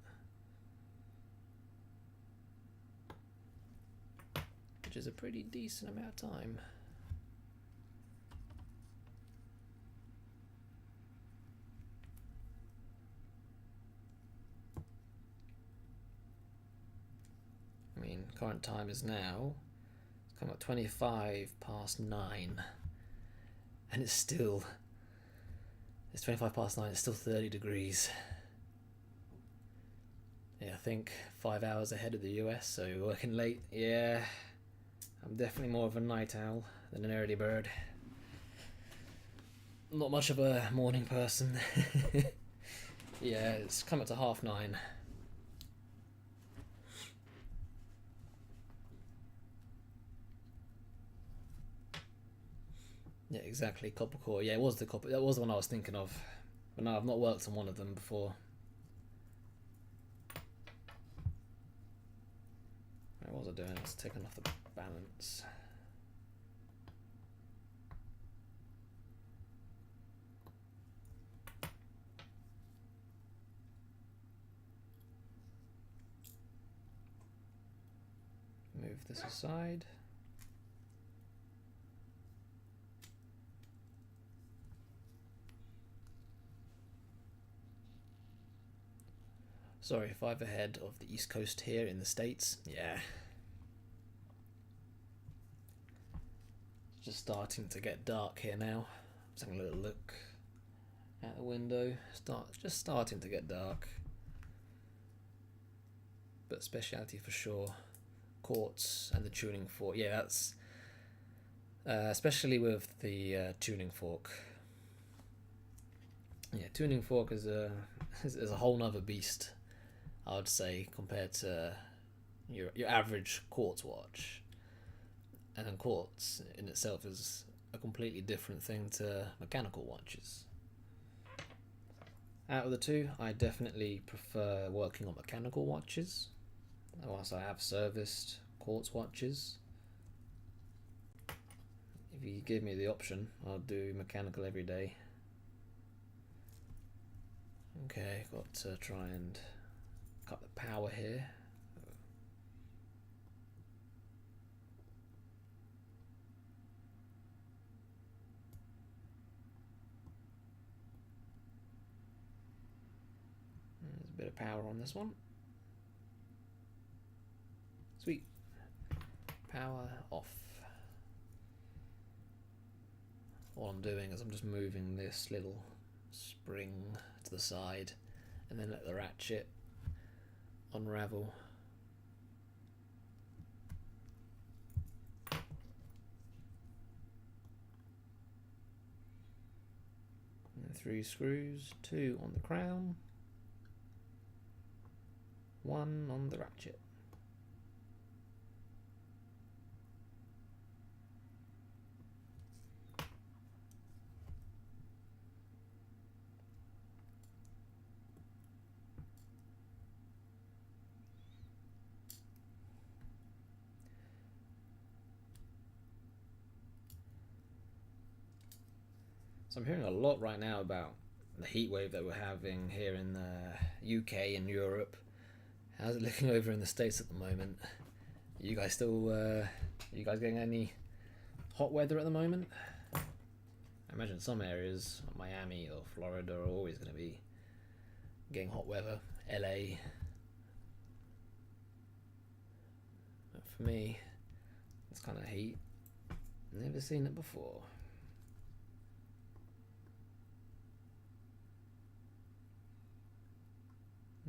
Which is a pretty decent amount of time. current time is now, it's come up 9:25, and it's 9, it's still 30 degrees. Yeah, I think 5 hours ahead of the US, so working late. Yeah, I'm definitely more of a night owl than an early bird. Not much of a morning person. Yeah, it's come up to 9:30. Yeah, exactly. Copper core. Yeah, it was the copper. That was the one I was thinking of. But no, I've not worked on one of them before. What was I doing? I was taking off the balance. Move this aside. Sorry, 5 ahead of the East Coast here in the States. Yeah. It's just starting to get dark here now. Just having a little look out the window. Just starting to get dark. But speciality for sure. Quartz and the tuning fork. Yeah, that's especially with the tuning fork. Yeah, tuning fork is a whole nother beast, I would say, compared to your average quartz watch. And then quartz in itself is a completely different thing to mechanical watches. Out of the two, I definitely prefer working on mechanical watches, whilst I have serviced quartz watches. If you give me the option, I'll do mechanical every day. Okay, got to try and cut the power here. There's a bit of power on this one. Sweet. Power off. All I'm doing is I'm just moving this little spring to the side and then let the ratchet unravel. And 3 screws, 2 on the crown, 1 on the ratchet. So I'm hearing a lot right now about the heat wave that we're having here in the UK and Europe. How's it looking over in the States at the moment? You guys getting any hot weather at the moment? I imagine some areas, like Miami or Florida, are always going to be getting hot weather. LA. But for me, this kind of heat, never seen it before.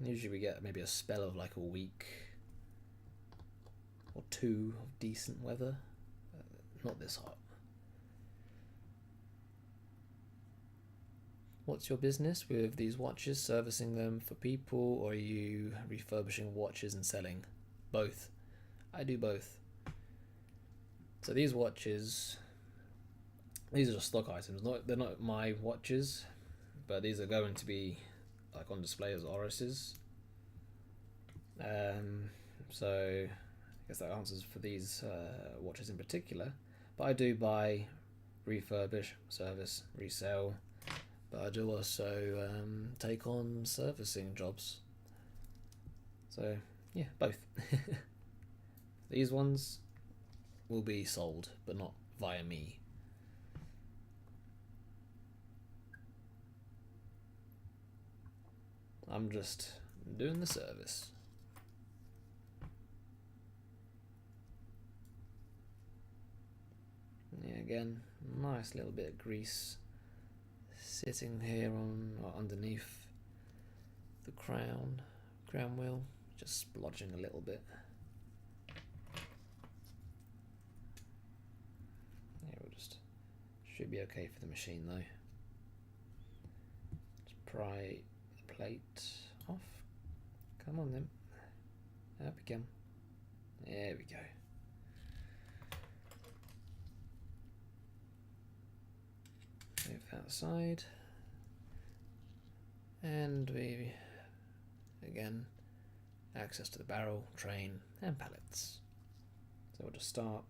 Usually we get maybe a spell of like a week or 2 of decent weather. Not this hot. What's your business with these watches? Servicing them for people, or are you refurbishing watches and selling? Both. I do both. So these watches, these are just stock items. They're not my watches, but these are going to be like on display as Oris's. So I guess that answers for these watches in particular. But I do buy, refurbish, service, resell. But I do also take on servicing jobs. So yeah, both. These ones will be sold, but not via me. I'm just doing the service. Yeah, again, nice little bit of grease sitting here on or underneath the crown wheel, just splodging a little bit. Yeah, we'll just should be okay for the machine though. Just pry the plate off. Come on then. Up we come. There we go. Move that aside. And we, again, access to the barrel, train, and pallets. So we'll just start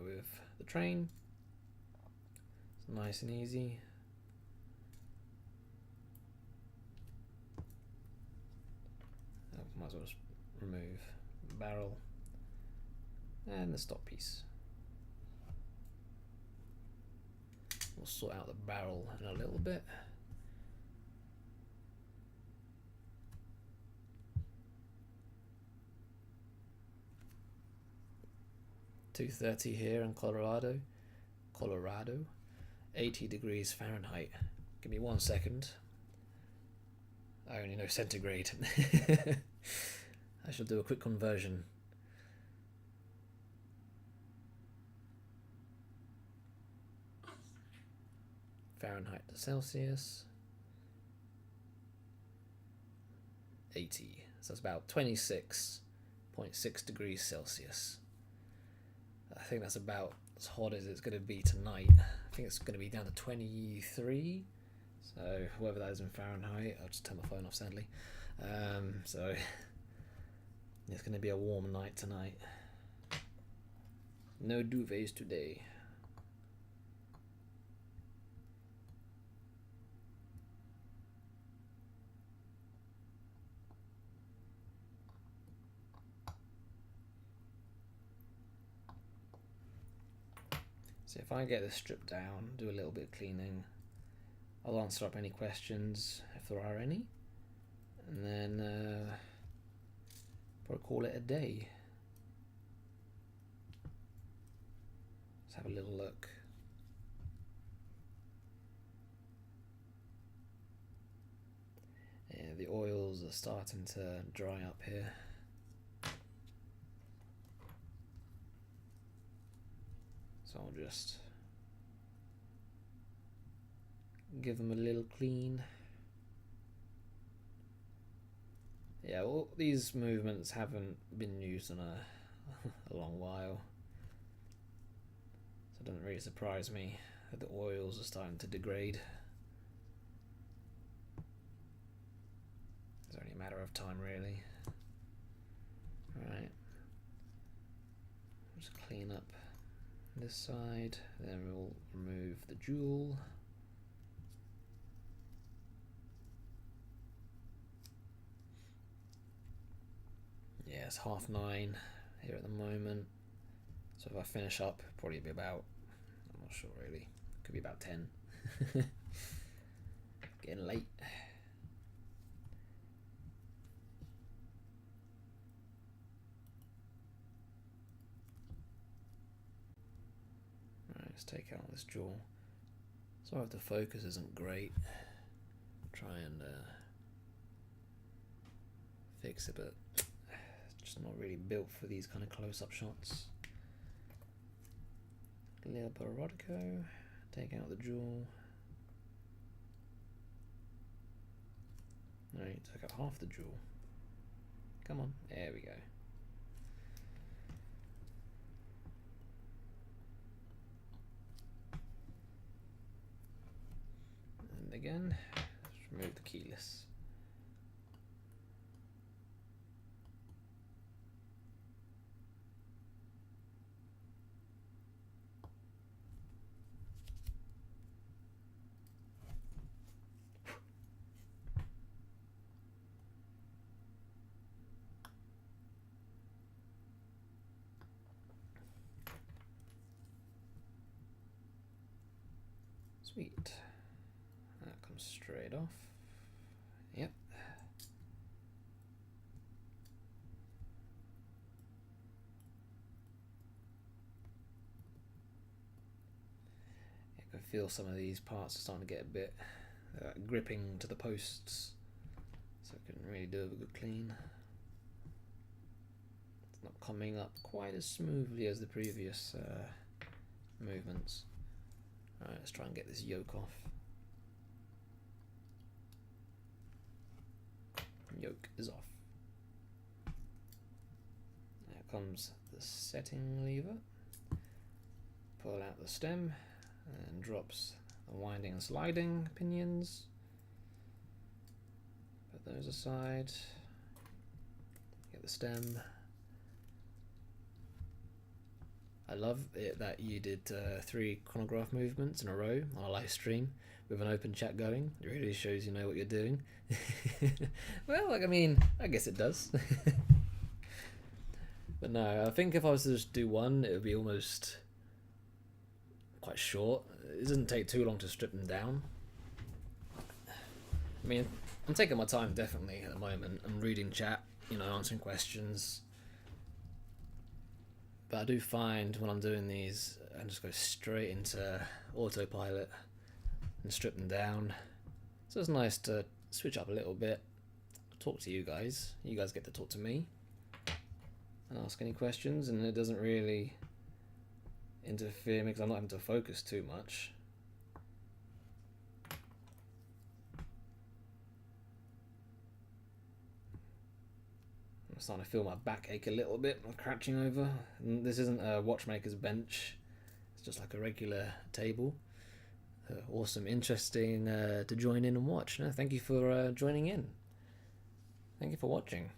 with the train. It's nice and easy. Might as well just remove the barrel and the stop piece. We'll sort out the barrel in a little bit. .230 here in Colorado. 80 degrees Fahrenheit. Give me 1 second. I only know centigrade. I shall do a quick conversion. Fahrenheit to Celsius. 80. So that's about 26.6 degrees Celsius. I think that's about as hot as it's going to be tonight. I think it's going to be down to 23. So whatever that is in Fahrenheit, I'll just turn my phone off sadly. So it's going to be a warm night tonight. No duvets today. So if I get this stripped down, do a little bit of cleaning, I'll answer up any questions if there are any, and then probably call it a day. Let's have a little look. Yeah, the oils are starting to dry up here. So I'll just give them a little clean. Yeah, well, these movements haven't been used in a long while, so it doesn't really surprise me that the oils are starting to degrade. It's only a matter of time, really. Right, just clean up this side, then we'll remove the jewel. Yeah, it's 9:30 here at the moment, so if I finish up, probably be about, I'm not sure really, could be about 10. Getting late. Let's take out this jewel. Sorry if the focus isn't great. Try and fix it, but it's just not really built for these kind of close-up shots. A little bit of Rodico. Take out the jewel. No, you took out half the jewel. Come on, there we go. Again, let's remove the keyless. Sweet. That comes straight off. Yep. feel some of these parts are starting to get a bit gripping to the posts, so I couldn't really do a good clean. It's not coming up quite as smoothly as the previous movements. Alright, let's try and get this yoke off. Yoke is off. Now comes the setting lever. Pull out the stem and drops the winding and sliding pinions. Put those aside. Get the stem. I love it that you did 3 chronograph movements in a row on a live stream with an open chat going. It really shows you know what you're doing. Well, like, I mean, I guess it does. But no, I think if I was to just do one, it would be almost quite short. It doesn't take too long to strip them down. I mean, I'm taking my time definitely at the moment. I'm reading chat, you know, answering questions. But I do find when I'm doing these, I just go straight into autopilot and strip them down. So it's nice to switch up a little bit, talk to you guys. You guys get to talk to me and ask any questions, and it doesn't really interfere because I'm not having to focus too much. I'm starting to feel my back ache a little bit. I'm crouching over. And this isn't a watchmaker's bench. It's just like a regular table. Awesome, interesting to join in and watch. No, thank you for joining in. Thank you for watching.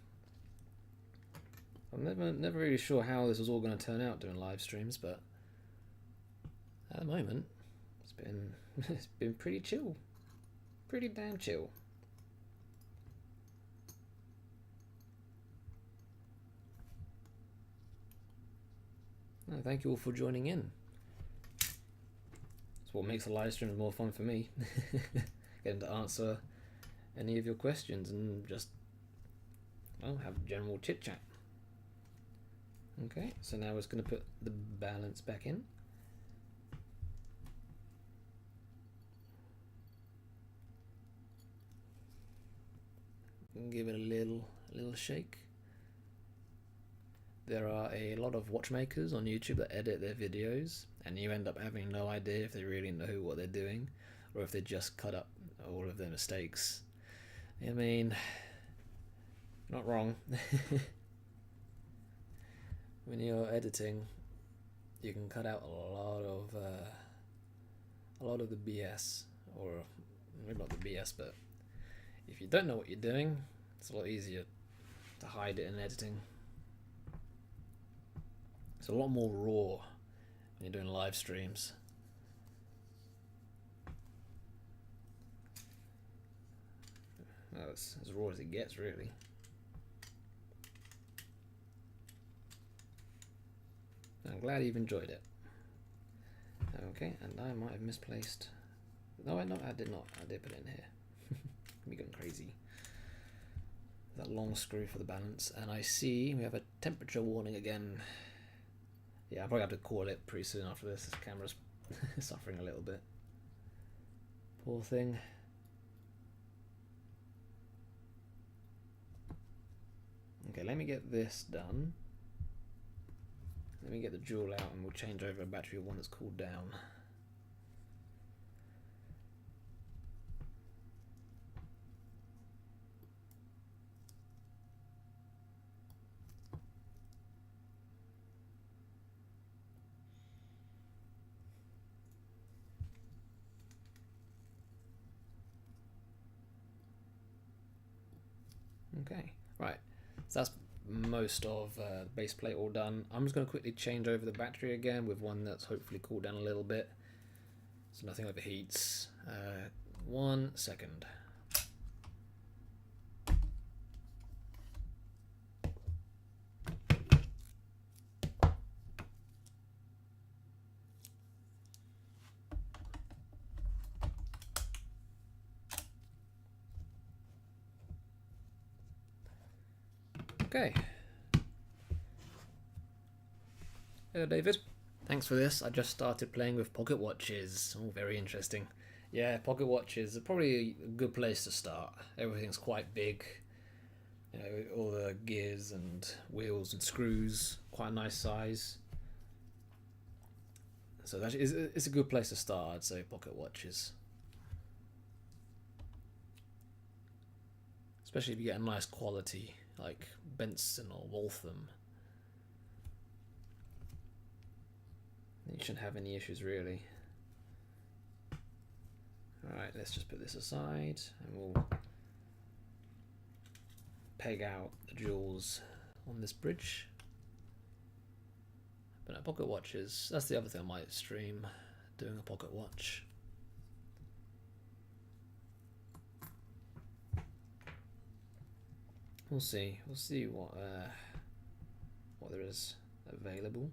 I'm never really sure how this was all going to turn out doing live streams, but at the moment, it's been pretty chill, pretty damn chill. No, thank you all for joining in. It's what makes the live streams more fun for me. Getting to answer any of your questions and just, well, have general chit chat. Okay, so now we're just going to put the balance back in. And give it a little shake. There are a lot of watchmakers on YouTube that edit their videos, and you end up having no idea if they really know what they're doing or if they just cut up all of their mistakes. I mean, not wrong. When you're editing, you can cut out a lot of the BS, or maybe not the BS, but if you don't know what you're doing, it's a lot easier to hide it in editing. It's a lot more raw when you're doing live streams. Oh, it's as raw as it gets, really. I'm glad you've enjoyed it. Okay, and I might have misplaced. No, I did not. I did put it in here. I'm going crazy. That long screw for the balance, and I see we have a temperature warning again. Yeah, I'll probably have to call it pretty soon after this. This camera's suffering a little bit. Poor thing. Okay, let me get this done. Let me get the jewel out and we'll change over a battery of one that's cooled down. Okay, right, so that's most of the base plate all done. I'm just going to quickly change over the battery again with one that's hopefully cooled down a little bit so nothing overheats. 1 second. Okay. Hello, David. Thanks for this. I just started playing with pocket watches. Oh, very interesting. Yeah, pocket watches are probably a good place to start. Everything's quite big. You know, all the gears and wheels and screws, quite a nice size. So that is, it's a good place to start, I'd say, pocket watches. Especially if you get a nice quality, like Benson or Waltham. You shouldn't have any issues, really. Alright, let's just put this aside, and we'll peg out the jewels on this bridge. But no, pocket watches, that's the other thing I might stream, doing a pocket watch. We'll see what there is available.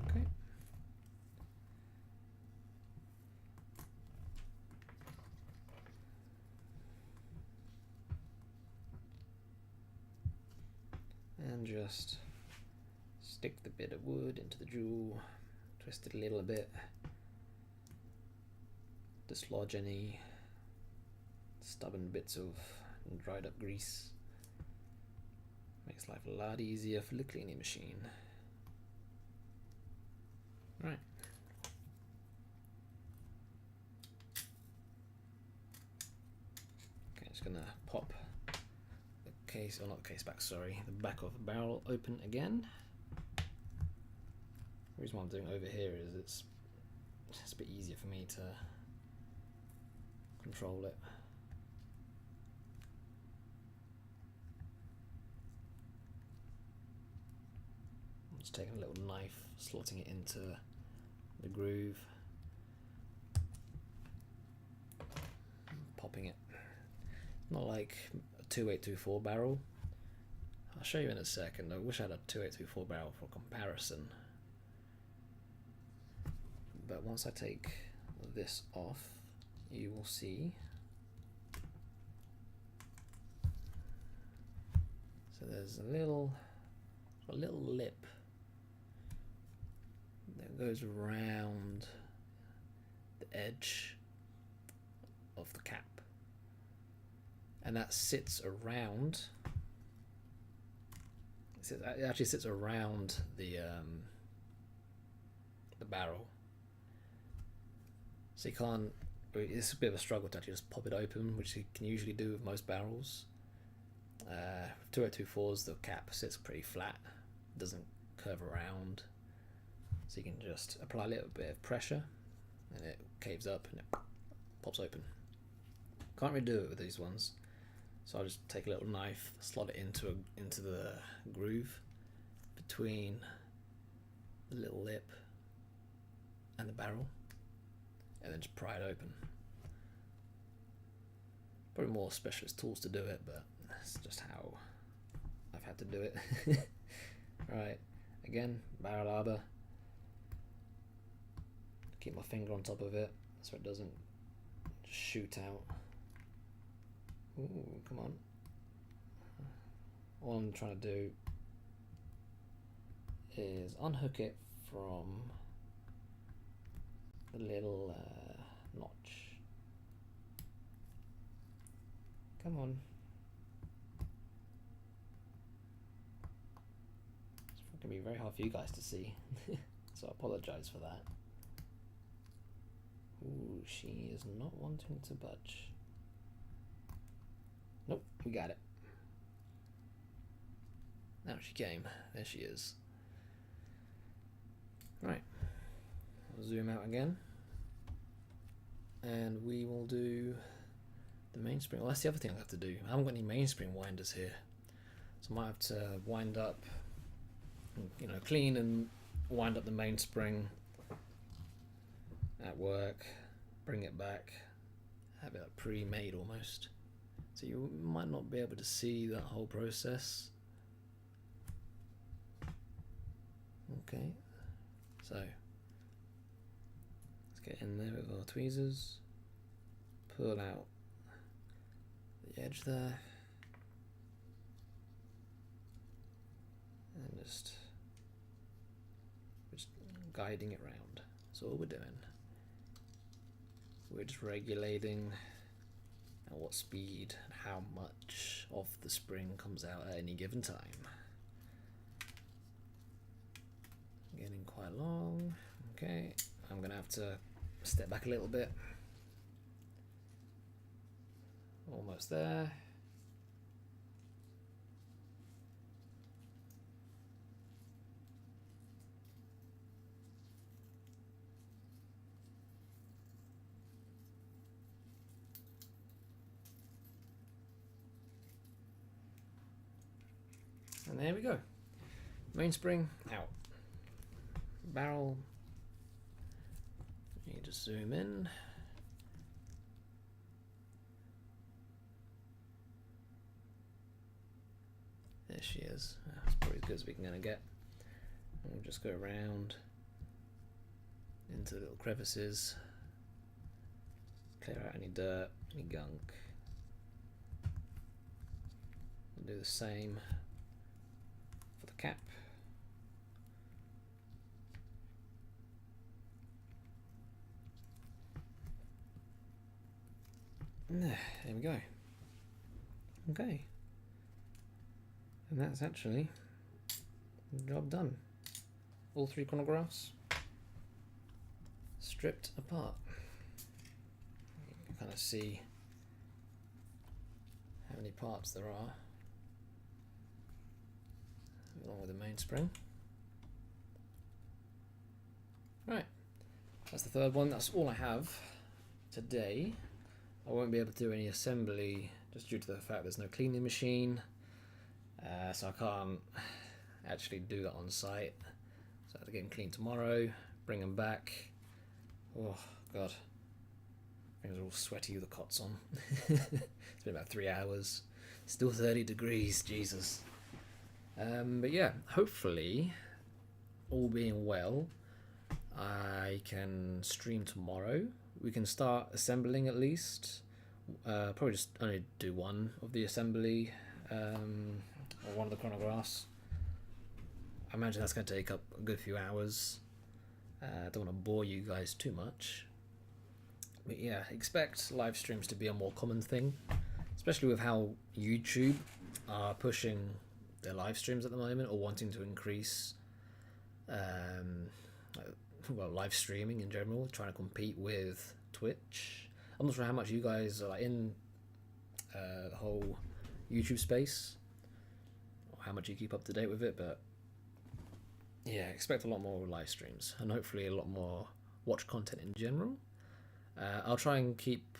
Okay. And just stick the bit of wood into the jewel, twist it a little bit, dislodge any stubborn bits of dried up grease. Makes life a lot easier for the cleaning machine. Right. Okay, just gonna pop the case, or not the case back, sorry, the back of the barrel open again. The reason why I'm doing it over here is it's a bit easier for me to control it. I'm just taking a little knife, slotting it into the groove, popping it. Not like a 2824 barrel. I'll show you in a second. I wish I had a 2824 barrel for comparison. But once I take this off, you will see. So there's a little lip that goes around the edge of the cap, and that sits around. It actually sits around the barrel. So you can't. It's a bit of a struggle to actually just pop it open, which you can usually do with most barrels. 2824s, the cap sits pretty flat, doesn't curve around, so you can just apply a little bit of pressure, and it caves up and it pops open. Can't really do it with these ones, so I'll just take a little knife, slot it into the groove between the little lip and the barrel, and then just pry it open. Probably more specialist tools to do it, but that's just how I've had to do it. Right, again, barrel arbor. Keep my finger on top of it so it doesn't shoot out. Ooh, come on. All I'm trying to do is unhook it from the little notch. Come on. It's going to be very hard for you guys to see, so I apologize for that. Ooh, she is not wanting to budge. Nope, we got it. Now she came. There she is. Right. I'll zoom out again. And we will do the mainspring. Well, that's the other thing I have to do. I haven't got any mainspring winders here. So I might have to wind up, you know, clean and wind up the mainspring at work, bring it back, have it like pre-made almost. So you might not be able to see that whole process. Okay, so Get in there with our tweezers, pull out the edge there, and just guiding it round. That's all we're doing. We're just regulating at what speed and how much of the spring comes out at any given time. Getting quite long. Okay, I'm gonna have to step back a little bit. Almost there. And there we go. Mainspring out. Barrel. You just zoom in. There she is. That's probably as good as we can gonna get. And we'll just go around into the little crevices. Clear out any dirt, any gunk. We'll do the same for the cap. There we go. Okay. And that's actually the job done. All 3 chronographs stripped apart. You can kind of see how many parts there are along with the mainspring. Right, that's the 3rd one. That's all I have today. I won't be able to do any assembly just due to the fact there's no cleaning machine, so I can't actually do that on site. So I have to get them cleaned tomorrow, bring them back. Oh god, things are all sweaty with the cots on. It's been about 3 hours, still 30 degrees, Jesus. But yeah, hopefully, all being well, I can stream tomorrow. We can start assembling at least. Probably just only do one of the assembly, or one of the chronographs. I imagine that's going to take up a good few hours. I don't want to bore you guys too much. But yeah, expect live streams to be a more common thing, especially with how YouTube are pushing their live streams at the moment, or wanting to increase well, live streaming in general, trying to compete with Twitch. I'm not sure how much you guys are in the whole YouTube space, or how much you keep up to date with it, but yeah, expect a lot more live streams and hopefully a lot more watch content in general. I'll try and keep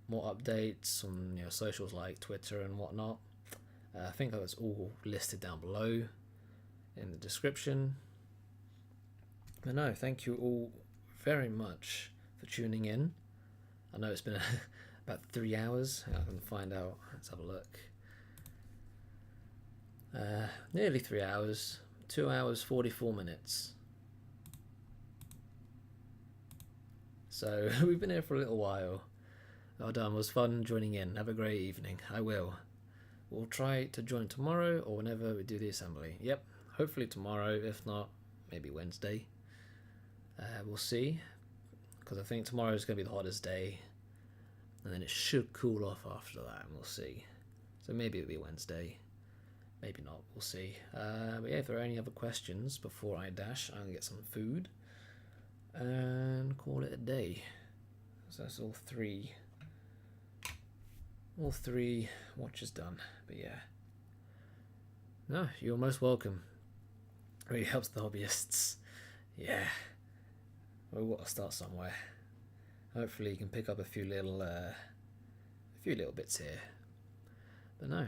more updates on socials like Twitter and whatnot. I think that's all listed down below in the description. But no, thank you all very much for tuning in. I know it's been about 3 hours. I can find out. Let's have a look. Nearly 3 hours. 2 hours 44 minutes. So we've been here for a little while. Well done. It was fun joining in. Have a great evening. I will. We'll try to join tomorrow or whenever we do the assembly. Yep. Hopefully tomorrow. If not, maybe Wednesday. We'll see, because I think tomorrow is going to be the hottest day, and then it should cool off after that, and we'll see. So maybe it'll be Wednesday, maybe not, we'll see. But yeah, if there are any other questions before I dash, I'm going to get some food and call it a day. So that's all three watches done. But yeah, no, you're most welcome. It really helps the hobbyists. Yeah. We've got to start somewhere. Hopefully you can pick up a few little bits here. But no,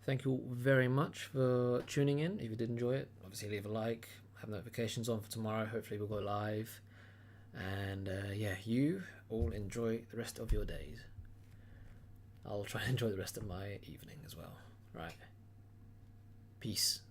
thank you all very much for tuning in. If you did enjoy it, obviously leave a like, have notifications on for tomorrow. Hopefully we'll go live. And yeah, you all enjoy the rest of your days. I'll try and enjoy the rest of my evening as well. Right. Peace.